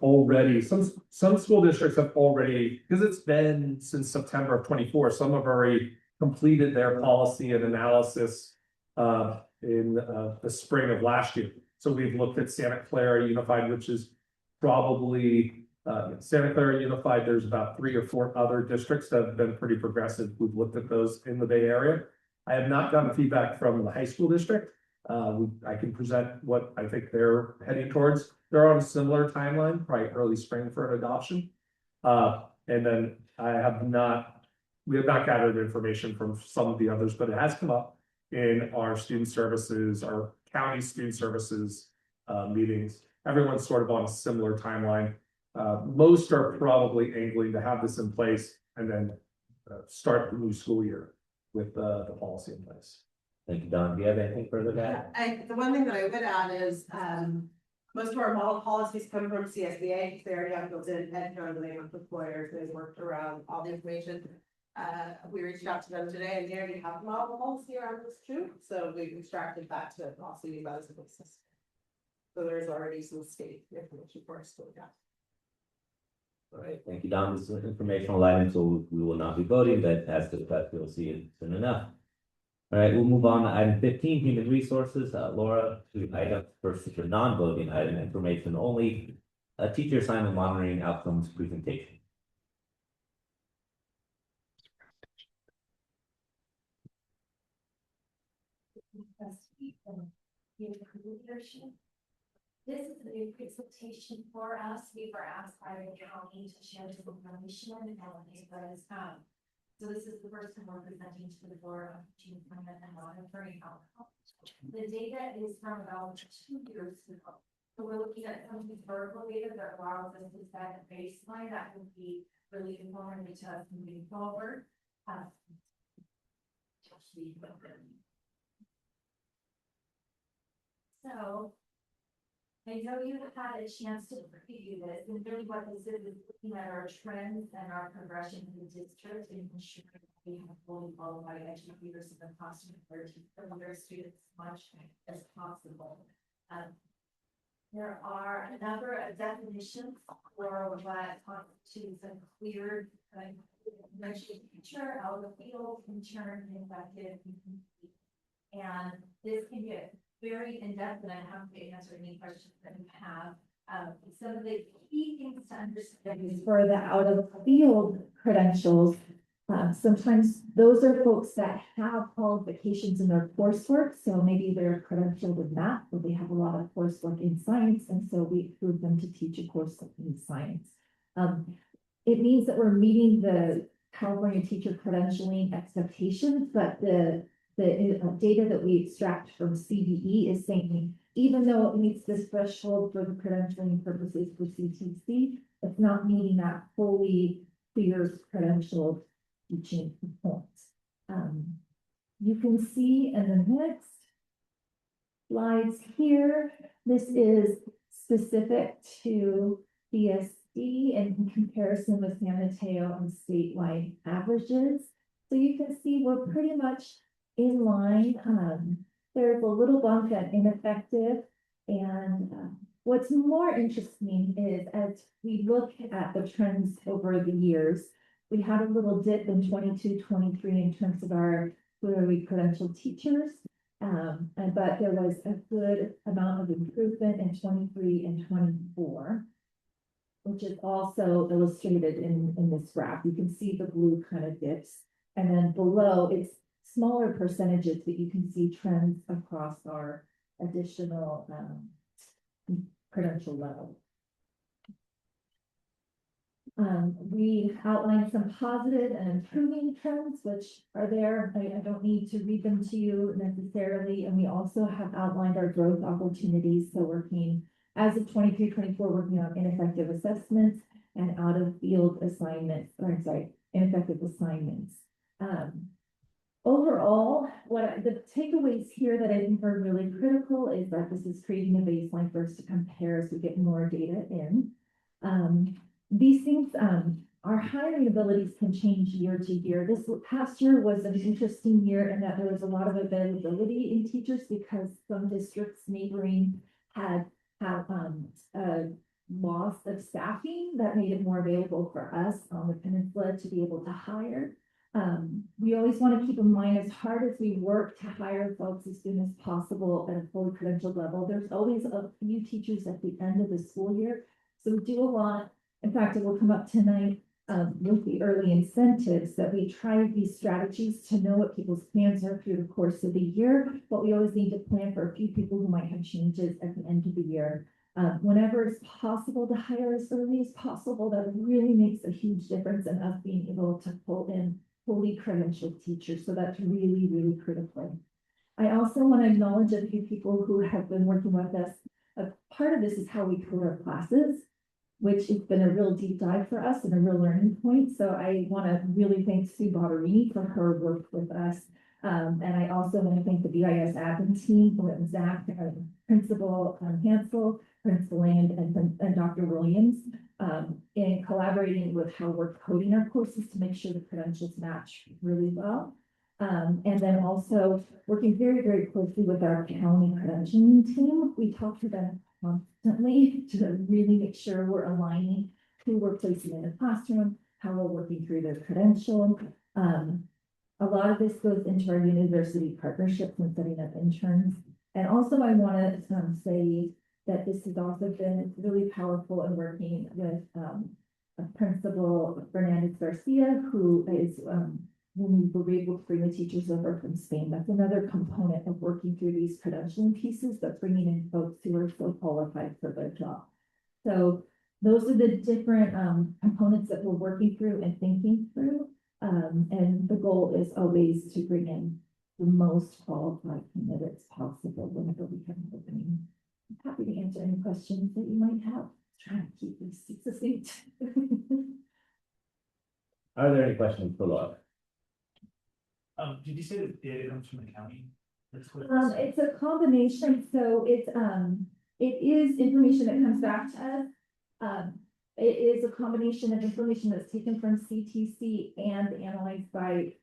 school districts have already, because it's been since September of 24, some have already completed their policy and analysis in the spring of last year. So we've looked at Santa Clara Unified, which is probably Santa Clara Unified. There's about 3 or 4 other districts that have been pretty progressive. We've looked at those in the Bay Area. I have not gotten feedback from the high school district. I can present what I think they're heading towards. They're on a similar timeline, probably early spring for an adoption. And then we have not gathered information from some of the others, but it has come up in our student services, our county student services meetings. Everyone's sort of on a similar timeline. Most are probably angling to have this in place and then start the new school year with the policy in place. Thank you, Don. Do you have anything further to add? The one thing that I would add is, most of our model policies come from CSBA, they already have built in head code, and they have employers, they've worked around all the information. We reached out to them today, and they already have a model policy around this too, so we extracted that to also use that as a basis. So there's already some state information for us to look at. All right, thank you, Don. This is an informational item, so we will not be voting, but as discussed, we'll see it soon enough. All right, we'll move on to item 15, human resources. Laura, to item first, the non-voting item, information only, teacher assignment monitoring outcomes presentation. This is a new presentation for us. We were asked by the county to share this information, and because so this is the first time we're presenting to the board on teaching assignment and monitoring outcomes. The data is from about 2 years ago. So we're looking at some historical data that allows us to set a baseline that would be really informative to us moving forward. So I know you have had a chance to preview this, and really what this is looking at our trends and our progression in the district and ensuring that we have fully qualified educators in the classroom for their students as much as possible. There are a number of definitions for what constitutes a clear teacher, out of the field, intern, effective, and this can get very in-depth, and I'm happy to answer any questions that you have. Some of the key things to understand is for the out of the field credentials. Sometimes those are folks that have qualifications in their coursework, so maybe they're credentialed in math, but they have a lot of coursework in science, and so we approve them to teach a course in science. It means that we're meeting the California teacher credentialing expectations, but the data that we extract from CDE is saying, even though it meets this threshold for the credentialing purposes for CTC, it's not meeting that fully clear credentialed teaching points. You can see in the next slides here, this is specific to BSD and in comparison with San Mateo and statewide averages. So you can see we're pretty much in line. There's a little bump at ineffective, and what's more interesting is as we look at the trends over the years, we had a little dip in 22-23 in terms of our clearly credentialed teachers, but there was a good amount of improvement in 23 and 24, which is also illustrated in this graph. You can see the blue kind of dips, and then below it's smaller percentages, but you can see trends across our additional credential level. We outlined some positive and improving trends, which are there. I don't need to read them to you necessarily. And we also have outlined our growth opportunities. So working as of 23-24, working on ineffective assessments and out of field assignments, ineffective assignments. Overall, the takeaways here that I think are really critical is that this is creating a baseline for us to compare as we get more data in. These things, our hiring abilities can change year to year. This past year was an interesting year in that there was a lot of availability in teachers because some districts neighboring had a loss of staffing that made it more available for us on the peninsula to be able to hire. We always want to keep in mind, as hard as we work to hire folks as soon as possible at a fully credentialed level, there's always a few teachers at the end of the school year. So we do a lot. In fact, it will come up tonight with the early incentives that we try these strategies to know what people's plans are through the course of the year, but we always need to plan for a few people who might have changes at the end of the year. Whenever it's possible to hire as early as possible, that really makes a huge difference in us being able to pull in fully credentialed teachers. So that's really, really critical. I also want to acknowledge a few people who have been working with us. A part of this is how we code our classes, which has been a real deep dive for us and a real learning point. So I want to really thank Sue Barberini for her work with us. And I also want to thank the BIS admin team, Zach, Principal Hansel, Principal Land, and Dr. Williams, in collaborating with how we're coding our courses to make sure the credentials match really well. And then also working very, very closely with our county credentialing team. We talk to them constantly to really make sure we're aligning who we're placing in the classroom, how we're working through their credential. A lot of this goes into our university partnerships and setting up interns. And also I want to say that this has also been really powerful in working with Principal Fernandez Garcia, who is when we were able to bring the teachers over from Spain. That's another component of working through these credentialing pieces, but bringing in folks who are so qualified for their job. So those are the different components that we're working through and thinking through. And the goal is always to bring in the most qualified candidates possible whenever we have an opening. I'm happy to answer any questions that you might have. Trying to keep this succinct. Are there any questions for Laura? Did you say that it comes from the county? It's a combination, so it is information that comes back to us. It is a combination of information that's taken from CTC and analyzed by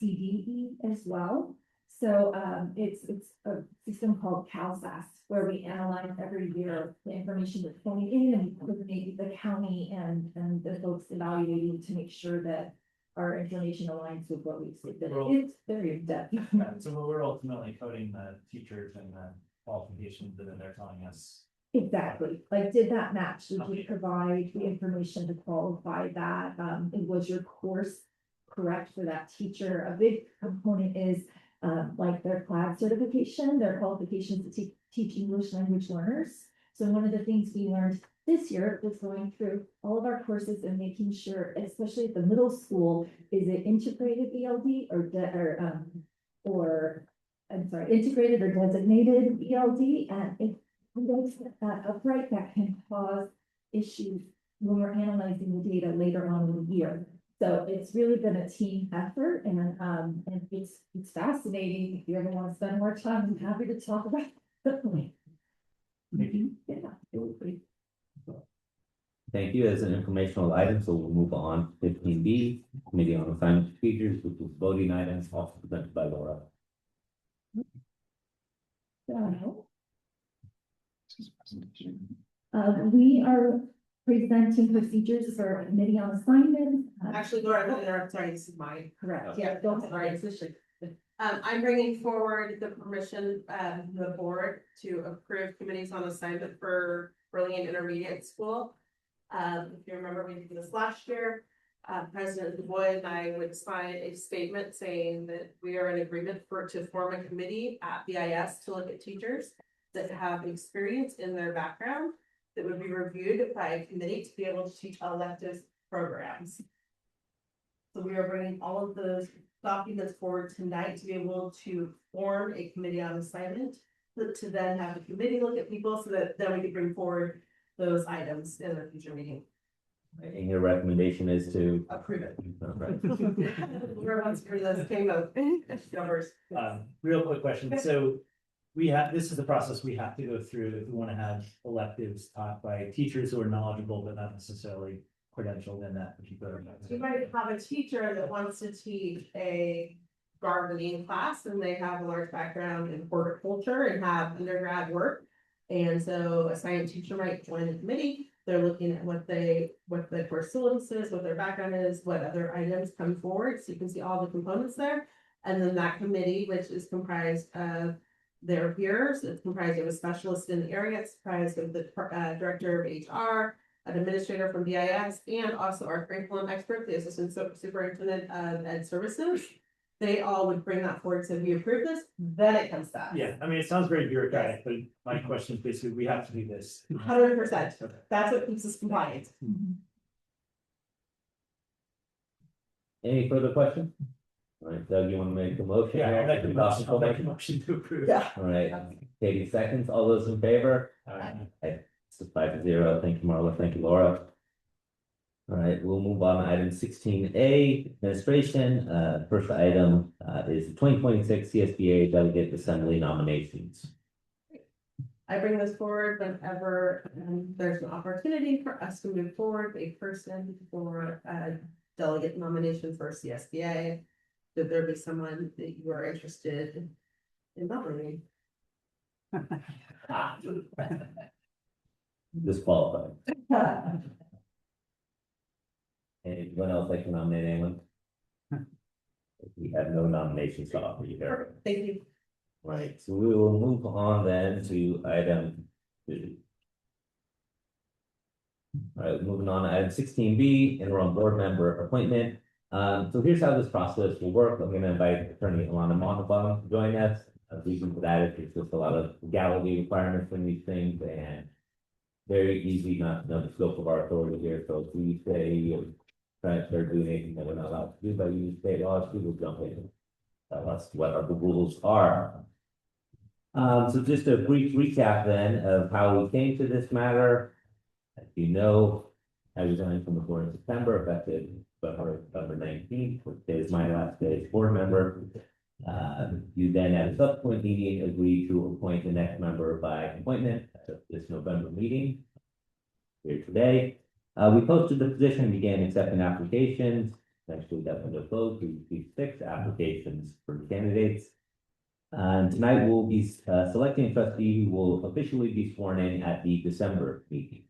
CDE as well. So it's a system called CAASPP, where we analyze every year the information that's coming in and coordinate the county and the folks evaluating to make sure that our information aligns with what we've said. It's very in-depth. So we're ultimately coding the teachers and the qualifications that they're telling us. Exactly. Like, did that match? Did we provide the information to qualify that? Was your course correct for that teacher? A big component is like their CLAD certification, their qualifications to teach English language learners. So one of the things we learned this year was going through all of our courses and making sure, especially at the middle school, is it integrated ELD or integrated or designated ELD? And if we don't set that up right, that can cause issues when we're analyzing the data later on in the year. So it's really been a team effort, and it's fascinating. If you ever want to spend more time, I'm happy to talk about it. Yeah, it was great. Thank you. As an informational item, so we'll move on. 15B, Committee on Assignment Procedures, which is voting items, also presented by Laura. We are presenting procedures for Committee on Assignment. Actually, Laura, sorry, this is mine. Correct. Yeah, don't worry, I'm bringing forward the permission of the board to approve committees on assignment for Burlingame Intermediate School. If you remember, we did this last year. President Du Bois and I would sign a statement saying that we are in agreement to form a committee at BIS to look at teachers that have experience in their background that would be reviewed by a committee to be able to teach electives programs. So we are bringing all of those documents forward tonight to be able to form a committee on assignment. To then have the committee look at people so that then we can bring forward those items in a future meeting. And your recommendation is to? Approve it. Okay. Whoever wants to bring those came up. Numbers. Real quick question, so this is the process we have to go through if we want to have electives taught by teachers who are knowledgeable, but not necessarily credentialed in that particular. You might have a teacher that wants to teach a gardening class and they have a large background in horticulture and have undergrad work. And so a science teacher might join the committee. They're looking at what the course syllabus is, what their background is, what other items come forward. So you can see all the components there. And then that committee, which is comprised of their peers, it's comprised of a specialist in the area, it's comprised of the director of HR, an administrator from BIS, and also our curriculum expert, the assistant superintendent of ed services. They all would bring that forward, so we approve this, then it comes back. Yeah, I mean, it sounds very bureaucratic, but my question is basically, we have to do this. 100%, that's what keeps us compliant. Any further questions? All right, Doug, you want to make a motion? Yeah, I'll make a motion, All motion to approve. right, Katie seconds, all those in favor? Alright. It's 5-0, thank you, Marla, thank you, Laura. All right, we'll move on to item 16A, administration. First item is the 2026 CSBA Delegate Assembly nominations. I bring this forward whenever there's an opportunity for us to move forward a person for a delegate nomination for CSBA. Should there be someone that you are interested in nominating? Disqualified. Anyone else like to nominate anyone? We have no nominations to offer you there. Thank you. Right, so we will move on then to item 2. All right, moving on to item 16B, interim board member appointment. So here's how this process will work. I'm going to invite Attorney Alana Montalban to join us. The reason for that is there's just a lot of legality requirements for these things and very easy not to know the scope of our authority here. So if we say you start doing anything that we're not allowed to do by using state laws, we will jump in. That's what the rules are. So just a brief recap then of how we came to this matter. As you know, I resigned from the board in September, effective November 19th, which is my last day as board member. You then at a subsequent meeting agreed to appoint the next member by appointment at this November meeting. Here today, we posted the position and began accepting applications. Eventually that window closed. We received 6 applications for candidates. And tonight we'll be selecting a trustee who will officially be sworn in at the December meeting.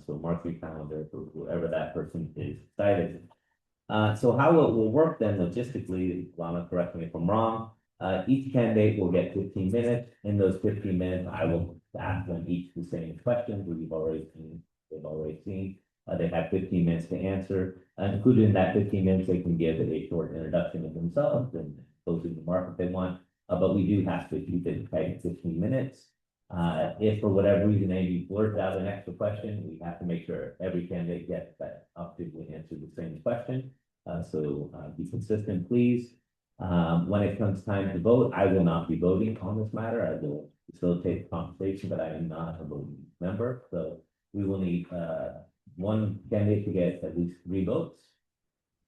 So mark your calendar for whoever that person is decided. So how it will work then logistically, Lana, correct me if I'm wrong. Each candidate will get 15 minutes. In those 15 minutes, I will ask them each the same questions they've already seen. They have 15 minutes to answer. Included in that 15 minutes, they can give a short introduction of themselves and closing the mark if they want. But we do have to keep it tight 15 minutes. If for whatever reason anybody blurts out an extra question, we have to make sure every candidate gets that opportunity to answer the same question. So be consistent, please. When it comes time to vote, I will not be voting on this matter. I will facilitate the conversation, but I am not a voting member. So we will need one candidate to get at least 3 votes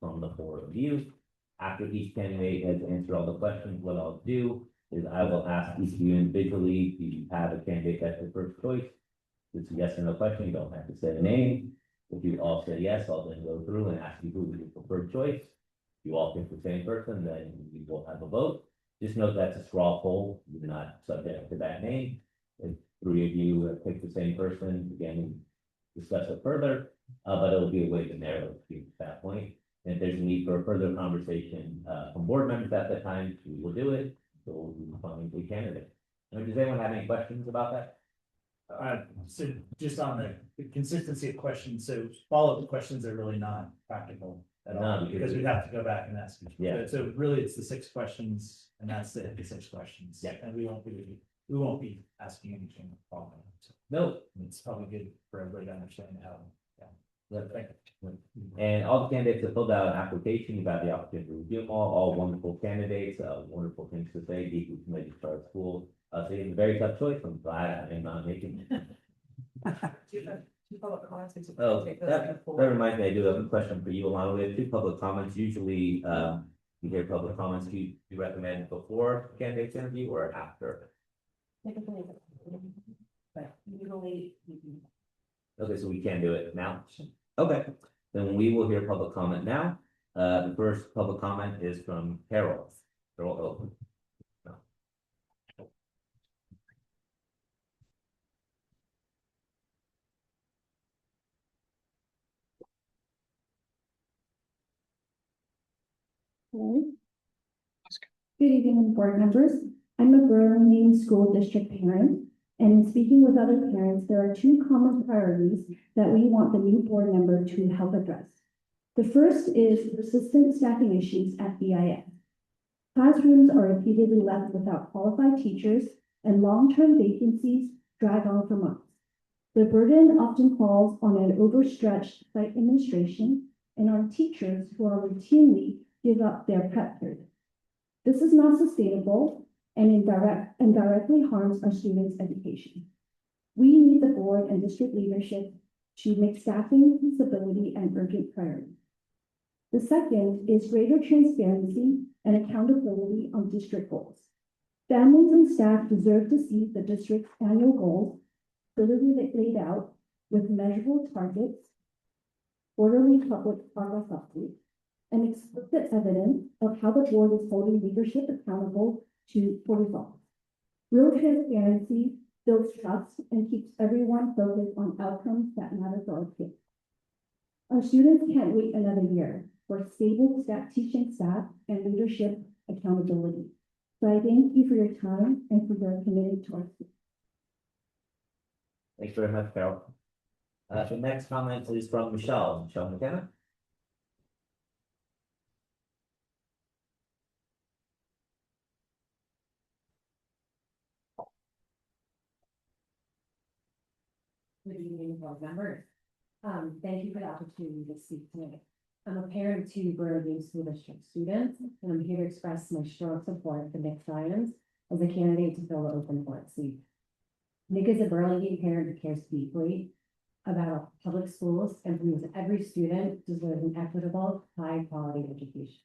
from the 4 of you. After each candidate has answered all the questions, what I'll do is I will ask each of you individually if you have a candidate that's your first choice. It's a yes or no question. You don't have to say a name. If you all say yes, I'll then go through and ask you who is your preferred choice. If you all pick the same person, then we will have a vote. Just note that's a straw poll. You're not subject to that name. If 3 of you have picked the same person, again, discuss it further, but it'll be a way to narrow it at that point. And if there's a need for a further conversation from board members at that time, we will do it. So we'll be finding a candidate. Does anyone have any questions about that? So just on the consistency of questions, so follow-up questions are really not practical at all, No, because we'd have to go back and ask. Yeah. So really, it's the 6 questions, and that's it, the 6 questions. Yeah. And we won't be asking anything. No. It's probably good for everybody to understand how. And all the candidates have filled out an application, you've had the opportunity to review them all wonderful candidates, wonderful things to say, deeply committed to our school. So it's a very tough choice, I'm glad I'm not making. Oh, that reminds me, I do have a question for you, Alana. We have two public comments. Usually, you hear public comments, do you recommend before candidates interview or after? But usually, Okay, so we can do it now? Okay, then we will hear public comment now. The first public comment is from Carol. Carol Oak. Hello. Good evening, board members. I'm a Burlingame School District parent, and in speaking with other parents, there are two common priorities that we want the new board member to help address. The first is persistent staffing issues at BIS. Classrooms are repeatedly left without qualified teachers, and long-term vacancies drag on for months. The burden often falls on an overstretched site administration and on teachers who are routinely give up their prep period. This is not sustainable and directly harms our students' education. We need the board and district leadership to make staffing feasibility an urgent priority. The second is greater transparency and accountability on district goals. Families and staff deserve to see the district's annual goals clearly laid out with measurable targets, quarterly public progress updates, and explicit evidence of how the board is holding leadership accountable for results. Real transparency builds trust and keeps everyone focused on outcomes that matter for our kids. Our students can't wait another year for stable teaching staff and leadership accountability. So I thank you for your time and for your commitment to our school. Thanks very much, Carol. The next comment is from Michelle. Michelle McKenna. good evening, board members. Thank you for the opportunity to speak tonight. I'm a parent to Burlingame School District students, and I'm here to express my strong support for Nick Simons as a candidate to fill the open board seat. Nick is a Burlingame parent who cares deeply about public schools and believes that every student deserves an equitable, high-quality education.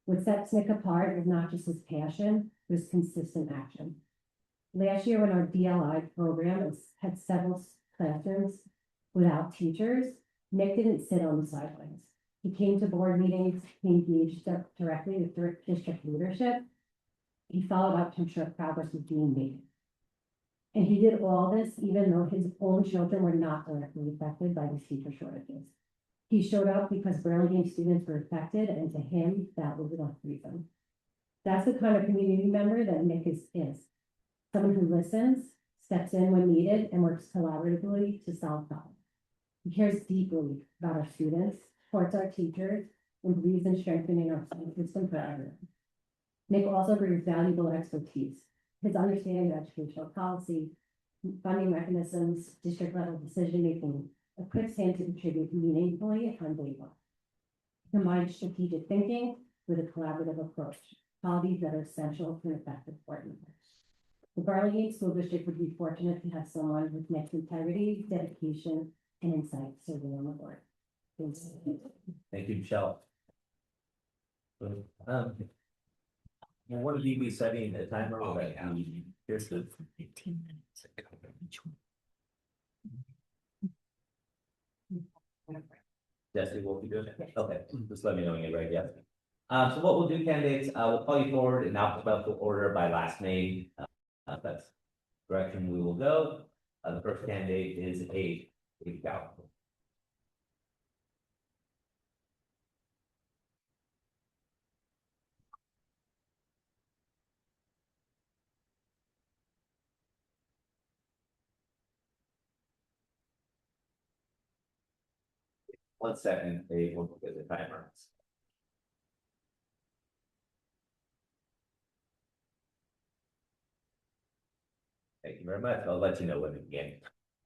What sets Nick apart is not just his passion, but his consistent action. Last year, when our DLI program had several classrooms without teachers, Nick didn't sit on the sidelines. He came to board meetings, he engaged directly with district leadership. He followed up to ensure progress was being made. And he did all this even though his own children were not directly affected by these teacher shortages. He showed up because Burlingame students were affected, and to him, that was enough reason. That's the kind of community member that Nick is. Someone who listens, steps in when needed, and works collaboratively to solve problems. He cares deeply about our students, supports our teachers, and believes in strengthening our school system for everyone. Nick also brings valuable expertise. His understanding of educational policy, funding mechanisms, district level decision making equips him to contribute meaningfully on day one. He combines strategic thinking with a collaborative approach, qualities that are essential for an effective board member. The Burlingame School District would be fortunate to have someone with Nick's integrity, dedication, and insight serving on the board. Thanks. Thank you, Michelle. What would you be setting a timer or that? Here's the 15 minutes ago. Jesse, what we doing? Okay, just let me know when you're ready. Yeah. So what we'll do, candidates, we'll call you forward in alphabetical order by last name. That's the direction we will go. The first candidate is A. Cow. 1 second, they will look at the timer. Thank you very much. I'll let you know when to begin.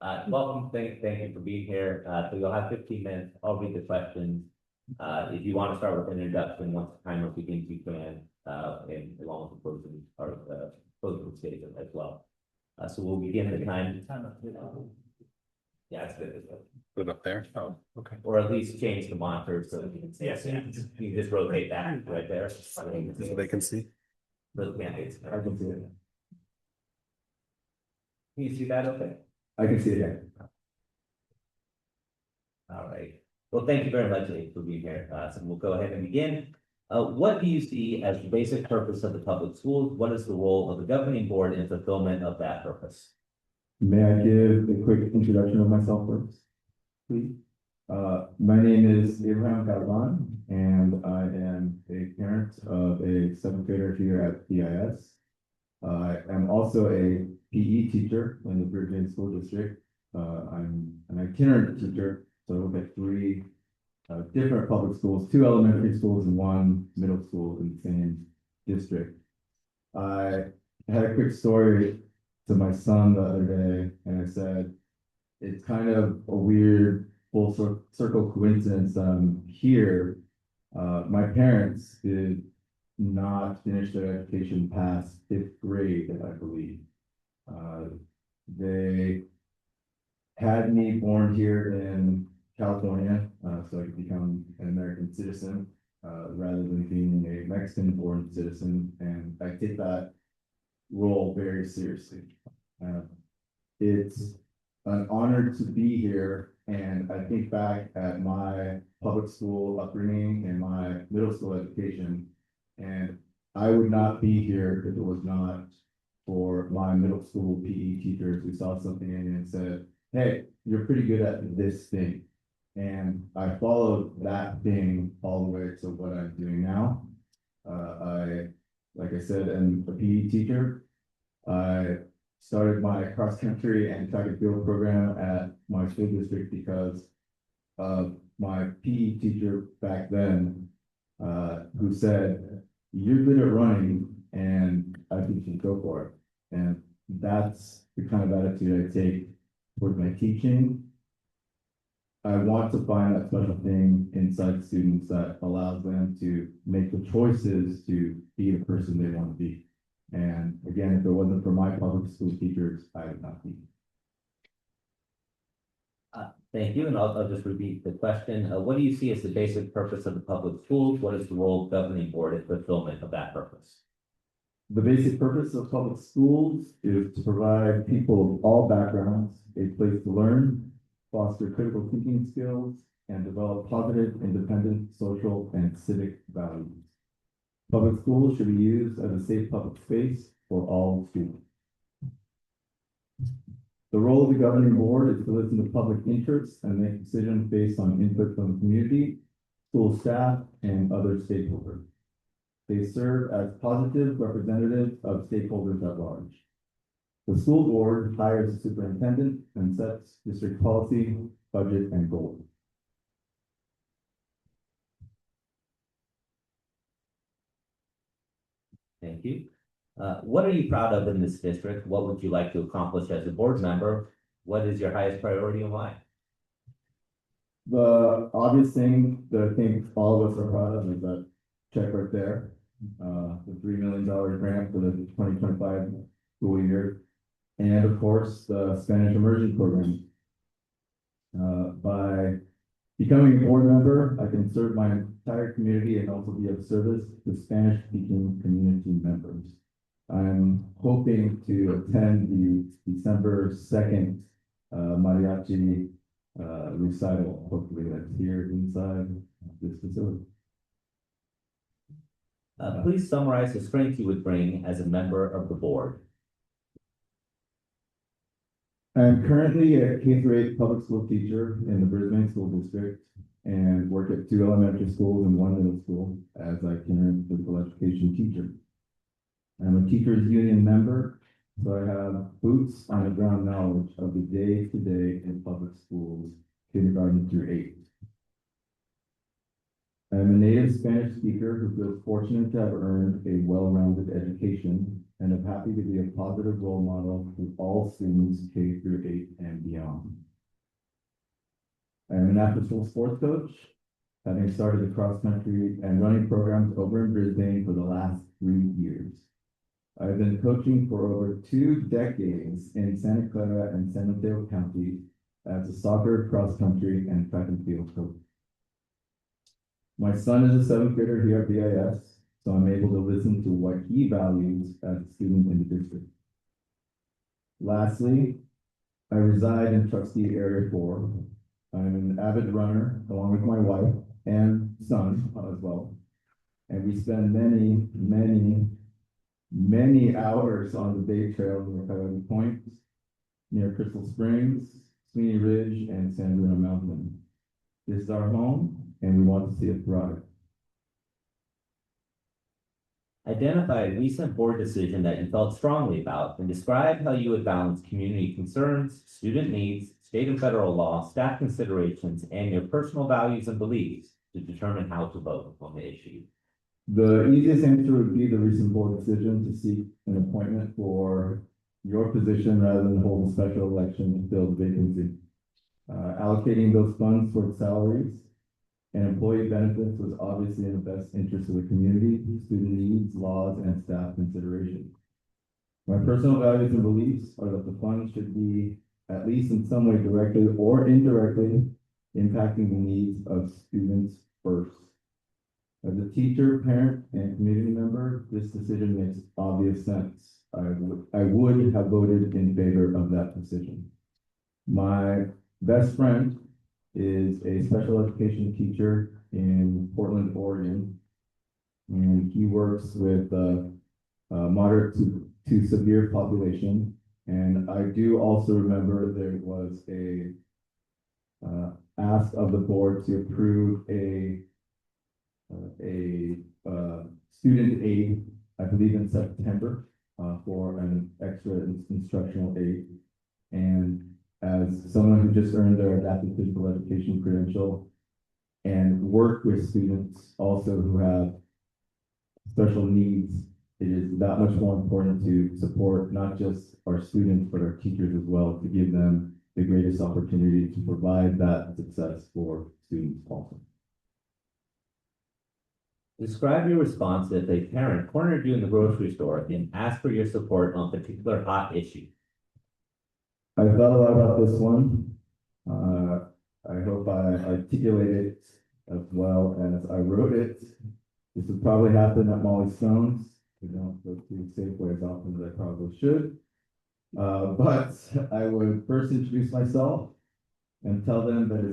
Welcome, thank you for being here. So you'll have 15 minutes. I'll read the questions. If you want to start with an introduction, once the timer begins, you can, and along with the closing statement as well. So we'll begin the time. Yeah, it's good. Put it up there. Oh, okay. Or at least change the monitor so you can see. Yes, You can just rotate that right there. So they can see. The candidates. I can see it. Can you see that okay? I can see it, yeah. All right. Well, thank you very much, Abe, for being here. So we'll go ahead and begin. What do you see as the basic purpose of the public schools? What is the role of the governing board in fulfillment of that purpose? May I give a quick introduction of myself first, please? My name is Abraham Calaban, and I am a parent of a seventh grader here at PIS. I am also a PE teacher in the Burlingame School District. I'm an itinerant teacher, so I look at three different public schools, 2 elementary schools and 1 middle school in the same district. I had a quick story to my son the other day, and I said, it's kind of a weird full circle coincidence. Here, my parents did not finish their education past 5th grade, I believe. They had me born here in California, so I could become an American citizen, rather than being a Mexican-born citizen, and I take that role very seriously. It's an honor to be here, and I think back at my public school upbringing and my middle school education, and I would not be here if it was not for my middle school PE teachers who saw something in me and said, hey, you're pretty good at this thing. And I followed that thing all the way to what I'm doing now. Like I said, am a PE teacher. I started my cross country and track and field program at my school district because of my PE teacher back then, who said, you're good at running and I think you should go for it. And that's the kind of attitude I take towards my teaching. I want to find that special thing inside students that allows them to make the choices to be the person they want to be. And again, if it wasn't for my public school teachers, I would not be. Thank you, and I'll just repeat the question. What do you see as the basic purpose of the public schools? What is the role of the governing board in fulfillment of that purpose? The basic purpose of public schools is to provide people of all backgrounds a place to learn, foster critical thinking skills, and develop positive, independent, social, and civic values. Public schools should be used as a safe public space for all students. The role of the governing board is to listen to public interests and make decisions based on input from the community, school staff, and other stakeholders. They serve as positive representatives of stakeholders at large. The school board hires a superintendent and sets district policy, budget, and goals. Thank you. What are you proud of in this district? What would you like to accomplish as a board member? What is your highest priority and why? The obvious thing that I think all of us are proud of is that check right there. The $3 million grant for the 2025 school year. And of course, the Spanish immersion program. By becoming a board member, I can serve my entire community and also be of service to Spanish-speaking community members. I'm hoping to attend the December 2nd mariachi recital, hopefully that's here inside this facility. Please summarize the strength you would bring as a member of the board. I'm currently a K-8 public school teacher in the Burlingame School District and work at 2 elementary schools and 1 middle school as I can physical education teacher. I'm a teachers union member, so I have boots on the ground knowledge of the day-to-day in public schools, kindergarten through 8. I'm a native Spanish speaker who feels fortunate to have earned a well-rounded education and am happy to be a positive role model for all students K through 8 and beyond. I am an after-school sports coach, having started the cross-country and running programs over in Brisbane for the last 3 years. I've been coaching for over 2 decades in Santa Clara and San Mateo County as a soccer, cross-country, and track and field coach. My son is a 7th grader here at BIS, so I'm able to listen to what he values as a student in the district. Lastly, I reside in Trustee Area 4. I'm an avid runner along with my wife and son as well. And we spend many hours on the Bay Trail near Coyote Point, near Crystal Springs, Sweeney Ridge, and San Bruno Mountain. This is our home, and we want to see it thrive. Identify a recent board decision that you felt strongly about and describe how you would balance community concerns, student needs, state and federal law, staff considerations, and your personal values and beliefs to determine how to vote on the issue. The easiest answer would be the recent board decision to seek an appointment for your position rather than hold a special election to fill the vacancy. Allocating those funds for salaries and employee benefits was obviously in the best interest of the community, student needs, laws, and staff considerations. My personal values and beliefs are that the funds should be, at least in some way, directly or indirectly, impacting the needs of students first. As a teacher, parent, and community member, this decision makes obvious sense. I would have voted in favor of that decision. My best friend is a special education teacher in Portland, Oregon, and he works with moderate to severe population. And I do also remember there was a ask of the board to approve a student aid, I believe in September, for an extra instructional aid. And as someone who just earned their adaptive physical education credential and worked with students also who have special needs, it is that much more important to support not just our students, but our teachers as well, to give them the greatest opportunity to provide that success for students also. Describe your response if a parent cornered you in the grocery store and asked for your support on a particular hot issue. I thought a lot about this one. I hope I articulate it as well as I wrote it. This would probably happen at Molly Stone's. We don't go to Safeway as often as I probably should. But I would first introduce myself and tell them that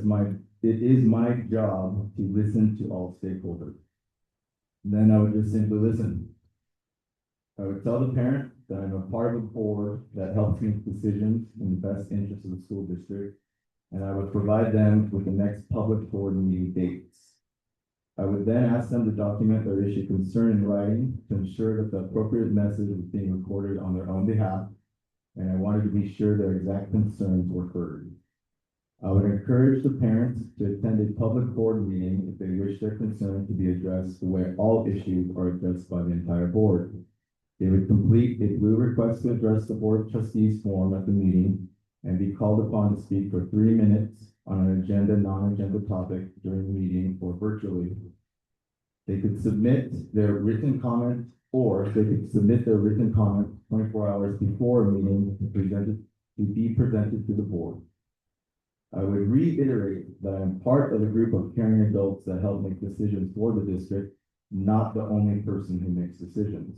it is my job to listen to all stakeholders. Then I would just simply listen. I would tell the parent that I'm a part of a board that helps make decisions in the best interest of the school district, and I would provide them with the next public board meeting dates. I would then ask them to document their issue concern in writing to ensure that the appropriate message was being recorded on their own behalf, and I wanted to be sure their exact concerns were heard. I would encourage the parents to attend a public board meeting if they wish their concern to be addressed the way all issues are addressed by the entire board. They would complete a blue request to address the board of trustees form at the meeting and be called upon to speak for 3 minutes on an agenda, non-agenda topic during the meeting or virtually. They could submit their written comment, or they could submit their written comment 24 hours before a meeting to be presented to the board. I would reiterate that I'm part of a group of caring adults that help make decisions for the district, not the only person who makes decisions.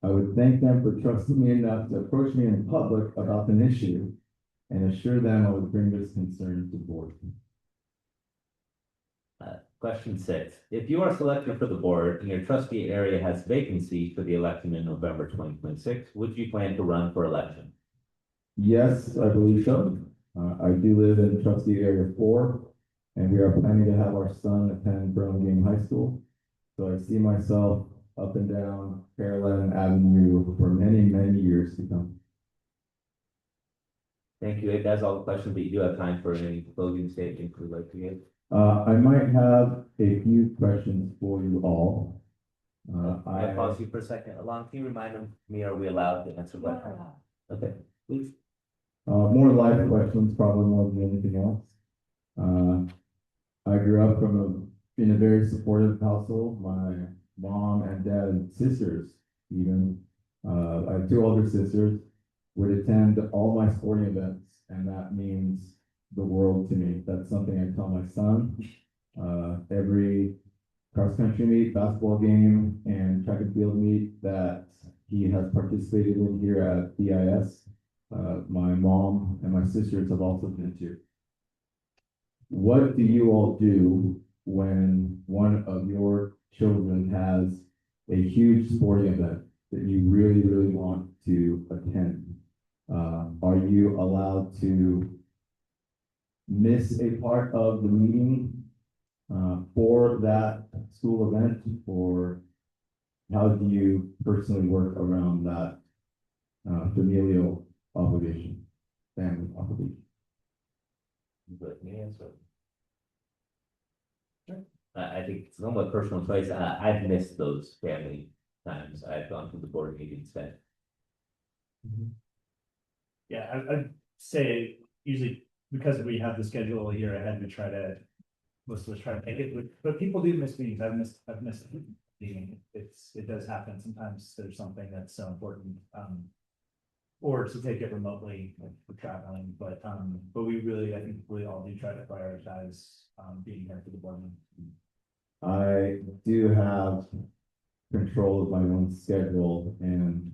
I would thank them for trusting me enough to approach me in public about an issue and assure them I would bring this concern to the board. Question 6. If you are selected for the board and your trustee area has vacancy for the election in November 2026, would you plan to run for election? Yes, I believe so. I do live in trustee area 4, and we are planning to have our son attend Burlingame High School. So I see myself up and down Carolyn Avenue for many, many years to come. Thank you. That's all the questions, but you do have time for any closing statements you'd like to give. I might have a few questions for you all. I pause you for a second. Alon, can you remind me, are we allowed to answer questions? Okay, please. More life questions, probably more than anything else. I grew up in a very supportive household. My mom and dad and sisters, even, I have two older sisters, would attend all my sporting events, and that means the world to me. That's something I tell my son. Every cross-country meet, basketball game, and track and field meet that he has participated in here at BIS, my mom and my sisters have also been to. What do you all do when one of your children has a huge sporting event that you really, really want to attend? Are you allowed to miss a part of the meeting for that school event, or how do you personally work around that familial obligation, family obligation? Let me answer. Sure. I think it's somewhat personal choice. I've missed those family times. I've gone to the board meeting instead. Yeah, I'd say usually because we have the schedule a year ahead, most of us try to make it, but people do miss meetings. I've missed a meeting. It does happen. Sometimes there's something that's so important, or to take it remotely, like for traveling, but we really, I think we all do try to prioritize, being here for the board meeting. I do have control of my own schedule, and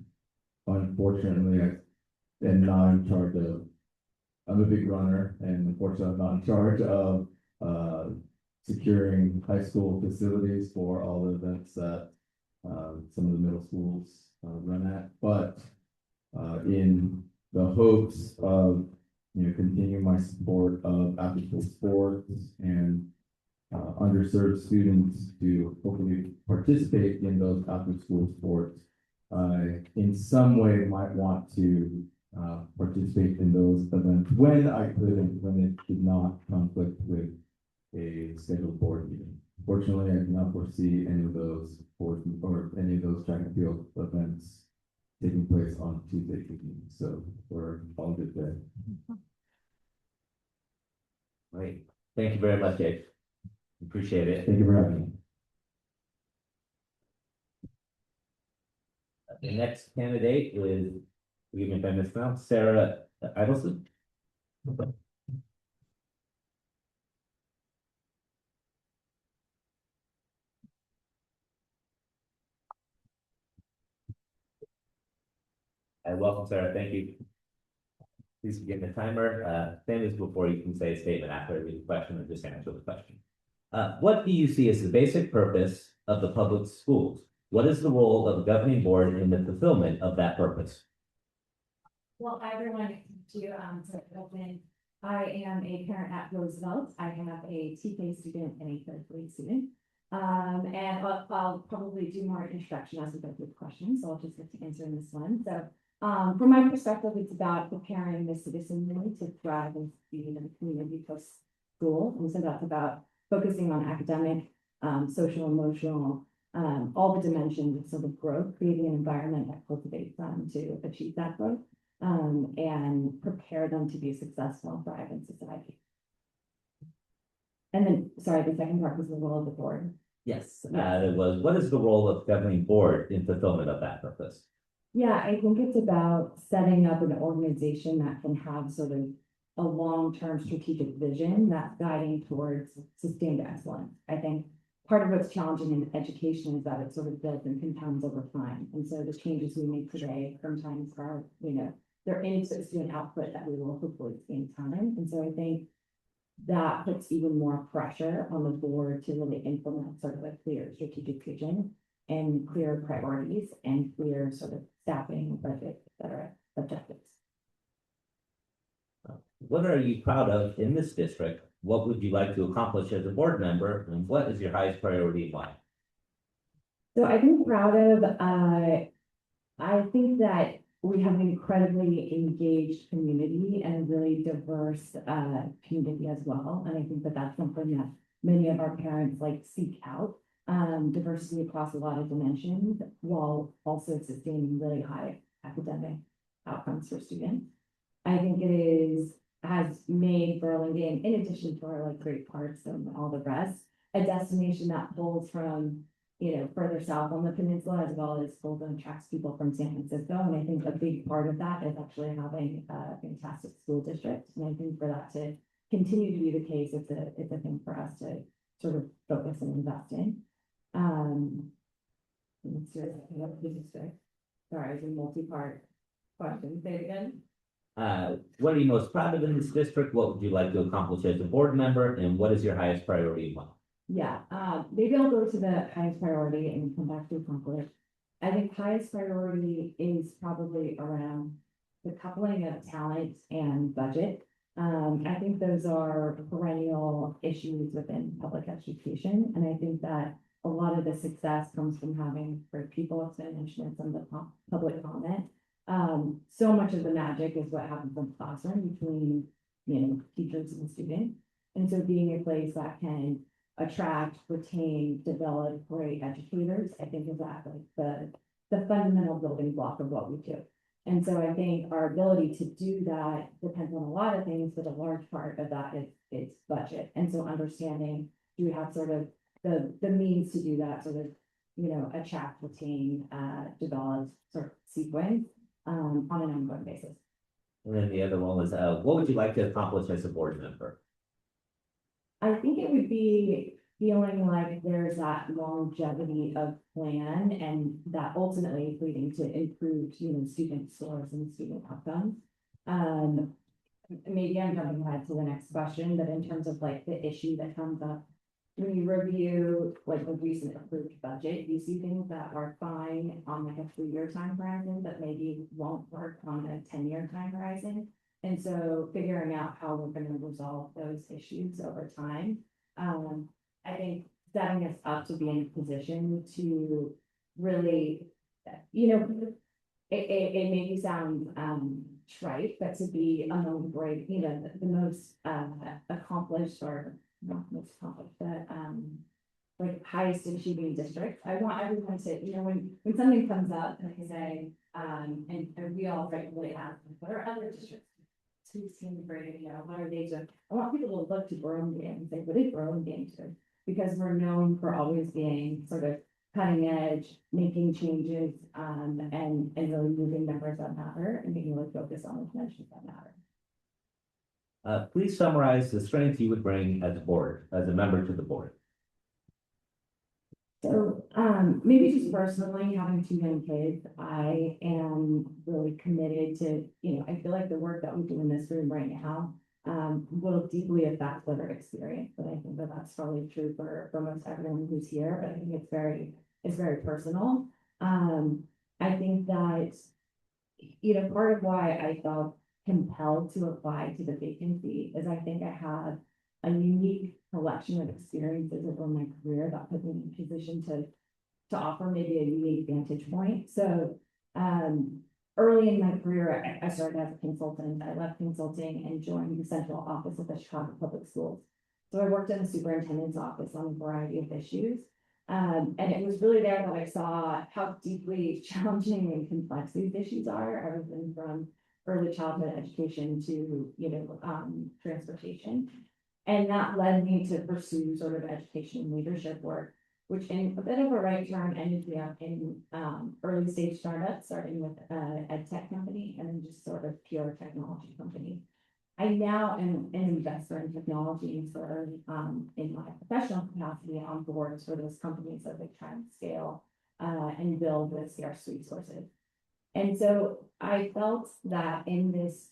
unfortunately, I am not in charge of, I'm a big runner, and unfortunately, I'm not in charge of securing high school facilities for all the events that some of the middle schools run at. But in the hopes of continuing my support of after-school sports and underserved students to hopefully participate in those after-school sports, I in some way might want to participate in those events when I could and when it did not conflict with a scheduled board meeting. Fortunately, I do not foresee any of those board or any of those track and field events taking place on Tuesday evening. So we're all good there. Great. Thank you very much, Dave. Appreciate it. Thank you for having me. The next candidate is, we can find this now, Sarah Idelson. Welcome, Sarah. Thank you. Please begin the timer. Same as before, you can say a statement after I read the question or just answer the question. What do you see as the basic purpose of the public schools? What is the role of the governing board in the fulfillment of that purpose? Well, hi everyone, I am a parent at Roosevelt. I have a TK student and a third grade student. And I'll probably do more introduction as we go through the questions, so I'll just get to answer this one. So from my perspective, it's about preparing the citizenry to thrive and succeed in the community post school. And so that's about focusing on academic, social, emotional, all the dimensions of sort of growth, creating an environment that cultivates them to achieve that growth, and prepare them to be successful and thrive in society. And then, sorry, the second part was the role of the board. Yes, it was, what is the role of governing board in fulfillment of that purpose? Yeah, I think it's about setting up an organization that can have sort of a long-term strategic vision that's guiding towards sustained excellence. I think part of what's challenging in education is that it sort of builds and compounds over time. And so the changes we make today sometimes are, they're inputs to an output that we will hopefully see in time. And so I think that puts even more pressure on the board to really implement sort of a clear strategic vision and clear priorities and clear sort of staffing, budget, et cetera, objectives. What are you proud of in this district? What would you like to accomplish as a board member? And what is your highest priority and why? So I think proud of, I think that we have an incredibly engaged community and a really diverse community as well. And I think that that's something that many of our parents seek out. diversity across a lot of dimensions, while also sustaining really high academic outcomes for students. I think has made Burlingame, in addition to our like great parks and all the rest, a destination that pulls from, further south on the peninsula, as well as pulls and attracts people from San Francisco. And I think a big part of that is actually having a fantastic school district. And I think for that to continue to be the case, it's a thing for us to sort of focus and invest in. Let's see what the district. Sorry, it's a multi-part question. Say it again. What are you most proud of in this district? What would you like to accomplish as a board member? And what is your highest priority in life? Yeah, maybe I'll go to the highest priority and come back to accomplish. I think highest priority is probably around the coupling of talent and budget. I think those are perennial issues within public education. And I think that a lot of the success comes from having great people, as I mentioned in some of the public comment. So much of the magic is what happens in the classroom between, teachers and students. And so being a place that can attract, retain, develop great educators, I think is that like the fundamental building block of what we do. And so I think our ability to do that depends on a lot of things, but a large part of that is budget. And so understanding, do we have sort of the means to do that sort of, attract, retain, develop sort of sequence on an ongoing basis. And then the other one was, what would you like to accomplish as a board member? I think it would be feeling like there's that longevity of plan and that ultimately is leading to improved, student scores and student outcomes. Maybe I'm jumping ahead to the next question, but in terms of like the issue that comes up when you review like the recent approved budget, you see things that are fine on like a 3-year time horizon, but maybe won't work on a 10-year time horizon. And so figuring out how we're going to resolve those issues over time. I think setting us up to be in a position to really, it maybe sound trite, but to be among the great, the most accomplished or not most accomplished, but like highest achieving district. I want everyone to, when something comes up, like I say, and we all regularly ask, what are other districts? Who's seeing great, what are they doing? I want people to look to Burlingame and say, what is Burlingame doing? Because we're known for always being sort of cutting edge, making changes, and really moving numbers that matter and being really focused on the dimensions that matter. Please summarize the strengths you would bring as a member to the board. So, maybe just personally, having 2 young kids, I am really committed to, I feel like the work that we do in this room right now, will deeply affect their experience. But I think that that's probably true for most everyone who's here, but I think it's very personal. I think that, part of why I felt compelled to apply to the vacancy is I think I have a unique collection of experiences over my career that put me in a position to offer maybe a unique vantage point. So early in my career, I started as a consultant. I left consulting and joined the central office of the Chicago Public Schools. So I worked in the superintendent's office on a variety of issues. And it was really there that I saw how deeply challenging and complex these issues are, everything from early childhood education to, transportation. And that led me to pursue sort of education and leadership work, which in a bit of a right turn ended me up in early stage startups, starting with an ed tech company and then just sort of pure technology company. I now am an investor in technology, and so in my professional capacity on boards for those companies that they try and scale and build with scarce resources. And so I felt that in this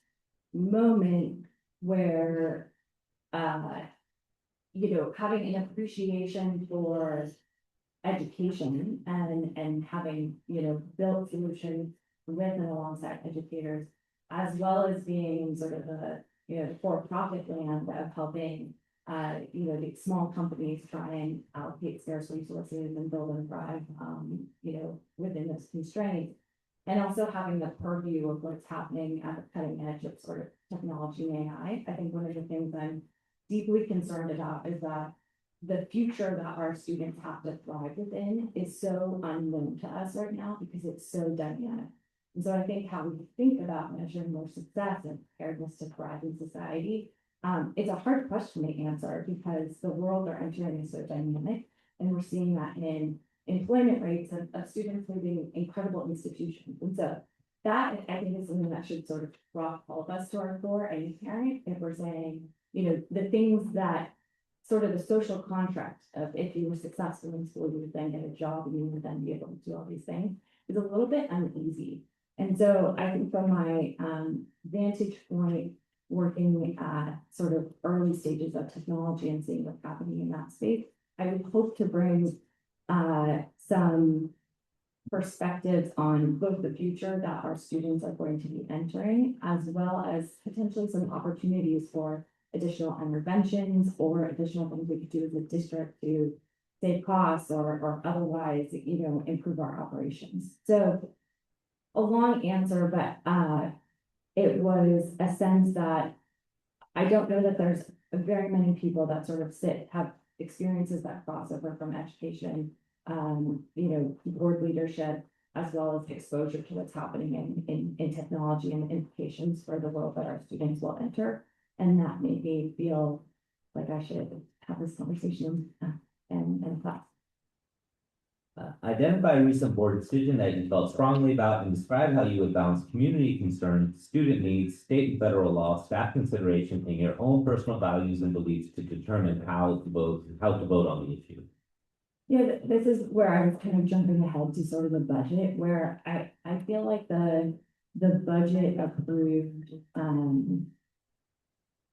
moment where having an appreciation for education and having, built solutions with and alongside educators, as well as being sort of the for-profit land of helping, the small companies try and allocate scarce resources and build and thrive, within those constraints. And also having the purview of what's happening at the cutting edge of sort of technology and AI. I think one of the things I'm deeply concerned about is that the future that our students have to thrive within is so unknown to us right now because it's so dynamic. And so I think how we think about measuring their success and preparedness to thrive in society, it's a hard question to answer because the world they're entering is so dynamic. And we're seeing that in employment rates of students leaving incredible institutions. And so that, I think, is something that should sort of rock all of us to our core, any parent, if we're saying, you know, the things that sort of the social contract of if you were successful in school, you would then get a job and you would then be able to do all these things is a little bit uneasy. And so I think from my vantage point, working at sort of early stages of technology and seeing what's happening in that space, I would hope to bring some perspectives on both the future that our students are going to be entering, as well as potentially some opportunities for additional interventions or additional things we could do as a district to save costs or otherwise, you know, improve our operations. So a long answer, but it was a sense that I don't know that there's very many people that sort of have experiences that cross over from education, you know, board leadership, as well as exposure to what's happening in technology and implications for the world that our students will enter. And that made me feel like I should have this conversation in class. Identify a recent board decision that you felt strongly about and describe how you would balance community concerns, student needs, state and federal law, staff consideration, and your own personal values and beliefs to determine how to vote on the issue. Yeah, this is where I was kind of jumping ahead to sort of the budget, where I feel like the budget approved,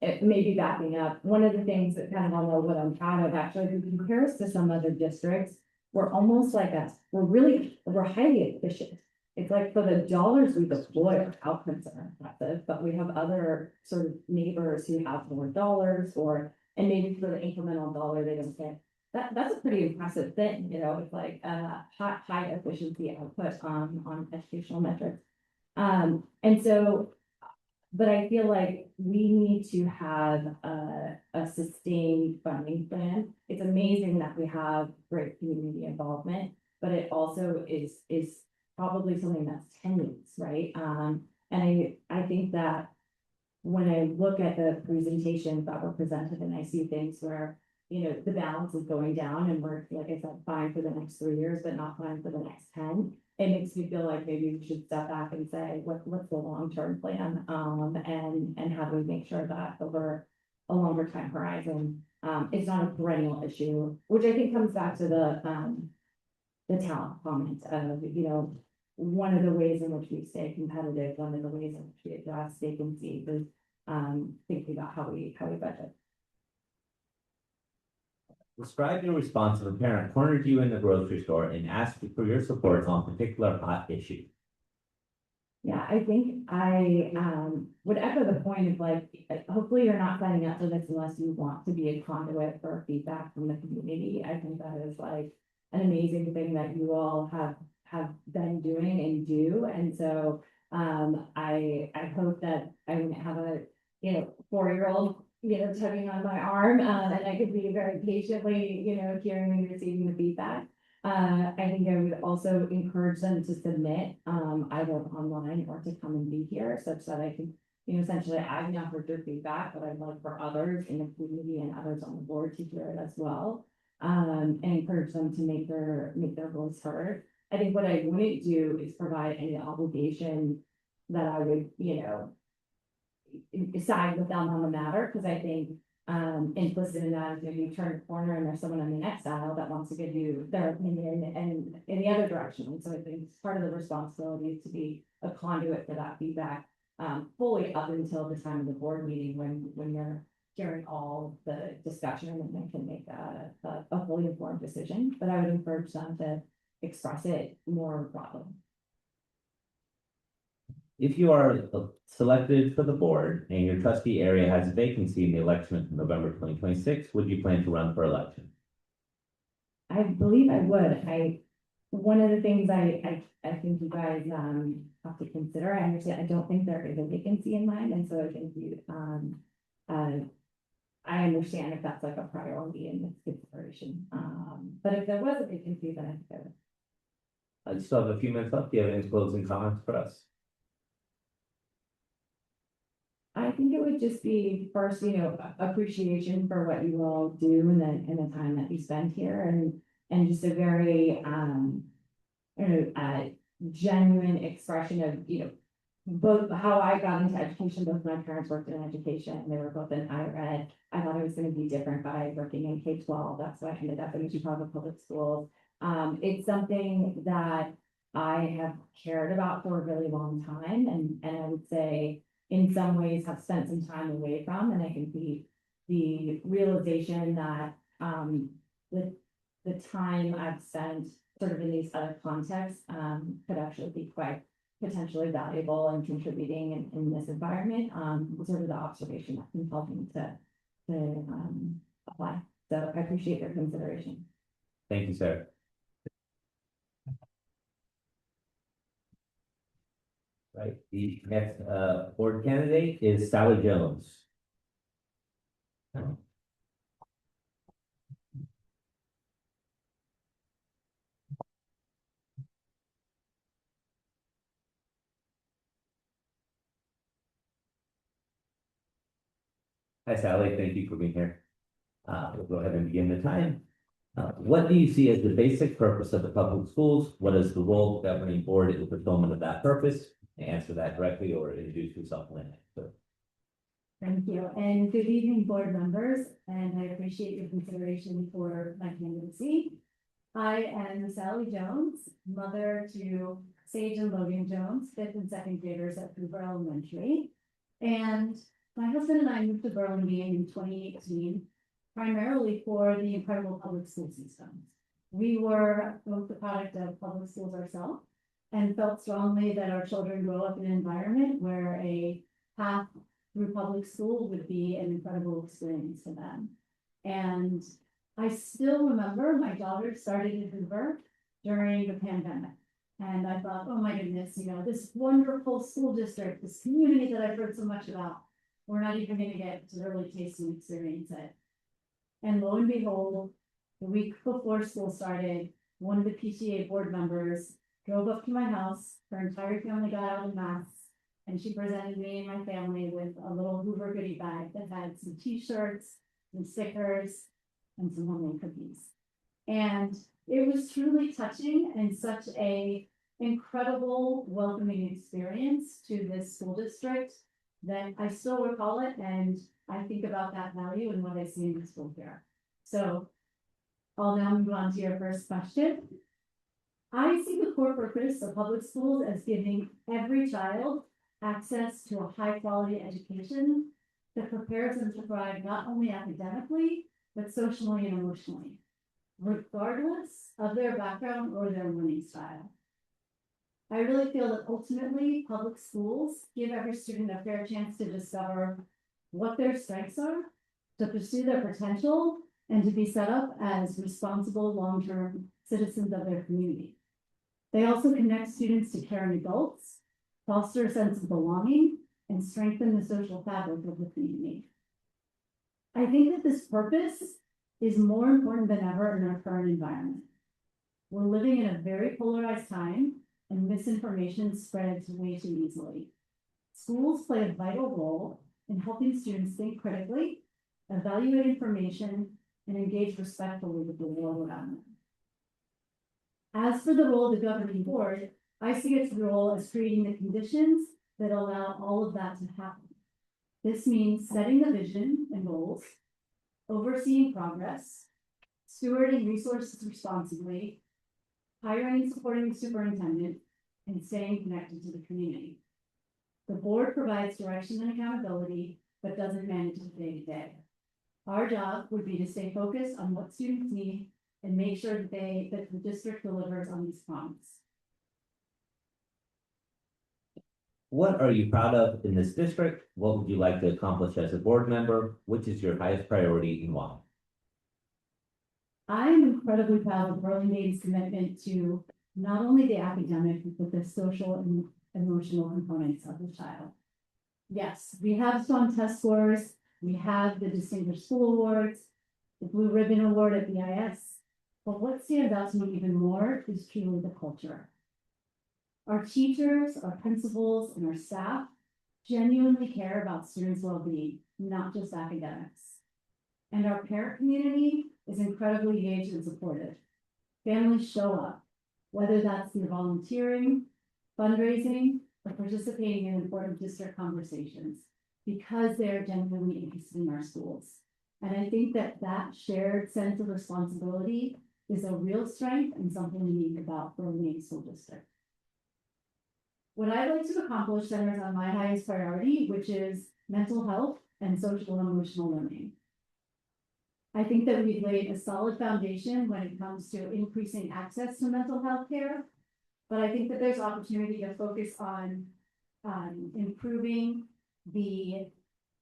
it may be backing up. One of the things that kind of I know what I'm proud of actually, if you compare us to some other districts, we're almost like we're highly efficient. It's like for the dollars we deploy, our outcomes are impressive, but we have other sort of neighbors who have more dollars and maybe for the incremental dollar they don't get. That's a pretty impressive thing, you know, it's like high efficiency output on educational metrics. And so, but I feel like we need to have a sustained funding plan. It's amazing that we have great community involvement, but it also is probably something that's tenuous, right? And I think that when I look at the presentations that were presented and I see things where, you know, the balance is going down and we're, like I said, fine for the next 3 years, but not fine for the next 10. It makes me feel like maybe we should step back and say, what's the long-term plan? And how do we make sure that over a longer time horizon, it's not a perennial issue, which I think comes back to the talent comment of, you know, one of the ways in which we stay competitive, one of the ways in which we address vacancies is thinking about how we budget. Describe your response if a parent cornered you in the grocery store and asked for your support on a particular hot issue. Yeah, I think I would echo the point of like, hopefully you're not signing up for this unless you want to be a conduit for feedback from the community. I think that is like an amazing thing that you all have been doing and do. And so I hope that I wouldn't have a, you know, 4-year-old, you know, tugging on my arm, and I could be very patiently, you know, hearing and receiving the feedback. I think I would also encourage them to submit either online or to come and be here such that I can, you know, essentially I've now heard their feedback, but I'd like for others in the community and others on the board to hear it as well. And encourage them to make their voice heard. I think what I wouldn't do is provide any obligation that I would, you know, side with them on the matter, because I think implicit in that is maybe you turn a corner and there's someone on the next aisle that wants to give you their opinion and in the other direction. And so I think part of the responsibility is to be a conduit for that feedback fully up until the time of the board meeting when you're hearing all the discussion and then can make a fully informed decision. But I would encourage them to express it more broadly. If you are selected for the board and your trustee area has a vacancy in the election of November 2026, would you plan to run for election? I believe I would. One of the things I think you guys have to consider, I understand, I don't think there is a vacancy in mind, and so I think you I understand if that's like a priority in this consideration, but if there was a vacancy, then I think I would. I still have a few minutes left. Do you have any closing comments for us? I think it would just be first, appreciation for what you all do and the time that you spend here and just a very, genuine expression of, both how I got into education, both my parents worked in education, and they were both in higher ed. I thought it was gonna be different by working in K-12. That's why I ended up in Chicago Public Schools. It's something that I have cared about for a really long time, and I would say in some ways have spent some time away from, and I think the realization that, the time I've spent sort of in these other contexts, could actually be quite potentially valuable and contributing in this environment, was sort of the observation that can help me to apply. So I appreciate your consideration. Thank you, Sarah. Right, the next board candidate is Sally Jones. Hi, Sally, thank you for being here. We'll go ahead and begin the time. What do you see as the basic purpose of the public schools? What is the role of the governing board in the fulfillment of that purpose? Answer that directly or introduce yourself when answer. Thank you, and good evening, board members, and I appreciate your consideration for my candidacy. I am Sally Jones, mother to Sage and Logan Jones, fifth and second graders at Hoover Elementary. And my husband and I moved to Burlingame in 2018, primarily for the incredible public school systems. We were both the product of public schools ourselves and felt strongly that our children grow up in an environment where a path through public school would be an incredible experience for them. And I still remember my daughter started in Hoover during the pandemic. And I thought, oh my goodness, this wonderful school district, this community that I've heard so much about, we're not even going to get to really taste and experience it. And lo and behold, the week before school started, one of the PTA board members drove up to my house, her entire family got out in masks, and she presented me and my family with a little Hoover goodie bag that had some t-shirts, some stickers, and some homemade cookies. And it was truly touching and such a incredible welcoming experience to this school district that I still recall it, and I think about that value and what I see in the school here. So I'll now move on to your first question. I see the core purpose of public schools as giving every child access to a high quality education that prepares them to thrive not only academically, but socially and emotionally, regardless of their background or their learning style. I really feel that ultimately public schools give every student a fair chance to discover what their strengths are, to pursue their potential, and to be set up as responsible long-term citizens of their community. They also connect students to caring adults, foster a sense of belonging, and strengthen the social fabric of the community. I think that this purpose is more important than ever in our current environment. We're living in a very polarized time, and misinformation spreads way too easily. Schools play a vital role in helping students think critically, evaluate information, and engage respectfully with the world around them. As for the role of the governing board, I see its role as creating the conditions that allow all of that to happen. This means setting the vision and goals, overseeing progress, stewarding resources responsibly, hiring and supporting the superintendent, and staying connected to the community. The board provides direction and accountability, but doesn't manage the day-to-day. Our job would be to stay focused on what students need and make sure that the district delivers on these promises. What are you proud of in this district? What would you like to accomplish as a board member? Which is your highest priority and why? I am incredibly proud of Burlingame's commitment to not only the academic, but the social and emotional components of the child. Yes, we have strong test scores, We have the Distinguished School Awards, the Blue Ribbon Award at BIS. But what stands out to me even more is truly the culture. Our teachers, our principals, and our staff genuinely care about students' well-being, not just academics. And our parent community is incredibly engaged and supportive. Families show up, whether that's through volunteering, fundraising, or participating in important district conversations, because they're genuinely interested in our schools. And I think that that shared sense of responsibility is a real strength and something unique about Burlingame School District. What I'd like to accomplish centers on my highest priority, which is mental health and social and emotional learning. I think that we've laid a solid foundation when it comes to increasing access to mental health care, but I think that there's opportunity to focus on improving the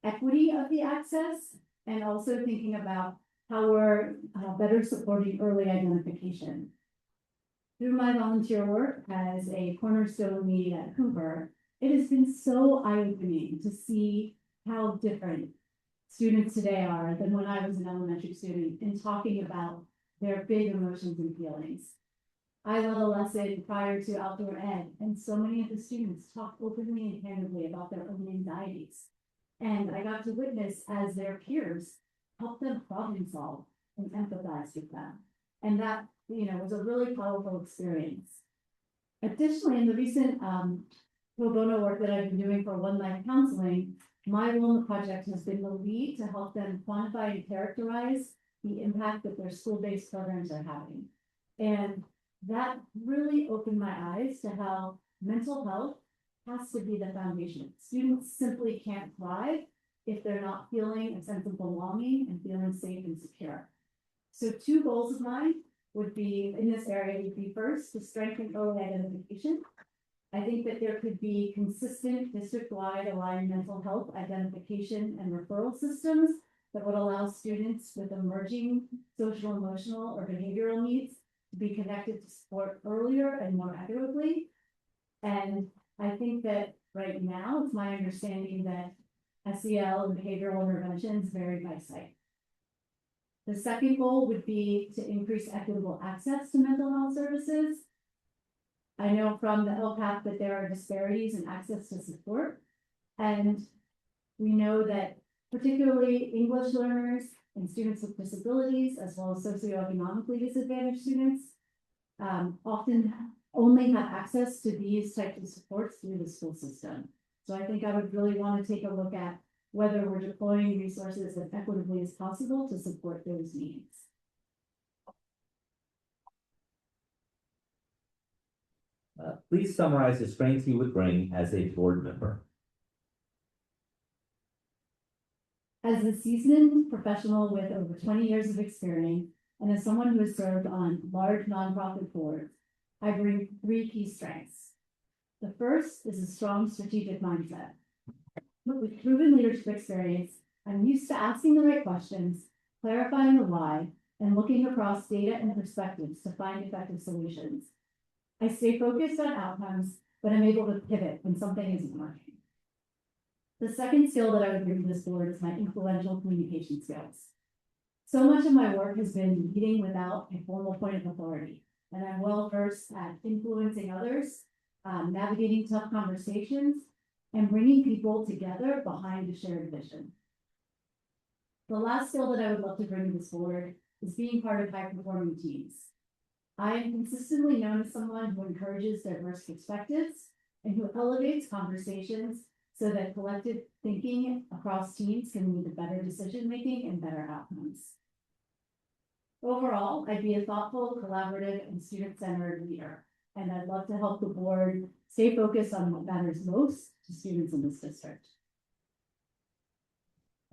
equity of the access and also thinking about how we're better supporting early identification. Through my volunteer work as a cornerstone lead at Cooper, it has been so eye-opening to see how different students today are than when I was an elementary student in talking about their big emotions and feelings. I led a lesson prior to outdoor ed, and so many of the students talked openly and candidly about their own anxieties. And I got to witness as their peers help them problem solve and empathize with them. And that, was a really powerful experience. Additionally, in the recent pro bono work that I've been doing for One Life Counseling, my role in the project has been the lead to help them quantify and characterize the impact that their school-based programs are having. And that really opened my eyes to how mental health has to be the foundation. Students simply can't thrive if they're not feeling a sense of belonging and feeling safe and secure. So 2 goals of mine would be in this area would be first to strengthen early identification. I think that there could be consistent district-wide aligned mental health identification and referral systems that would allow students with emerging social, emotional, or behavioral needs to be connected to support earlier and more equitably. And I think that right now, it's my understanding that SEL and behavioral interventions vary by site. The second goal would be to increase equitable access to mental health services. I know from the LCAP that there are disparities in access to support, and we know that particularly English learners and students with disabilities, as well as socioeconomically disadvantaged students, often only have access to these types of supports through the school system. So I think I would really want to take a look at whether we're deploying resources as equitably as possible to support those needs. Please summarize the strengths you would bring as a board member. As a seasoned professional with over 20 years of experience, and as someone who has served on large nonprofit boards, I bring 3 key strengths. The first is a strong strategic mindset. With proven leadership experience, I'm used to asking the right questions, clarifying the why, and looking across data and perspectives to find effective solutions. I stay focused on outcomes, but I'm able to pivot when something isn't working. The second skill that I would bring to this board is my influential communication skills. So much of my work has been leading without a formal point of authority, and I'm well versed at influencing others, navigating tough conversations, and bringing people together behind a shared vision. The last skill that I would love to bring to this board is being part of high-performing teams. I am consistently known as someone who encourages diverse perspectives and who elevates conversations so that collective thinking across teams can lead to better decision-making and better outcomes. Overall, I'd be a thoughtful, collaborative, and student-centered leader, and I'd love to help the board stay focused on what matters most to students in this district.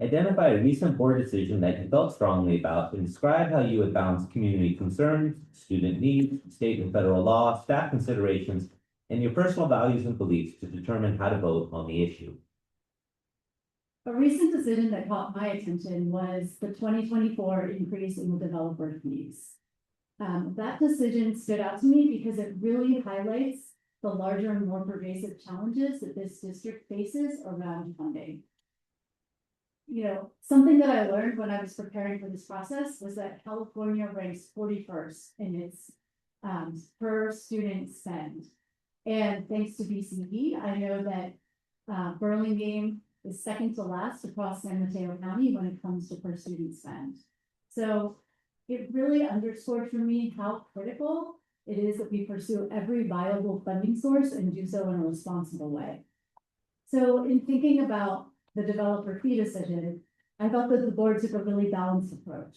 Identify a recent board decision that you felt strongly about and describe how you would balance community concerns, student needs, state and federal law, staff considerations, and your personal values and beliefs to determine how to vote on the issue. A recent decision that caught my attention was the 2024 increase in the developer fees. That decision stood out to me because it really highlights the larger and more pervasive challenges that this district faces around funding. something that I learned when I was preparing for this process was that California ranks 41st in its per student spend. And thanks to BCE, I know that Burlingame is second to last across San Mateo County when it comes to per student spend. So it really underscored for me how critical it is that we pursue every viable funding source and do so in a responsible way. So in thinking about the developer fee decision, I thought that the board took a really balanced approach.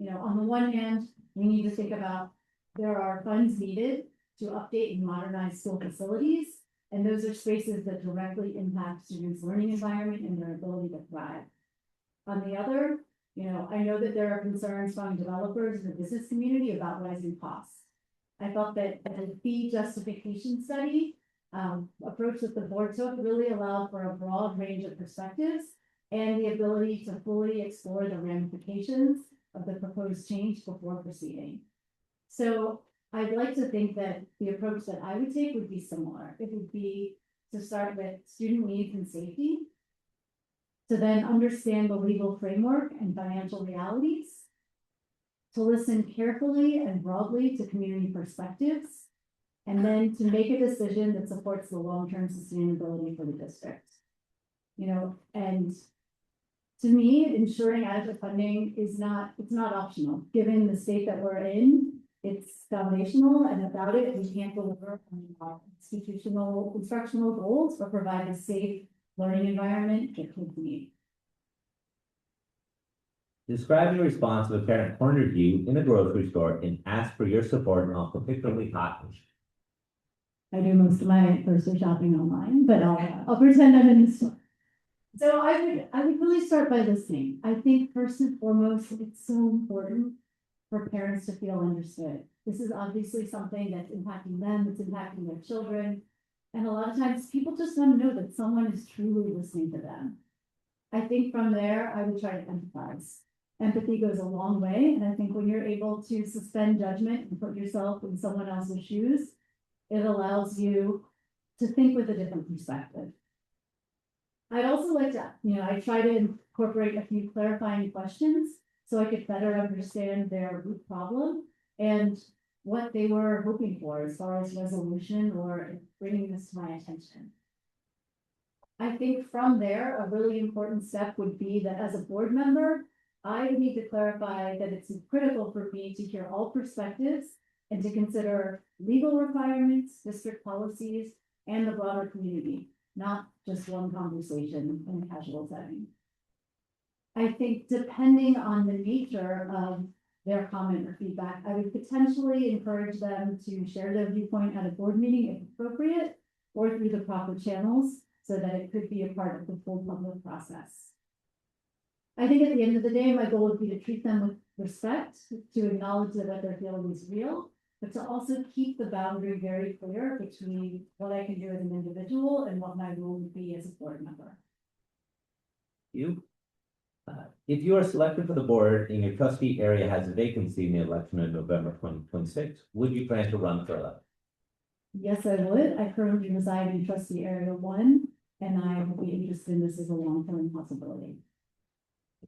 On the one hand, we need to think about there are funds needed to update and modernize school facilities, and those are spaces that directly impact students' learning environment and their ability to thrive. On the other, I know that there are concerns from developers and the business community about rising costs. I felt that the fee justification study approach that the board took really allowed for a broad range of perspectives and the ability to fully explore the ramifications of the proposed change before proceeding. So I'd like to think that the approach that I would take would be similar. It would be to start with student needs and safety, to then understand the legal framework and financial realities, to listen carefully and broadly to community perspectives, and then to make a decision that supports the long-term sustainability for the district. And to me, ensuring adequate funding it's not optional. Given the state that we're in, it's foundational, and without it, we can't deliver on our instructional goals or provide a safe learning environment that kids need. Describe your response to a parent cornered you in a grocery store and ask for your support on a particularly hot issue. I do most of my grocery shopping online, but I'll pretend I'm in the store. So I would really start by listening. I think first and foremost, it's so important for parents to feel understood. This is obviously something that's impacting them, it's impacting their children. And a lot of times people just want to know that someone is truly listening to them. I think from there, I would try to empathize. Empathy goes a long way. And I think when you're able to suspend judgment and put yourself in someone else's shoes, it allows you to think with a different perspective. I'd also like to, I try to incorporate a few clarifying questions so I could better understand their root problem and what they were hoping for as far as resolution or bringing this to my attention. I think from there, a really important step would be that as a board member, I need to clarify that it's critical for me to hear all perspectives and to consider legal requirements, district policies, and the broader community, not just one conversation in a casual setting. I think depending on the nature of their comment or feedback, I would potentially encourage them to share their viewpoint at a board meeting if appropriate, or through the proper channels so that it could be a part of the full public process. I think at the end of the day, my goal would be to treat them with respect, to acknowledge that what they're feeling is real, but to also keep the boundary very clear between what I can do as an individual and what my role would be as a board member. If you are selected for the board and your trustee area has a vacancy in the election in November 2026, would you plan to run for election? Yes, I would. I currently reside in trustee area 1, and I would be interested in this as a long-term possibility.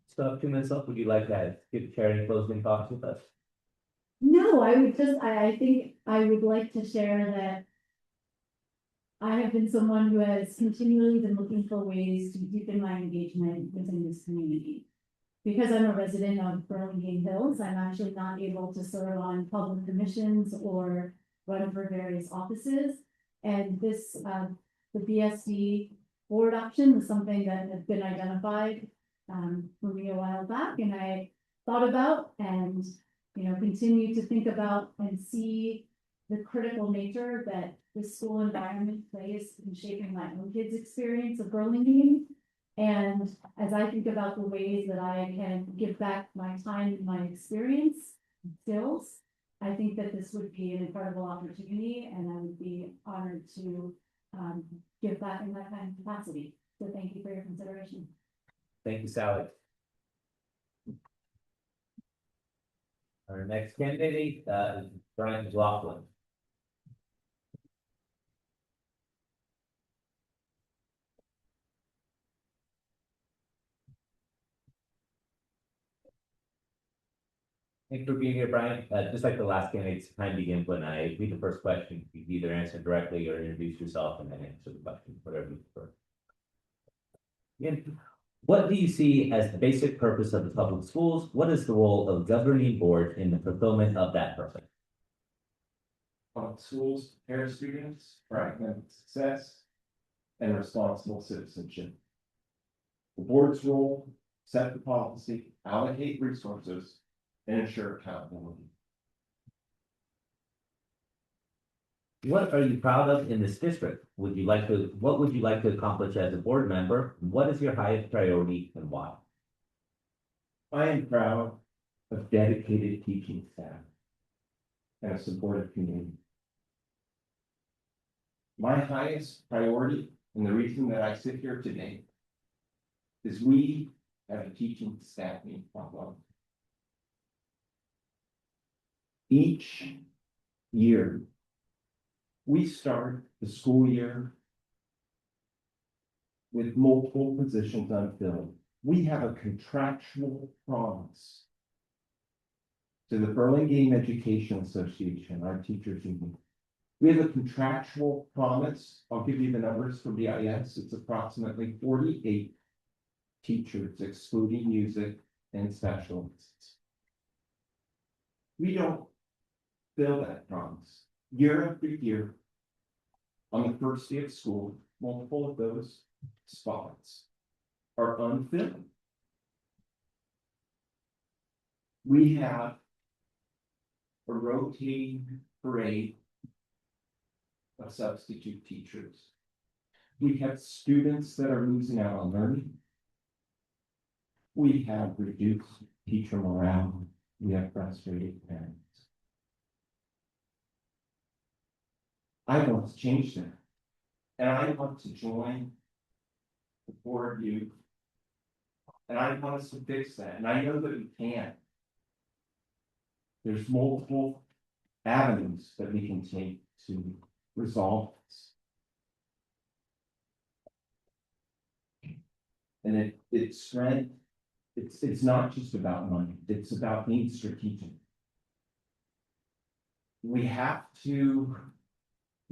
So 2 minutes left. Would you like to share any closing thoughts with us? No, I think I would like to share that I have been someone who has continually been looking for ways to deepen my engagement within this community. Because I'm a resident of Burlingame Hills, I'm actually not able to serve on public commissions or run for various offices. And this, the BSD board option was something that had been identified for me a while back, and I thought about and continue to think about and see the critical nature that the school environment plays in shaping my own kids' experience of Burlingame. And as I think about the ways that I can give back my time and my experience and skills, I think that this would be an incredible opportunity, and I would be honored to give back in that kind of capacity. So thank you for your consideration. Thank you, Sally. Our next candidate is Brian McLaughlin. Thanks for being here, Brian. Just like the last candidate's time begins when I read the first question, you can either answer directly or introduce yourself and then answer the question, whatever you prefer. What do you see as the basic purpose of the public schools? What is the role of governing board in the fulfillment of that purpose? Public schools prepare students for academic success and responsible citizenship. The board's role, set the policy, allocate resources, and ensure accountability. What are you proud of in this district? What would you like to accomplish as a board member? What is your highest priority and why? I am proud of dedicated teaching staff and a supportive community. My highest priority, and the reason that I sit here today, is we have a teaching staffing problem. Each year, we start the school year with multiple positions unfilled. We have a contractual promise to the Burlingame Education Association, our teachers union. We have a contractual promise. I'll give you the numbers for BIS. It's approximately 48 teachers, excluding music and specialists. We don't fill that promise. Year after year, on the first day of school, multiple of those spots are unfilled. We have a rotating parade of substitute teachers. We have students that are losing out on learning. We have reduced teacher morale. We have frustrated parents. I want to change that. And I want to join the board of you. And I want us to fix that. And I know that we can. There's multiple avenues that we can take to resolve this. And it's strength. It's not just about money. It's about being strategic. We have to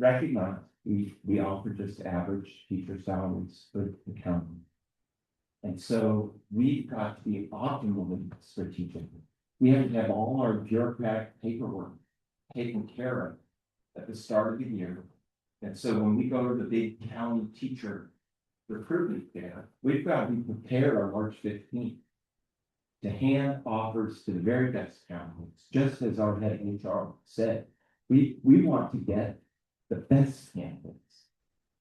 recognize we offer just average teacher salaries for the county. And so we've got to be optimally strategic. We have to have all our bureaucratic paperwork taken care of at the start of the year. And so when we go to the big county teacher recruitment fair, we've got to be prepared on March 15th to hand offers to the very best candidates, just as our head HR said. We want to get the best candidates,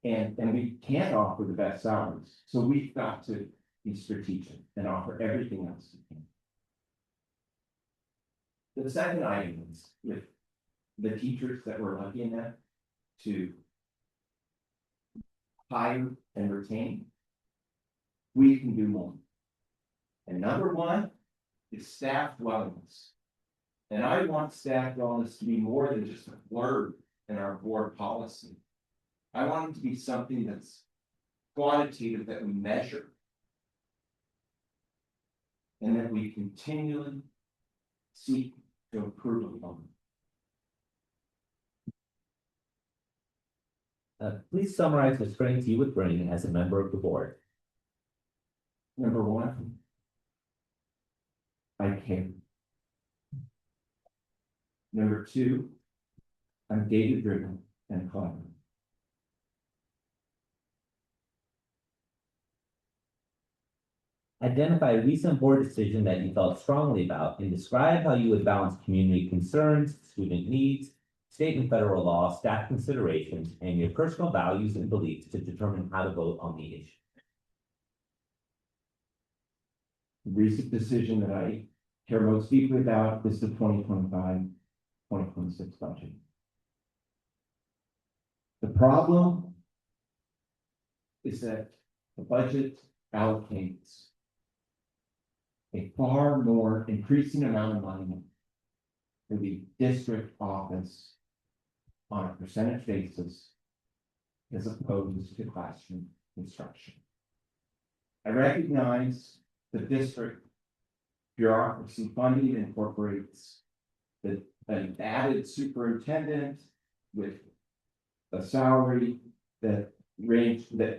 and we can't offer the best salaries. So we've got to be strategic and offer everything else we can. The second item is with the teachers that we're lucky enough to hire and retain, we can do more. And number one is staff wellness. And I want staff wellness to be more than just a word in our board policy. I want it to be something that's quantitative, that we measure, and that we continually seek to improve upon. Please summarize the strengths you would bring as a member of the board. Number one, I care. Number two, I'm data-driven and clever. Identify a recent board decision that you felt strongly about and describe how you would balance community concerns, student needs, state and federal law, staff considerations, and your personal values and beliefs to determine how to vote on the issue. The recent decision that I care most deeply about is the 2025-2026 budget. The problem is that the budget allocates a far more increasing amount of money for the district office on a percentage basis as opposed to classroom instruction. I recognize the district bureaucracy funding incorporates an added superintendent with a salary that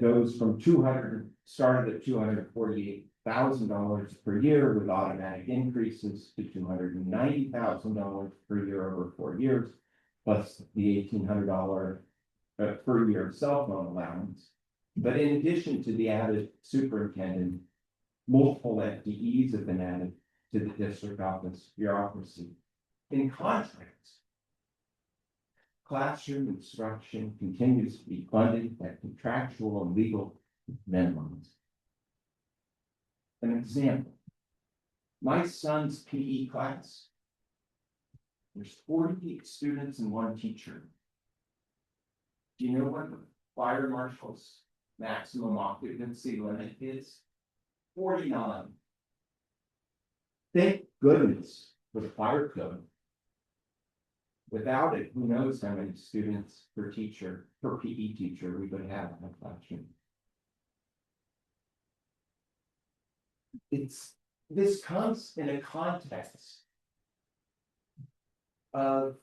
goes from started at $248,000 per year with automatic increases to $290,000 per year over 4 years, plus the $1,800 per year cell phone allowance. But in addition to the added superintendent, multiple FTEs have been added to the district office bureaucracy. In contrast, classroom instruction continues to be funded at contractual and legal minimums. An example, my son's PE class, there's 48 students and 1 teacher. Do you know what the fire marshal's maximum occupancy limit is? 49. Thank goodness for the fire code. Without it, who knows how many students per teacher, per PE teacher we would have in a classroom. This comes in a context of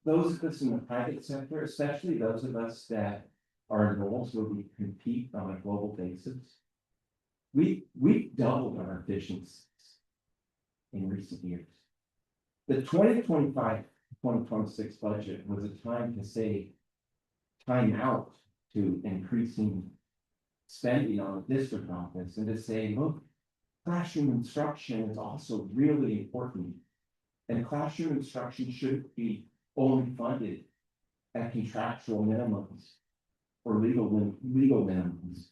those of us in the private sector, especially those of us that are in roles where we compete on a global basis. We've doubled our efficiencies in recent years. The 2025-2026 budget was a time to say time out to increasing spending on the district office and to say, look, classroom instruction is also really important. And classroom instruction shouldn't be only funded at contractual minimums or legal minimums.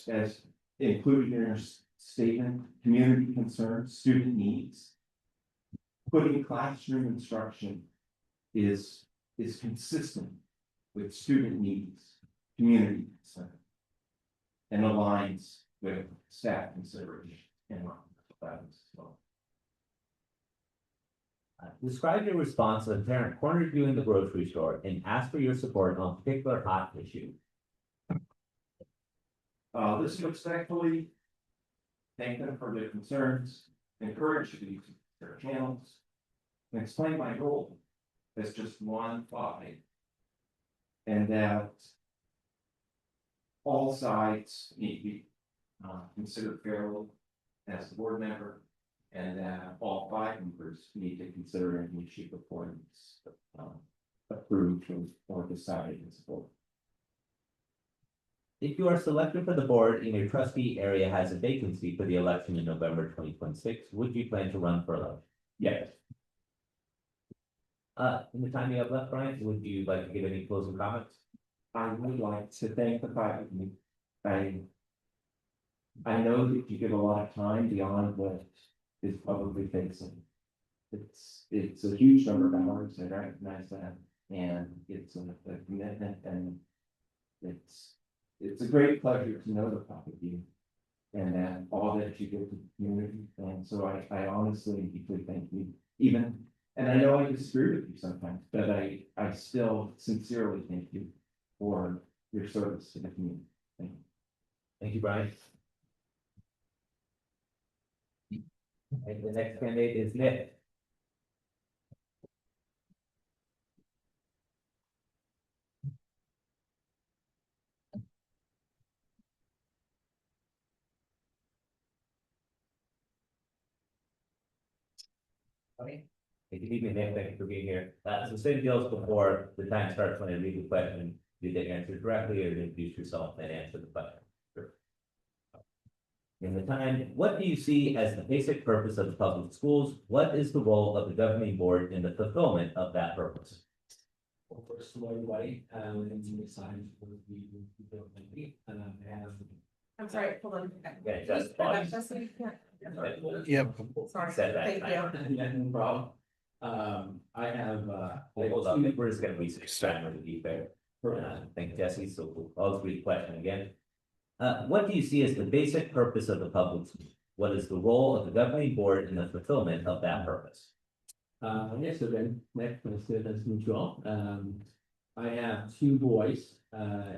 As included in your statement, community concerns, student needs, putting classroom instruction is consistent with student needs, community concern, and aligns with staff consideration and that as well. Describe your response to a parent cornered you in the grocery store and ask for your support on a particular hot issue. Listen respectfully, thank them for their concerns, encourage you to use their channels, and explain my role as just one body, and that all sides need to be considered fairly as a board member, and that all 5 members need to consider any issue before it's approved or decided as a board. If you are selected for the board and your trustee area has a vacancy for the election in November 2026, would you plan to run for election? Yes. In the time you have left, Brian, would you like to give any closing comments? I would like to thank the 5 of you. I know that you give a lot of time beyond what is publicly facing. It's a huge number of hours, I recognize that, and it's a commitment, and it's a great pleasure to know the 5 of you and that all that you give to the community. And so I honestly deeply thank you. And I know I disagree with you sometimes, but I still sincerely thank you for your service to the community. Thank you. Thank you, Brian. And the next candidate is Nick. Okay. Good evening, Nick. Thank you for being here. So the same deals before the time starts when I read the question. You can answer directly or introduce yourself and answer the question. Sure. In the time, what do you see as the basic purpose of the public schools? What is the role of the governing board in the fulfillment of that purpose? Well, first of all, everybody, my name is Simon for the and I have. I'm sorry, hold on. Okay, just Yep. Sorry. Thank you. Yeah, no problem. I have, Hold on, we're just gonna research time to be fair. Thank you, Jesse. So I'll just read the question again. What do you see as the basic purpose of the public school? What is the role of the governing board in the fulfillment of that purpose? Yes, so then, next, nice to meet you all. I have 2 boys,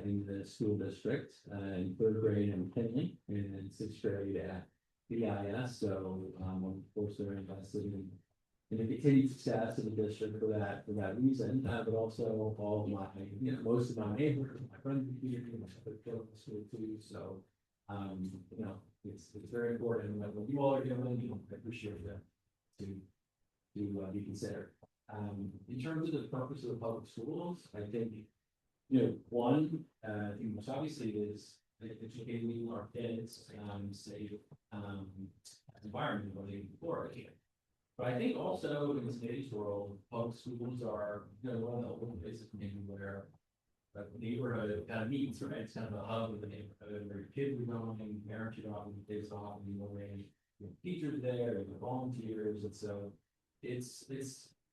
in the school district, in third grade in McKinley, and in sixth grade at BIS, so, of course, they're invested in the continued success of the district for that reason, but also all of my, most of my neighbors, my friends, my school too, so, it's very important, what you all are doing, I appreciate that, to be considered. In terms of the purpose of the public schools, I think, one, most obviously is educating our kids, safe, environment where they flourish. But I think also in today's world, public schools are, one of the only places maybe where the neighborhood kind of meets, right? It's kind of a hub of the neighborhood where kids are going, parents are dropping the kids off, teachers there, and volunteers, and so it's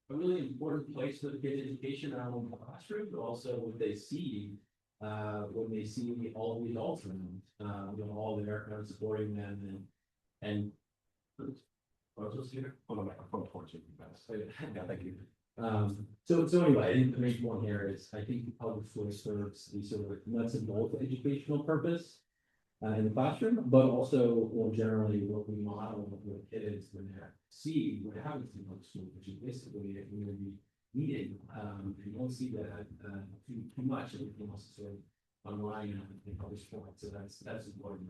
a really important place for the kids' education, not only in the classroom, but also what they see when they see all the adults around, all there kind of supporting them and. Oh, no, microphone towards you, guys. Yeah, thank you. So anyway, I think the main point here is I think the public school serves the sort of nuts and bolts educational purpose in the classroom, but also more generally what we model with kids when they see what happens in public school, which is basically a community meeting. You don't see that too much. Everything else is sort of online in public school, so that's important.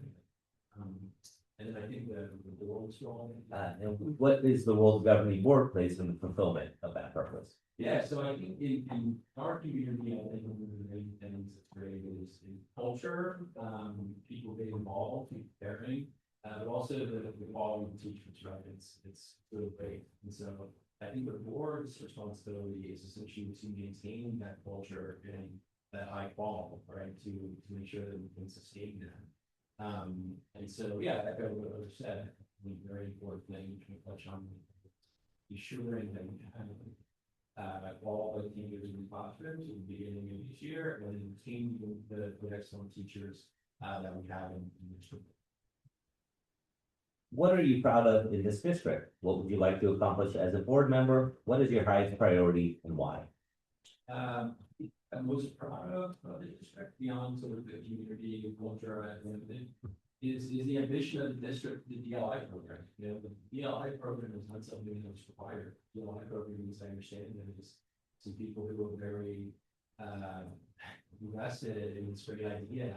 And I think the board's role. And what is the role the governing board plays in the fulfillment of that purpose? Yeah, so I think in our community, I think one of the main things that's great is in culture, people being involved, people caring, but also the quality of teachers, right? It's really great. And so I think the board's responsibility is essentially to maintain that culture and that high quality, right? To make sure that we can sustain that. And so, yeah, that goes what others said. I think very important thing to touch on, ensuring that we have all the teachers in the classrooms at the beginning of each year, and then team the excellent teachers that we have in the district. What are you proud of in this district? What would you like to accomplish as a board member? What is your highest priority and why? I'm most proud of the district beyond sort of the community culture is the ambition of the district, the DLI program. The DLI program is not something that's required. The DLI program, as I understand it, is some people who are very invested in this great idea,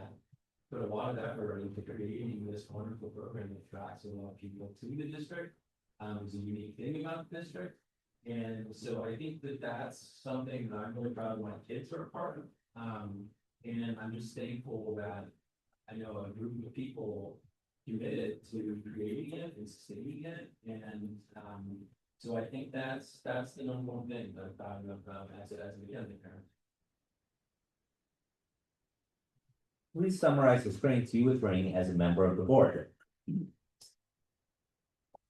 put a lot of effort into creating this wonderful program that attracts a lot of people to the district. It's a unique thing about the district. And so I think that that's something that I'm really proud of my kids are a part of. And I'm just thankful that I know a group of people committed to creating it and sustaining it. And so I think that's the number one thing that I'm proud of as a young parent. Please summarize the strengths you would bring as a member of the board.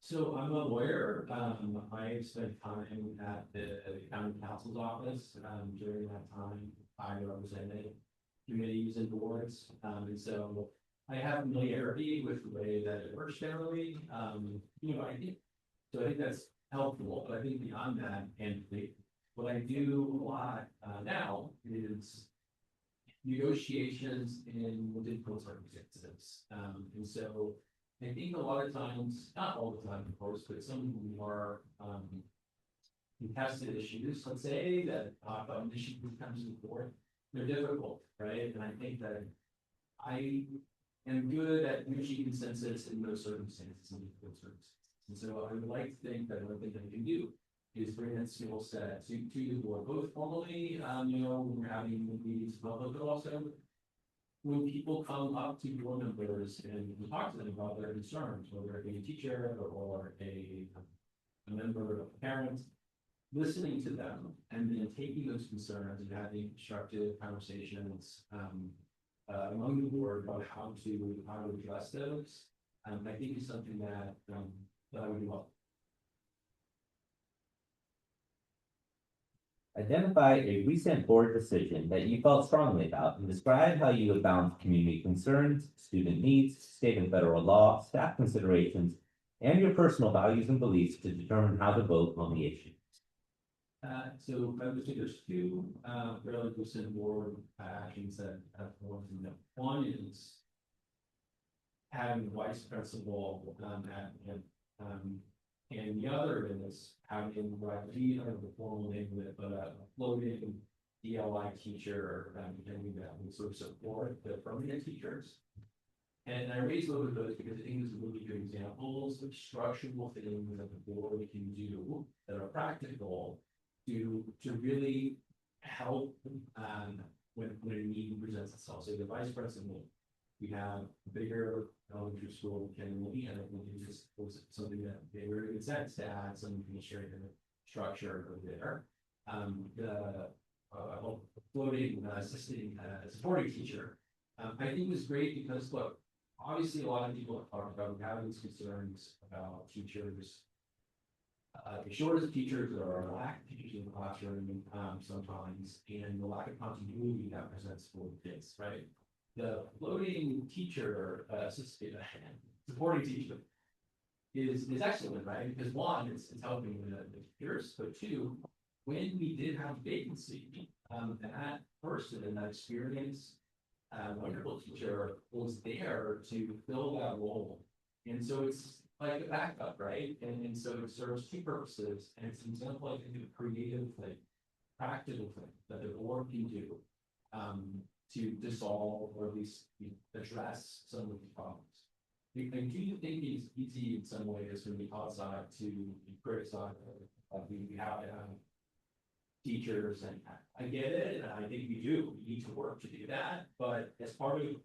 So I'm a lawyer. I spent time at the county counsel's office. During that time, I represented committees and boards. And so I have familiarity with the way that it works generally. I think that's helpful, but I think beyond that, and what I do a lot now is negotiations in difficult circumstances. And so I think a lot of times, not all the time, of course, but some more contested issues, let's say, that an issue comes to the board, they're difficult, right? And I think that I am good at reaching consensus in those circumstances, in difficult circumstances. And so I would like to think that one thing that we can do is bring that skill set to the board, both formally, when we're having meetings public, but also when people come up to board members and talk to them about their concerns, whether it be a teacher or a member of a parent, listening to them and then taking those concerns and having constructive conversations among the board about how to address those, I think is something that I would do well. Identify a recent board decision that you felt strongly about and describe how you have balanced community concerns, student needs, state and federal law, staff considerations, and your personal values and beliefs to determine how to vote on the issue. So I would say there's two, fairly recent board actions that have more than that. One is having the vice principal, and the other is having, right, we don't have the formal name of it, but a floating DLI teacher, and that would sort of support the permanent teachers. And I raise those because I think it's really good examples of structural things that the board can do that are practical to really help when a need presents itself. So the vice principal, we have a bigger elementary school generally, and I think it just was something that they were in sense to add some administrative structure over there. The floating assisting supporting teacher, I think was great because look, obviously a lot of people have talked about having these concerns about teachers. The shortage of teachers or lack of teachers in the classroom sometimes, and the lack of continuity that presents for kids, right? The floating teacher, supporting teacher is excellent, right? Because one, it's helping the teachers, but two, when we did have vacancy, that person and that experience, wonderful teacher was there to fill that role. And so it's like a backup, right? And so it serves two purposes, and it's an example, I think, of a creative thing, practical thing that the board can do to solve or at least address some of these problems. Do you think it's easy in some ways from the outside to criticize we have to have teachers, and I get it, and I think we do. We need to work to do that, but as part of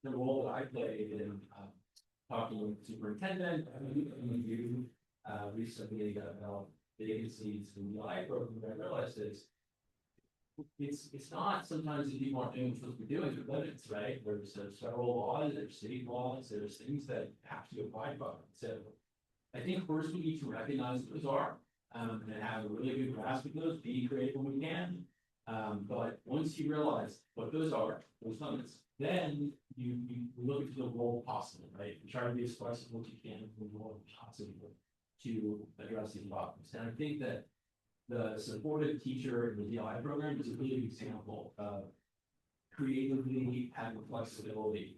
the role that I played in talking with the superintendent, you recently about vacancies in the I program, I realized is it's not sometimes that people aren't doing what they're supposed to be doing with limits, right? There's federal laws, there's state laws, there's things that have to abide by. So I think first we need to recognize what those are, and have a really good grasp of those, be creative when we can. But once you realize what those are, those limits, then you look into the role possible, right? You try to be as flexible as you can in the role possible to address these problems. And I think that the supportive teacher in the DLI program is a really good example of creatively having flexibility,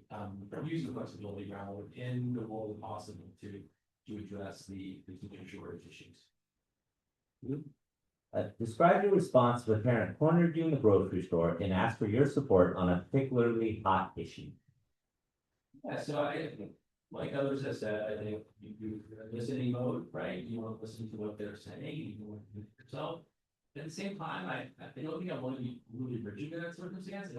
using flexibility rather in the role possible to address the teacher shortage issues. Describe your response to a parent cornered you in the grocery store and asked for your support on a particularly hot issue. Yeah, so I think, like others have said, I think you're listening mode, right? You want to listen to what they're saying, you want to do it yourself. At the same time, I don't think I want to be really rigid in that circumstance.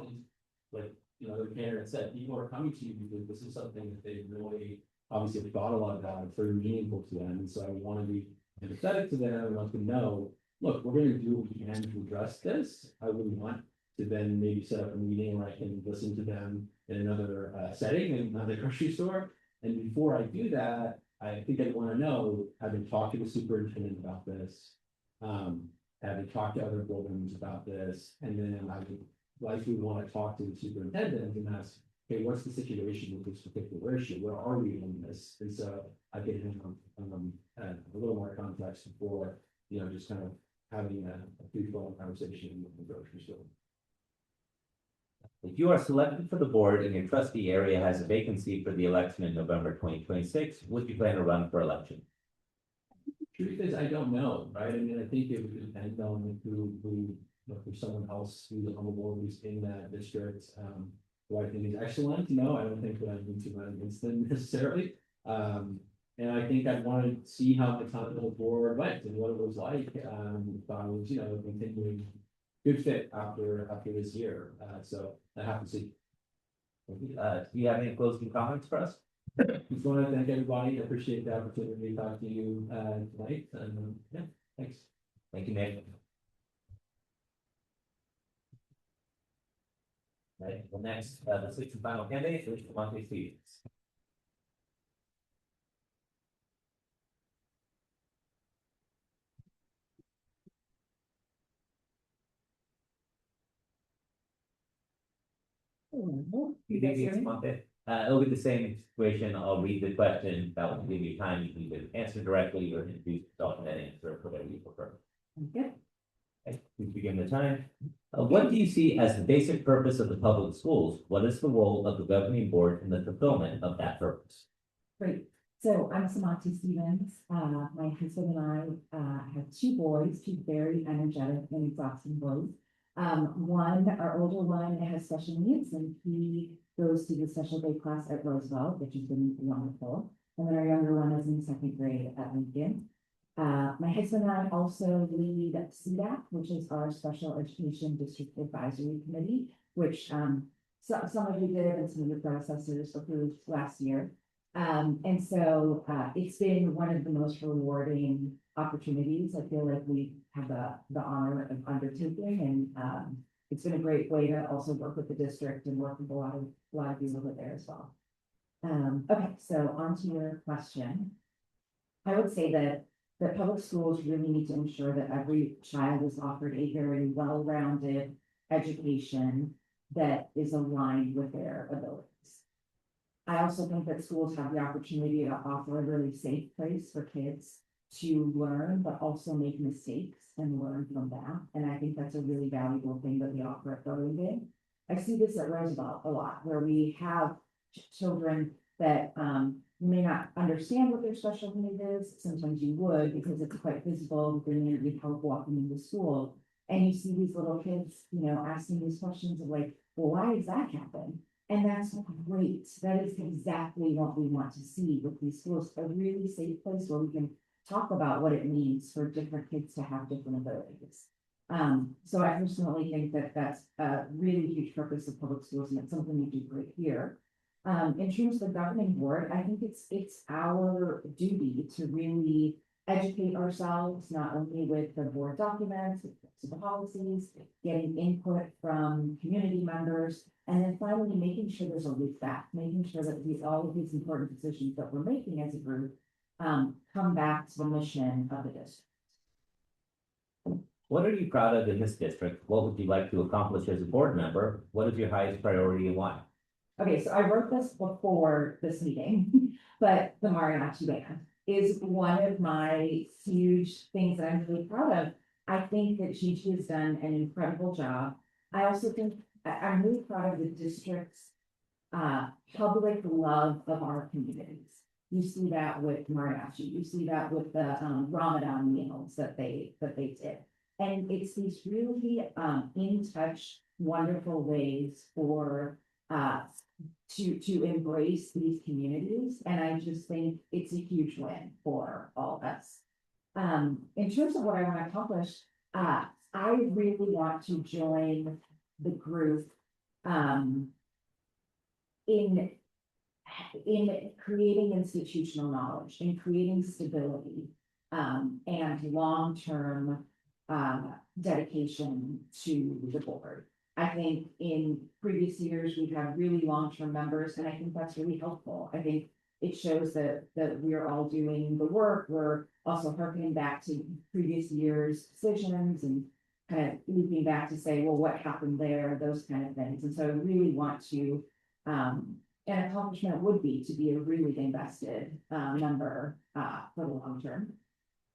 Like, the parent said, people are coming to you because this is something that they really obviously have thought a lot about. It's very meaningful to them. And so I want to be empathetic to them. I want to know, look, we're going to do what we can to address this. I would want to then maybe set up a meeting where I can listen to them in another setting in another grocery store. And before I do that, I think I want to know, having talked to the superintendent about this, having talked to other board members about this, and then I would likely want to talk to the superintendent and ask, okay, what's the situation with this particular issue? Where are we in this? And so I get a little more context before, just kind of having a free-flowing conversation with the grocery store. If you are selected for the board and your trustee area has a vacancy for the election in November 2026, would you plan to run for election? Truth is, I don't know, right? I mean, I think it would depend on who if there's someone else who's on the board who's in that district, who I think is excellent. I don't think that I need to run against them necessarily. And I think I'd want to see how the Continental Board went and what it was like. If I was, a continuing good fit after this year. So I have to see. Do you have any closing comments for us? Just want to thank everybody. I appreciate the opportunity to talk to you tonight. And yeah, thanks. Thank you, Nick. Right, the next, the sixth and final candidate is the monthly students. It'll be the same situation. I'll read the question. That will give you time. You can either answer directly or introduce yourself and then answer whatever you prefer. Okay. Okay, we begin the time. What do you see as the basic purpose of the public schools? What is the role of the governing board in the fulfillment of that purpose? Great. So I'm Samantha Stevens. My husband and I have two boys, two very energetic and exhausting boys. One, our older one, has special needs, and he goes to the special day class at Roosevelt, which has been wonderful. And then our younger one is in second grade at Lincoln. My husband and I also lead CAASPP, which is our Special Education District Advisory Committee, which some of you did and some of your predecessors approved last year. And so it's been one of the most rewarding opportunities. I feel like we have the honor of undertaking, and it's been a great way to also work with the district and work with a lot of you over there as well. Okay, so on to your question. I would say that public schools really need to ensure that every child is offered a very well-rounded education that is aligned with their abilities. I also think that schools have the opportunity to offer a really safe place for kids to learn, but also make mistakes and learn from that. And I think that's a really valuable thing that we offer at Burlingame. I see this at Roosevelt a lot, where we have children that you may not understand what their special need is. Sometimes you would, because it's quite visible. They need help walking into school. And you see these little kids, asking these questions of like, well, why does that happen? And that's great. That is exactly what we want to see with these schools, a really safe place where we can talk about what it means for different kids to have different abilities. So I personally think that that's a really huge purpose of public schools, and it's something we do great here. In terms of the governing board, I think it's our duty to really educate ourselves, not only with the board documents, with the policies, getting input from community members, and then finally making sure there's a loop back, making sure that all of these important decisions that we're making as a group come back to the mission of the district. What are you proud of in this district? What would you like to accomplish as a board member? What is your highest priority and why? Okay, so I wrote this before this meeting, but the mariachi band is one of my huge things that I'm really proud of. I think that Gigi has done an incredible job. I also think I'm really proud of the district's public love of our communities. You see that with mariachi, you see that with the Ramadan meals that they did. And it's these really in touch, wonderful ways for to embrace these communities. And I just think it's a huge win for all of us. In terms of what I want to accomplish, I really want to join the group in creating institutional knowledge, in creating stability, and long-term dedication to the board. I think in previous years, we've had really long-term members, and I think that's really helpful. I think it shows that we're all doing the work. We're also harkening back to previous years' decisions and kind of looping back to say, well, what happened there, those kind of things. And so I really want to, an accomplishment would be to be a really invested member for the long term.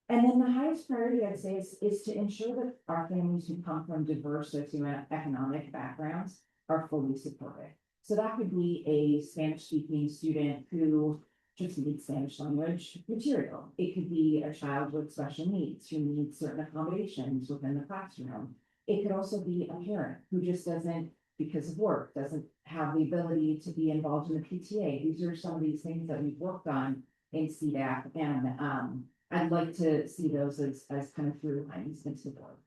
And then the highest priority, I'd say, is to ensure that our families who come from diverse socioeconomic backgrounds are fully supported. So that could be a Spanish-speaking student who just needs Spanish language material. It could be a child with special needs who needs certain accommodations within the classroom. It could also be a parent who just doesn't, because of work, doesn't have the ability to be involved in the PTA. These are some of these things that we've worked on in CDAP, and I'd like to see those as kind of through lines into the board.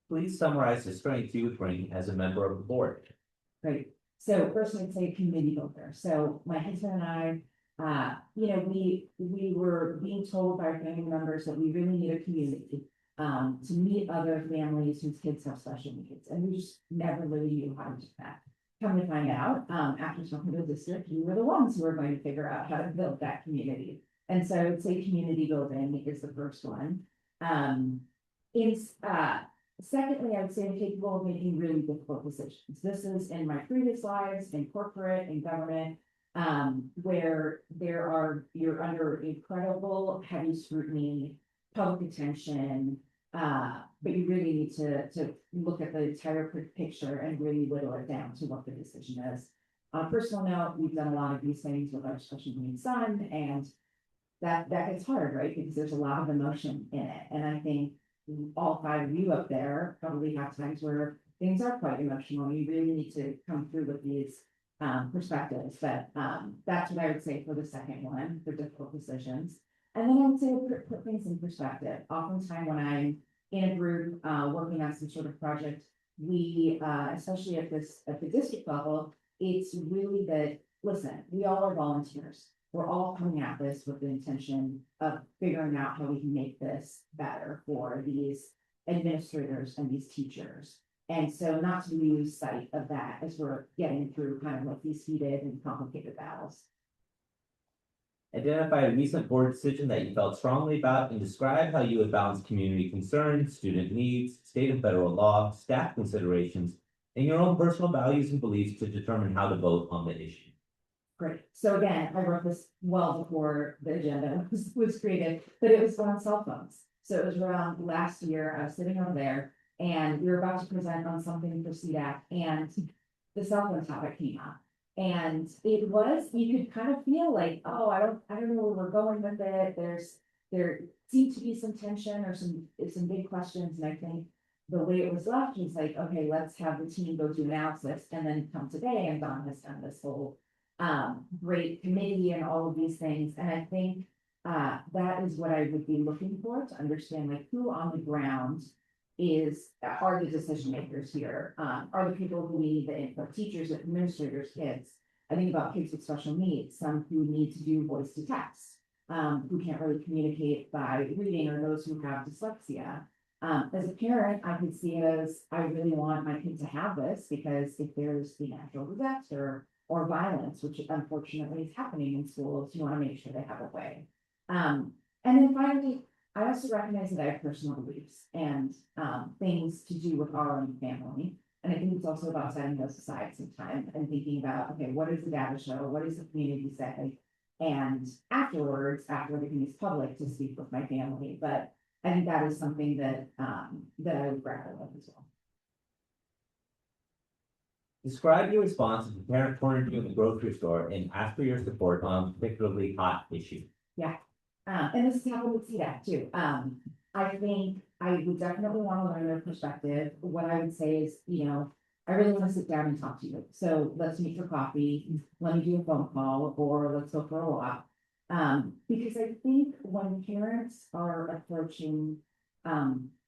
Please summarize the strengths you would bring as a member of the board. Great. So first I'd say community builder. So my husband and I, we were being told by our family members that we really need a community to meet other families whose kids have special needs. And we just never really knew how to do that. Come to find out, after talking to the district, we were the ones who were going to figure out how to build that community. And so I would say community building is the first one. Secondly, I would say I'm capable of making really difficult decisions. This is in my previous lives, in corporate, in government, where you're under incredible heavy scrutiny, public attention, But you really need to look at the entire picture and really whittle it down to what the decision is. On a personal note, we've done a lot of these things with our special needs son, and that gets hard, right? Because there's a lot of emotion in it. And I think all five of you up there probably have times where things are quite emotional. You really need to come through with these perspectives. But that's what I would say for the second one, for difficult decisions. And then I would say put things in perspective. Oftentimes when I'm in a group working on some sort of project, we, especially at the district level, it's really that, listen, we all are volunteers. We're all coming at this with the intention of figuring out how we can make this better for these administrators and these teachers. And so not to lose sight of that as we're getting through kind of like these heated and complicated battles. Identify a recent board decision that you felt strongly about and describe how you would balance community concerns, student needs, state and federal law, staff considerations, and your own personal values and beliefs to determine how to vote on the issue. Great. So again, I wrote this well before the agenda was created, but it was on cell phones. So it was around last year, I was sitting over there and we were about to present on something for CDAC and the cell phone topic came up. And it was, you could kind of feel like, oh, I don't know where we're going with it. There seemed to be some tension or some big questions. And I think the way it was left was like, okay, let's have the team go do analysis and then come today. And Don has done this whole great committee and all of these things. And I think that is what I would be looking for to understand like who on the ground are the decision makers here, are the people who need the input, teachers, administrators, kids. I think about kids with special needs, some who need to do voice to text, who can't really communicate by reading, or those who have dyslexia. As a parent, I could see it as I really want my kid to have this because if there's the natural disaster or violence, which unfortunately is happening in schools, you want to make sure they have a way. And then finally, I also recognize that I have personal beliefs and things to do with our own family. And I think it's also about setting those aside sometime and thinking about, okay, what does the data show? What does the community say? And afterwards, after everything is public, to speak with my family. But I think that is something that that I would grapple with as well. Describe your response if the parent cornered you in the grocery store and asked for your support on a particularly hot issue. Yeah. And this is how we would see that too. I think I would definitely want to learn their perspective. What I would say is, you know, I really want to sit down and talk to you. So let's meet for coffee. Let me do a phone call or let's go for a walk. Because I think when parents are approaching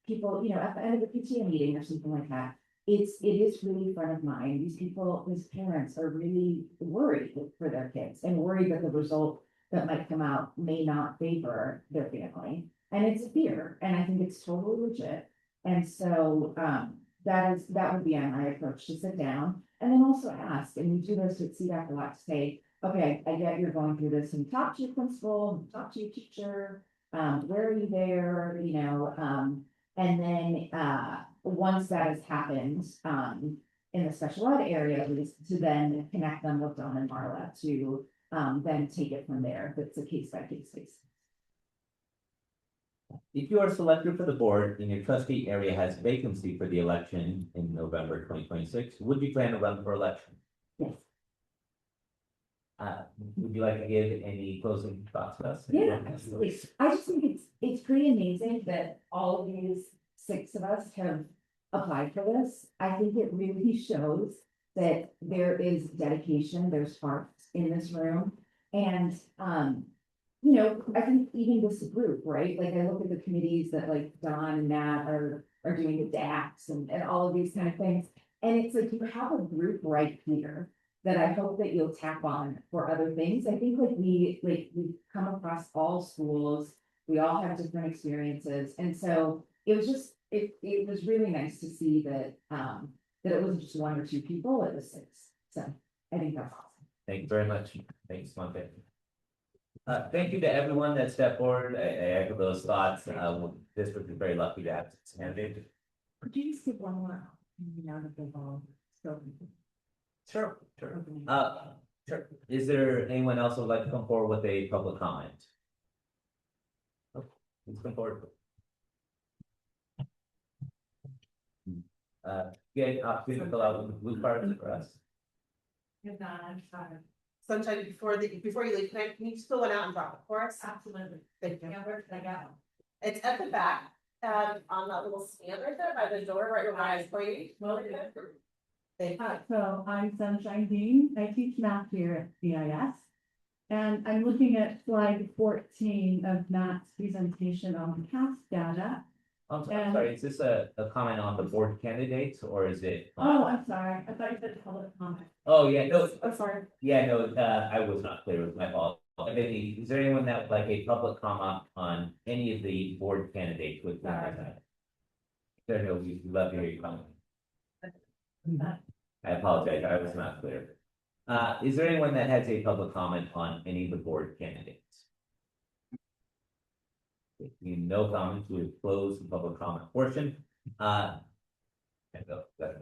people, you know, at the end of a PTA meeting or something like that, it is really front of mind. These people, these parents are really worried for their kids and worried that the result that might come out may not favor their family. And it's a fear, and I think it's totally legit. And so that would be my approach, to sit down and then also ask, and we do this with CDAC a lot, to say, okay, I get you're going through this, and talk to your principal, talk to your teacher, where are you there, you know, and then once that has happened, in the special ed area, to then connect them with Dawn and Marla to then take it from there. That's a case by case basis. If you are selected for the board and your trustee area has vacancy for the election in November 2026, would you plan to run for election? Yes. Would you like to give any closing thoughts to us? Yeah, absolutely. I just think it's pretty amazing that all of these 6 of us have applied for this. I think it really shows that there is dedication, there's heart in this room. And you know, I think even this group, right? Like I look at the committees that like Don and Matt are doing the DACs and all of these kind of things. And it's like you have a group right here that I hope that you'll tap on for other things. I think we've come across all schools, we all have different experiences. And so it was just it was really nice to see that that it wasn't just 1 or 2 people, it was 6. So I think that's awesome. Thank you very much. Thanks, Monte. Thank you to everyone that stepped forward. I echo those thoughts. District is very lucky to have this candidate. Could you just give one more? Now that they've all spoken. Sure. Sure. Is there anyone else who would like to come forward with a public comment? Oh, please come forward. Get an opportunity to fill out the blue cards for us. If not, I'm sorry. Sunshine, before you leave, can you just fill one out and drop it for us? Absolutely. Thank you. Yeah, where can I go? It's at the back, on that little stand right there by the door, right where my eyes pointing. Thank you. So I'm Sunshine Dean. I teach math here at BIS. And I'm looking at slide 14 of Matt's presentation on CAASPP data. I'm sorry, is this a comment on the board candidates or is it? Oh, I'm sorry. I thought you said public comment. Oh, yeah, no, Oh, sorry. yeah, no, I was not clear, it was my fault. Maybe, is there anyone that would like a public comment on any of the board candidates with? There, no, we'd love to hear your comment. I apologize, I was not clear. Is there anyone that has a public comment on any of the board candidates? If you no comments, we would close the public comment portion. That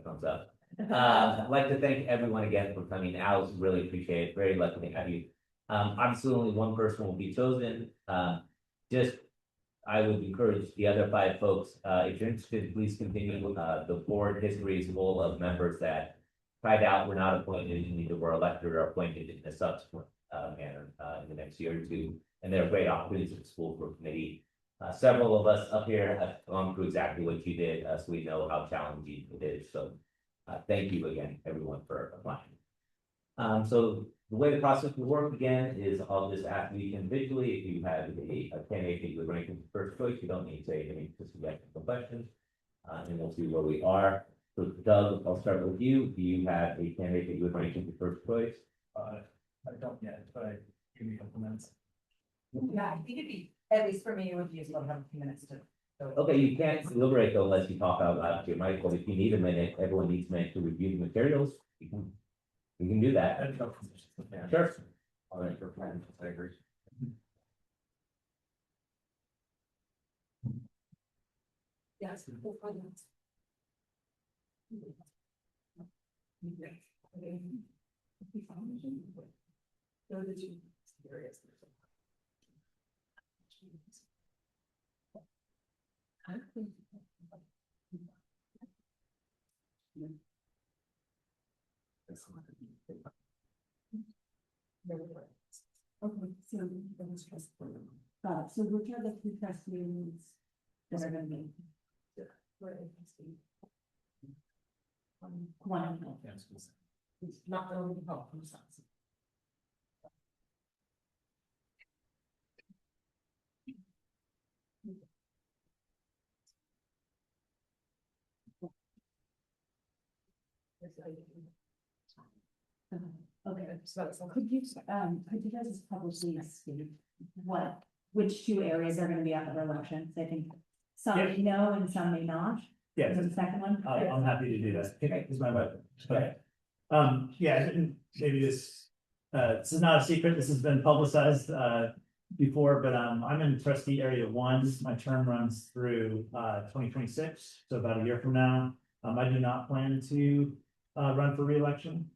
comes up. I'd like to thank everyone again for coming out. Really appreciate it. Very lucky to have you. Obviously, only one person will be chosen. I would encourage the other 5 folks, if you're interested, please continue. The board history is full of members that tried out, were not appointed, and either were elected or appointed in a subsequent manner in the next year or two. And there are great opportunities at the school for committee. Several of us up here have gone through exactly what you did, so we know how challenging it is. So thank you again, everyone, for applying. So the way the process will work again is I'll just ask you individually if you have a candidate that you're ranking first choice. You don't need to say any specific questions, and we'll see where we are. So Doug, I'll start with you. Do you have a candidate that you would rank as first choice? I don't yet, but give me a couple minutes. Yeah, I think it'd be, at least for me, it would be useful to have a few minutes to. Okay, you can't deliberate though unless you talk out loud to your mic, but if you need a minute, everyone needs a minute to review the materials. We can do that. Sure. All right, for plan, I agree. Yes. Okay, so which are the 2 test meetings that are gonna be? One. It's not going to help from science. Okay, so could you guys just publicly state which 2 areas are gonna be up for elections? I think some may know and some may not. Yeah, The second one? I'm happy to do that. Here's my button. Okay. Yeah, and maybe this is not a secret. This has been publicized before, but I'm in trustee area 1. My term runs through 2026, so about a year from now. I do not plan to run for re-election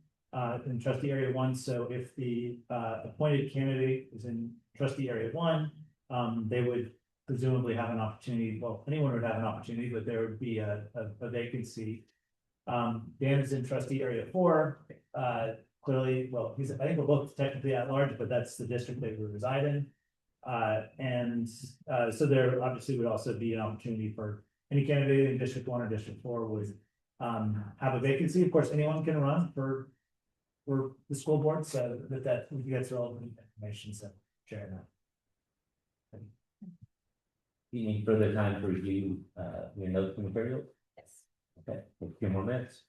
in trustee area 1. So if the appointed candidate is in trustee area 1, they would presumably have an opportunity. Well, anyone would have an opportunity, but there would be a vacancy. Dan is in trustee area 4. Clearly, well, I think we're both technically at large, but that's the district that we reside in. So there obviously would also be an opportunity for any candidate in District 1 or District 4 would have a vacancy. Of course, anyone can run for the school board, so that gets relevant information, so share that. Do you need further time to review your notes and materials? Yes. Okay, a few more minutes.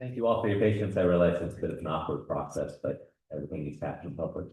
Thank you all for your patience. I realize it's a bit of an awkward process, but everything needs to happen in public.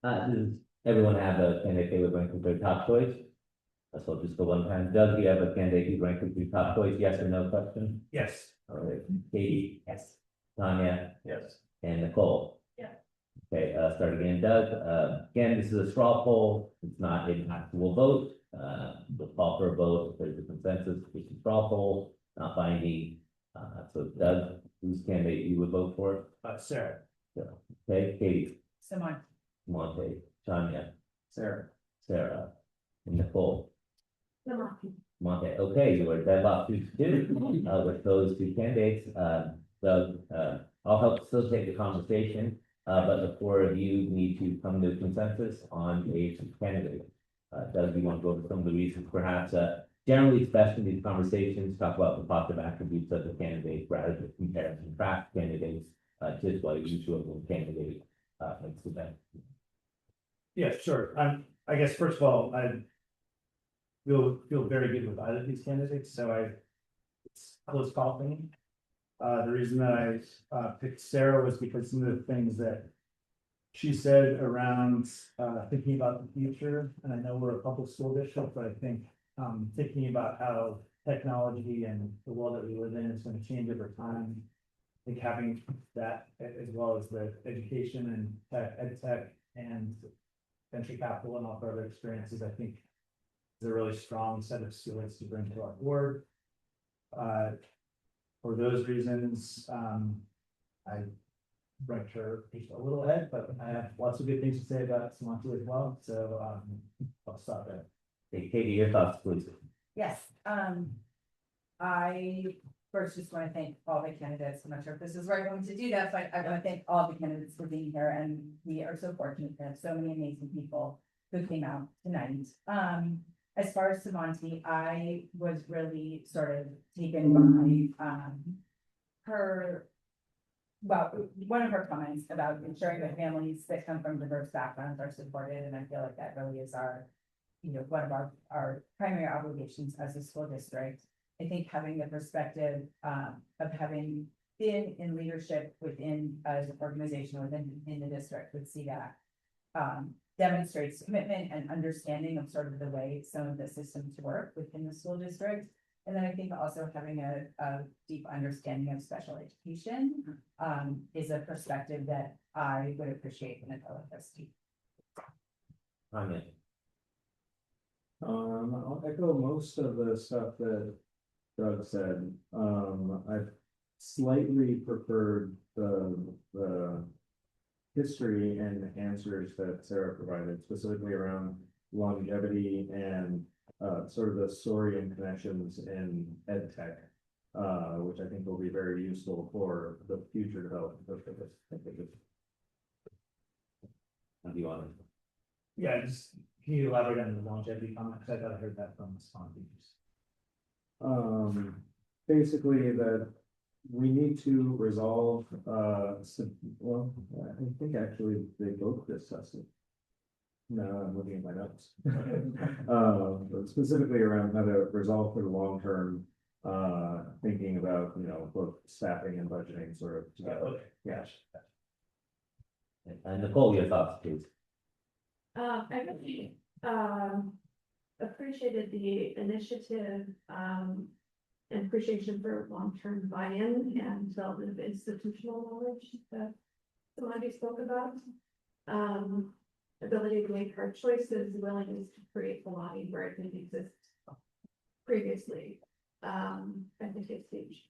Does everyone have a candidate they would rank as their top choice? So just the one time. Doug, do you have a candidate you rank as your top choice? Yes or no question? Yes. All right. Katie? Yes. Tanya? Yes. And Nicole? Yeah. Okay, start again. Doug, again, this is a straw poll. It's not an actual vote. We'll call for a vote if there's a consensus. It's a straw poll, not binding. So Doug, whose candidate you would vote for? Sarah. Okay, Katie? Someone. Monte, Tanya, Sarah. Sarah, and Nicole. Come Monte, okay, you are deadlocked 2-2, with those two candidates, Doug, I'll help facilitate the conversation, but the four of you need to come to a consensus on a candidate. Doug, you want to go over some of the reasons, perhaps, generally it's best in these conversations, talk about the positive attributes of the candidate rather than compare and contrast candidates, just what each of the candidate, makes the best. Yeah, sure. I guess first of all, I feel very good with either of these candidates, so it's a close call for me. The reason that I picked Sarah was because some of the things that she said around thinking about the future, and I know we're a public school district, but I think thinking about how technology and the world that we live in is going to change over time. I think having that as well as the education and ed tech and venture capital and all the other experiences, I think is a really strong set of skills to bring to our board. For those reasons, I ranked her just a little ahead, but I have lots of good things to say about Samantha as well, so I'll stop there. Hey, Katie, your thoughts, please. Yes, I first just want to thank all the candidates. I'm not sure if this is the right one to do that, but I want to thank all the candidates for being here, and we are so fortunate to have so many amazing people who came out tonight. As far as Savanti, I was really sort of taken by one of her comments about ensuring that families that come from diverse backgrounds are supported, and I feel like that really is our, one of our primary obligations as a school district. I think having the perspective of having been in leadership within an organization within the district with CDAC demonstrates commitment and understanding of sort of the way some of the systems work within the school district. And then I think also having a deep understanding of special education is a perspective that I would appreciate in a fellow trustee. Tanya. I'll echo most of the stuff that Doug said. I've slightly preferred the history and answers that Sarah provided, specifically around longevity and sort of the story and connections in ed tech, which I think will be very useful for the future development of this. How do you want to? Yeah, just, can you elaborate on the longevity comment? Because I thought I heard that from the sponsors. Basically that we need to resolve, well, I think actually they both discussed it. No, I'm looking at my notes. But specifically around how to resolve for the long term, thinking about, both staffing and budgeting sort of together. Okay. Yeah. And Nicole, your thoughts, please. I really, appreciated the initiative, and appreciation for long-term buy-in and development of institutional knowledge that somebody spoke about. Ability to make hard choices, willingness to create belonging where it didn't exist previously. I think it's huge.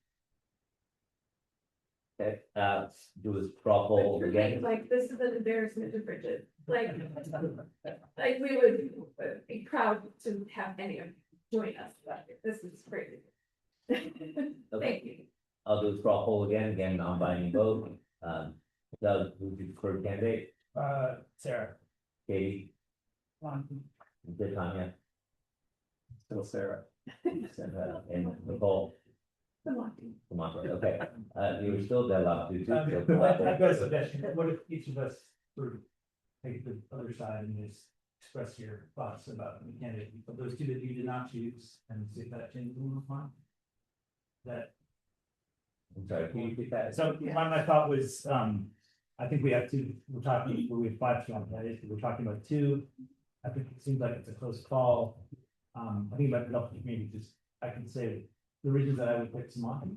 Okay, do a straw poll again. Like, this is an embarrassment to Bridget, like we would be proud to have any of you join us, but this is crazy. Thank you. I'll do a straw poll again, non-binding vote. Doug, who would you prefer candidate? Sarah. Katie? Good, Tanya? Still Sarah. And Nicole? Come on. Okay, you were still deadlocked due I've to. got a suggestion. What if each of us sort of take the other side and just express your thoughts about the candidate, but those two that you did not choose, and see if that changes the mind? That. I'm sorry, can you repeat that? So my thought was, I think we have two, we have 5 strong candidates, we're talking about 2. I think it seems like it's a close call. I think about the help of the community, just, I can say the reasons that I would pick Samantha.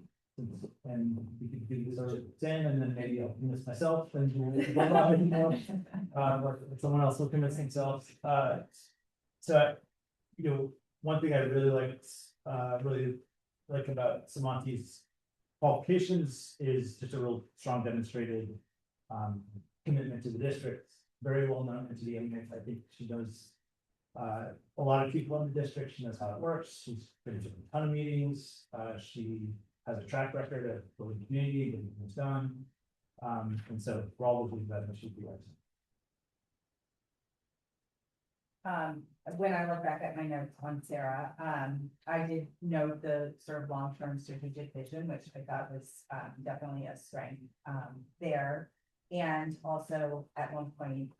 And we could do this over 10, and then maybe I'll convince myself, and or someone else will convince themselves. So, one thing I really like about Samanti's qualifications is just a real strong demonstrated commitment to the district, very well known into the MX. I think she knows a lot of people in the district. She knows how it works. She's been to a ton of meetings. She has a track record of building community, getting things done. And so for all of these, that should be excellent. When I look back at my notes on Sarah, I did note the sort of long-term strategic vision, which I thought was definitely a strength there. And also at one point,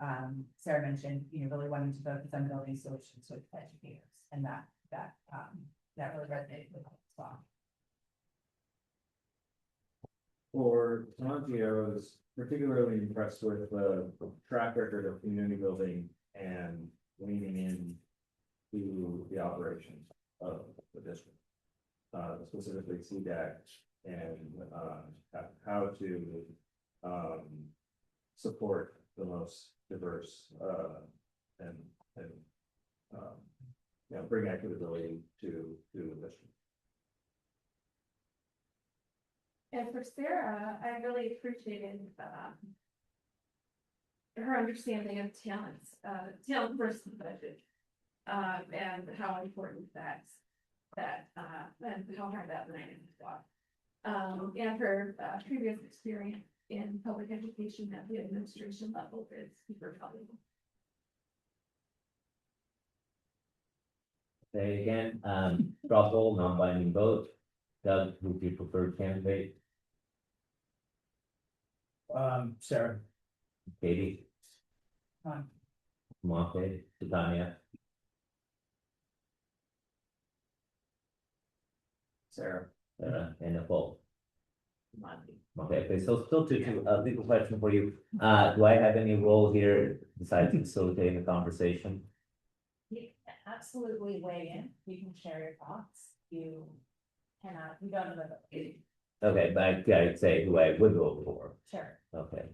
Sarah mentioned, really wanting to focus on building solutions with educators, and that really resonated with me as well. For Monty, I was particularly impressed with the track record of community building and leaning in to the operations of the district, specifically CDAC, and how to support the most diverse and bring equitability to the district. And for Sarah, I really appreciated her understanding of talent versus budget, and how important and how hard that line is. And her previous experience in public education at the administration level is super valuable. Say again, straw poll, non-binding vote. Doug, who would you prefer candidate? Sarah. Katie? Monte, Tanya? Sarah. And Nicole? Okay, so still two, legal question for you. Do I have any role here besides facilitating the conversation? You can absolutely weigh in. You can share your thoughts. you cannot, you don't live it. Okay, but I'd say who I would vote for. Sure. Okay.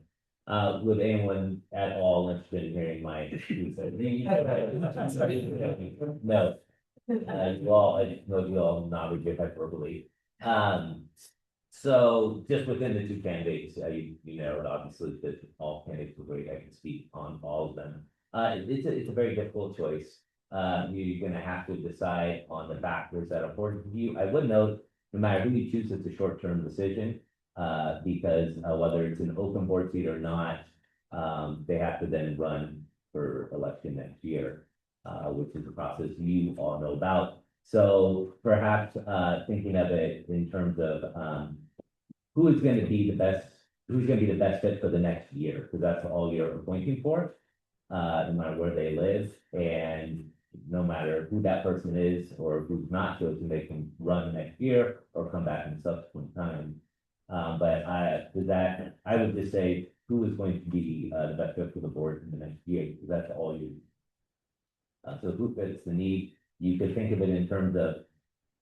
Would anyone at all interested in hearing my? No. Well, I know you all nodded your head verbally. So just within the two candidates, you narrowed obviously that all candidates were great. I can speak on all of them. It's a very difficult choice. You're gonna have to decide on the factors that are important to you. I would note, no matter who you choose, it's a short-term decision. Because whether it's an open board seat or not, they have to then run for election next year, which is a process you all know about. So perhaps thinking of it in terms of who is going to be the best, who's going to be the best fit for the next year, because that's all you're appointing for, no matter where they live, and no matter who that person is or who's not chosen, they can run next year or come back in subsequent time. But I would just say who is going to be the best fit for the board in the next year, because that's all you. So who fits the need? You could think of it in terms of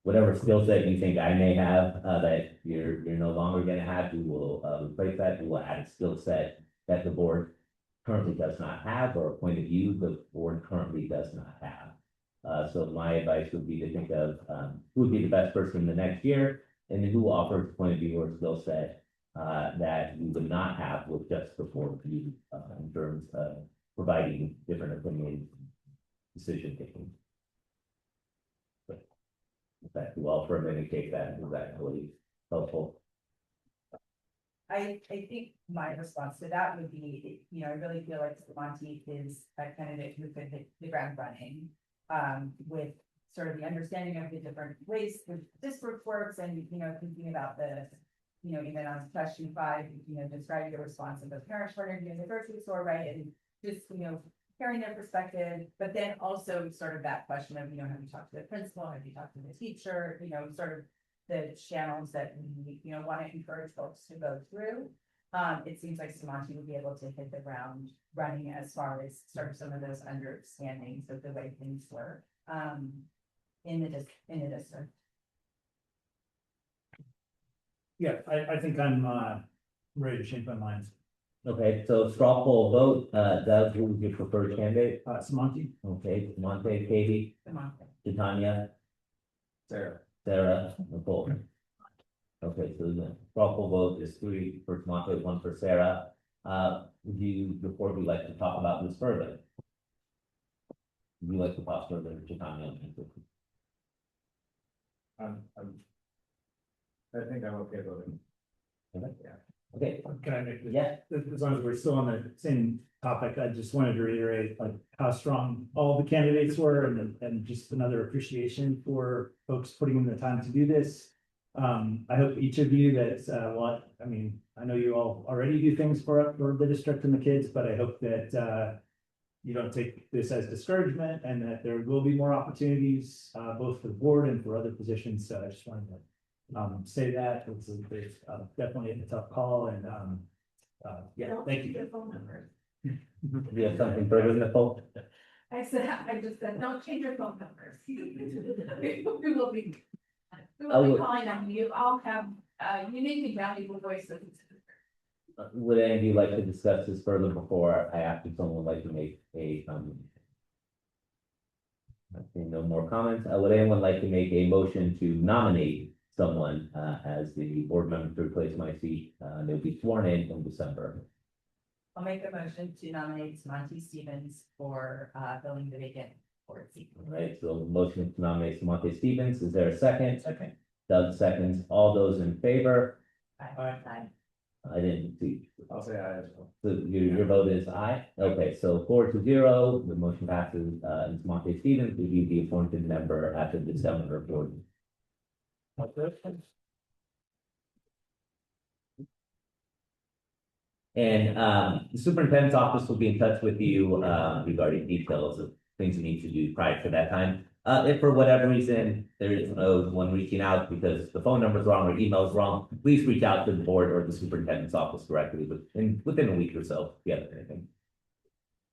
whatever skill set you think I may have that you're no longer going to have. You will replace that. You will add a skill set that the board currently does not have, or a point of view the board currently does not have. So my advice would be to think of who would be the best person in the next year, and who offers a point of view or skill set that you would not have with just the board of you in terms of providing different opinions, decision making. That well for a minute, take that is actually helpful. I think my response to that would be, I really feel like Monty is a candidate who could hit the ground running, with sort of the understanding of the different ways the district works, and, thinking about the, even on question 5, describe your response of the parent point of view and the grocery store, right? And just, hearing their perspective, but then also sort of that question of, have you talked to the principal, have you talked to the teacher, sort of the channels that we, want to encourage folks to go through. It seems like Samanti would be able to hit the ground running as far as sort of some of those understandings of the way things work, in the district. Yeah, I think I'm ready to change my mind. Okay, so straw poll vote, Doug, who would your preferred candidate? Samanti. Okay, Monte, Katie, Tanya, Sarah, Nicole. Okay, so the straw poll vote is 3 for Monte, 1 for Sarah. Before we like to talk about this further? Would you like to talk further, Tanya? I think I'm okay voting. Okay. Yeah. Okay. Can I make this? Yeah. As long as we're still on the same topic, I just wanted to reiterate like how strong all the candidates were, and just another appreciation for folks putting in the time to do this. I hope each of you I know you all already do things for the district and the kids, but I hope that you don't take this as discouragement, and that there will be more opportunities both for the board and for other positions. So I just wanted to say that it's definitely a tough call, and thank you. Do you have something further, Nicole? I just said, don't change your phone numbers. We will be calling on you. All have unique and valuable voices. Would any of you like to discuss this further before I ask if someone would like to make a comment? I see no more comments. Would anyone like to make a motion to nominate someone as the board member to replace my seat? They'll be sworn in December. I'll make a motion to nominate Monty Stevens for filling the vacant board seat. All right, so motion to nominate Monte Stevens. Is there a second? Second. Doug seconds. All those in favor? Aye. I didn't see. I'll say aye as well. So your vote is aye? Okay, so 4-0, the motion passes. Monte Stevens will be the appointed member after the December board. And the superintendent's office will be in touch with you regarding details of things you need to do prior to that time. If for whatever reason there is no one reaching out because the phone number is wrong or email is wrong, please reach out to the board or the superintendent's office directly within a week or so if you have anything.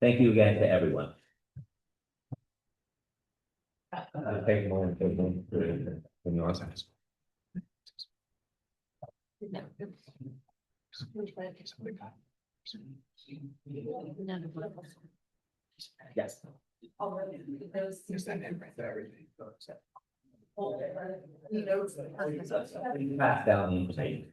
Thank you again to everyone. Take a moment. in your sense. Yes. Those. Pass down the information.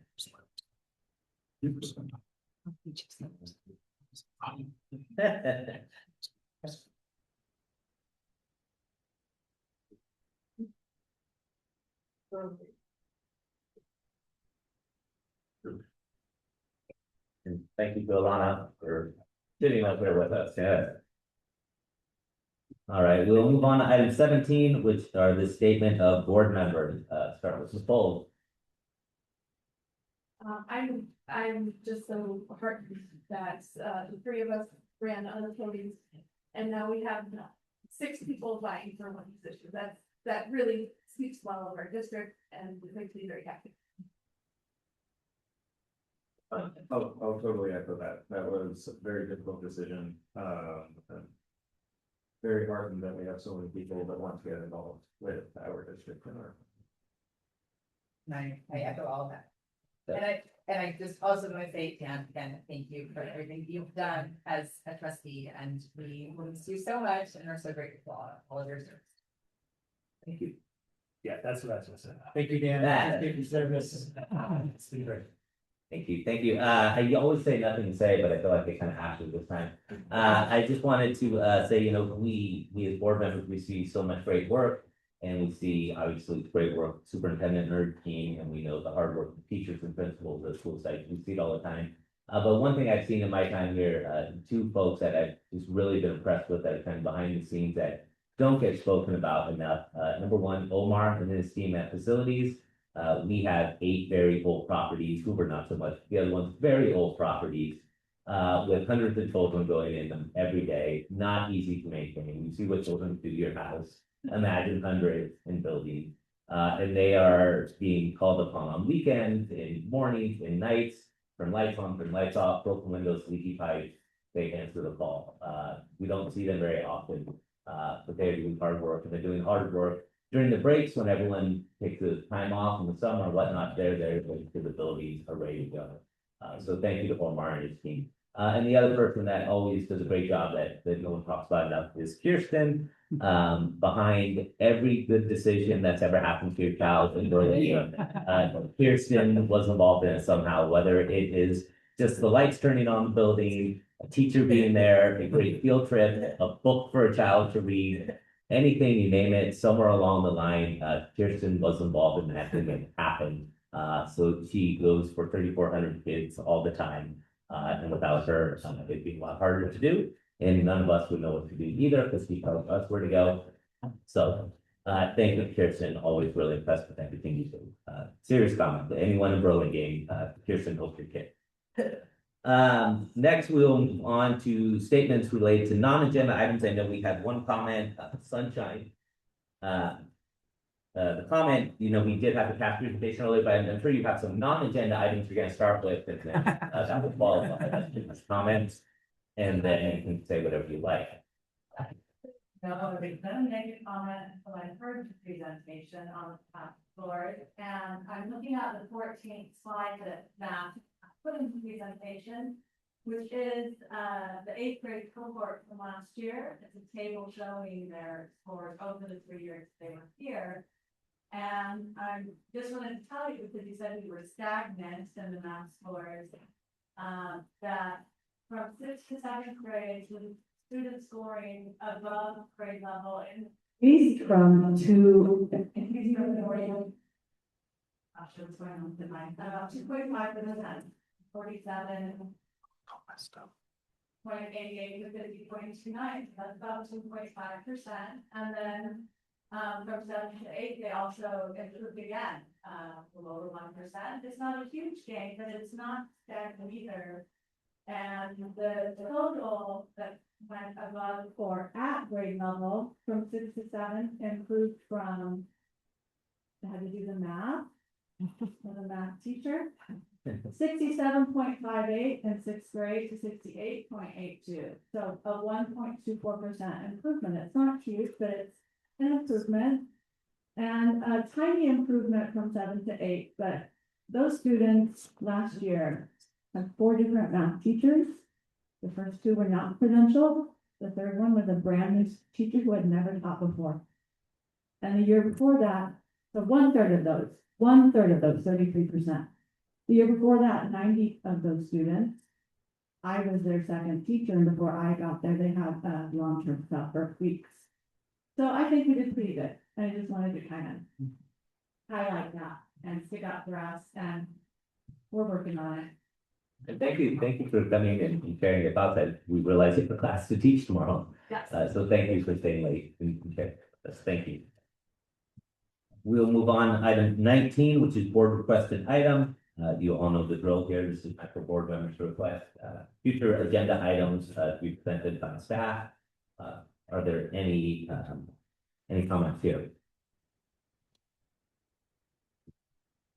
And thank you to Alana for sitting up there with us, yeah. All right, we'll move on to item 17, which are the statement of board members, start with Ms. Bowles. I'm just so heartened that, the three of us ran other committees. And now we have 6 people vying for one position. That really speaks well of our district and makes me very happy. I'll totally echo that. That was a very difficult decision. And very heartened that we have so many people that want to get involved with our district and our. I echo all of that. And I just also want to say, Dan, again, thank you for everything you've done as a trustee, and we miss you so much and are so grateful for all of your service. Thank you. Yeah, that's what I was gonna say. Thank you, Dan. That- Thank you for service. It's been great. Thank you, thank you. I always say nothing to say, but I feel like I kind of have to this time. I just wanted to say, you know, we as board members, we see so much great work. And we see obviously great work, superintendent and her team, and we know the hard work of teachers and principals at school sites. We see it all the time. But one thing I've seen in my time here, 2 folks that I've just really been impressed with that are kind of behind the scenes that don't get spoken about enough. Number 1, Omar and his team at facilities. We have 8 very old properties, Hoover not so much, the other one's very old properties, with hundreds of children going in them every day, not easy to maintain. You see what children do to your house, imagine hundreds in buildings. And they are being called upon on weekends, in mornings, in nights, turn lights on, turn lights off, broken windows, leaky pipes, they answer the call. We don't see them very often, but they're doing hard work, and they're doing hard work during the breaks when everyone takes the time off in the summer and whatnot. They're there because the buildings are ready to go. So thank you to Omar and his team. And the other person that always does a great job that no one talks about enough is Kirsten. Behind every good decision that's ever happened to your child in Burlingame, Kirsten was involved in it somehow, whether it is just the lights turning on the building, a teacher being there, a great field trip, a book for a child to read, anything, you name it, somewhere along the line, Kirsten was involved in that to make it happen. So she goes for 3,400 kids all the time. And without her, it'd be a lot harder to do. And none of us would know what to do either, because she tells us where to go. So, thank you, Kirsten, always really impressed with everything you do. Serious comment to anyone in Burlingame, Kirsten, hope your kid. Next, we'll move on to statements related to non-agenda items. I know we had one comment, Sunshine. The comment, you know, we did have the cash presentation earlier, but I'm sure you have some non-agenda items you're gonna start with, and then that would qualify as comments. And then you can say whatever you like. No, there's no negative comment until I heard the presentation on the board, and I'm looking at the 14th slide that Matt put in the presentation, which is the 8th grade cohort from last year. It's a table showing their scores over the 3 years they were here. And I just wanted to tell you, because you said we were stagnant in the math scores, that from 6th to 7th grade, with students scoring above grade level increased from 2.5%, about 2.5%, 47. 0.88 to 50.29, that's about 2.5%. And then from 7 to 8, they also improved again, below 1%. It's not a huge gain, but it's not stagnant either. And the total that went above or at grade level from 6 to 7 improved from, I had to do the math, as a math teacher, 67.58 in 6th grade to 68.82. So a 1.24% improvement. It's not huge, but it's an improvement. And a tiny improvement from 7 to 8, but those students last year had 4 different math teachers. The first 2 were not credentialed. The third one was a brand new teacher who had never taught before. And the year before that, so 1/3 of those, 33%. The year before that, 90 of those students, I was their second teacher, and before I got there, they had long-term stuff for weeks. So I think we did pretty good. I just wanted to kind of highlight that and stick up for us, and we're working on it. And thank you for coming in and sharing your thoughts. We realize you have a class to teach tomorrow. Yes. So thank you for staying late and sharing with us. Thank you. We'll move on to item 19, which is board requested item. You all know the drill here. This is for board members to request future agenda items to be presented by staff. Are there any comments here?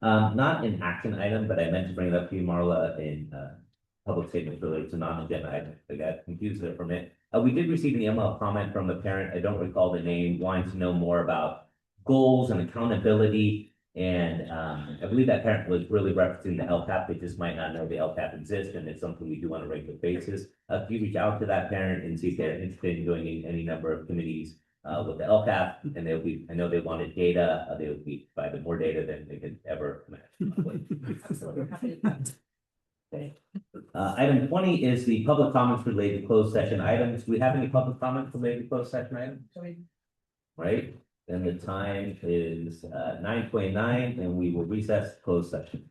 Not an action item, but I meant to bring it up to you, Marla, in public statements related to non-agenda items. I got confused there for a minute. We did receive an email comment from a parent, I don't recall the name, wanting to know more about goals and accountability. And I believe that parent was really referencing the LCAP. They just might not know the LCAP exists, and it's something we do on a regular basis. If you reach out to that parent and see if they're interested in doing any number of committees with the LCAP, and I know they wanted data, they would be provided more data than they could ever imagine. Item 20 is the public comments related to closed session items. Do we have any public comments related to closed session items? Right, then the time is 9:29, and we will recess closed session.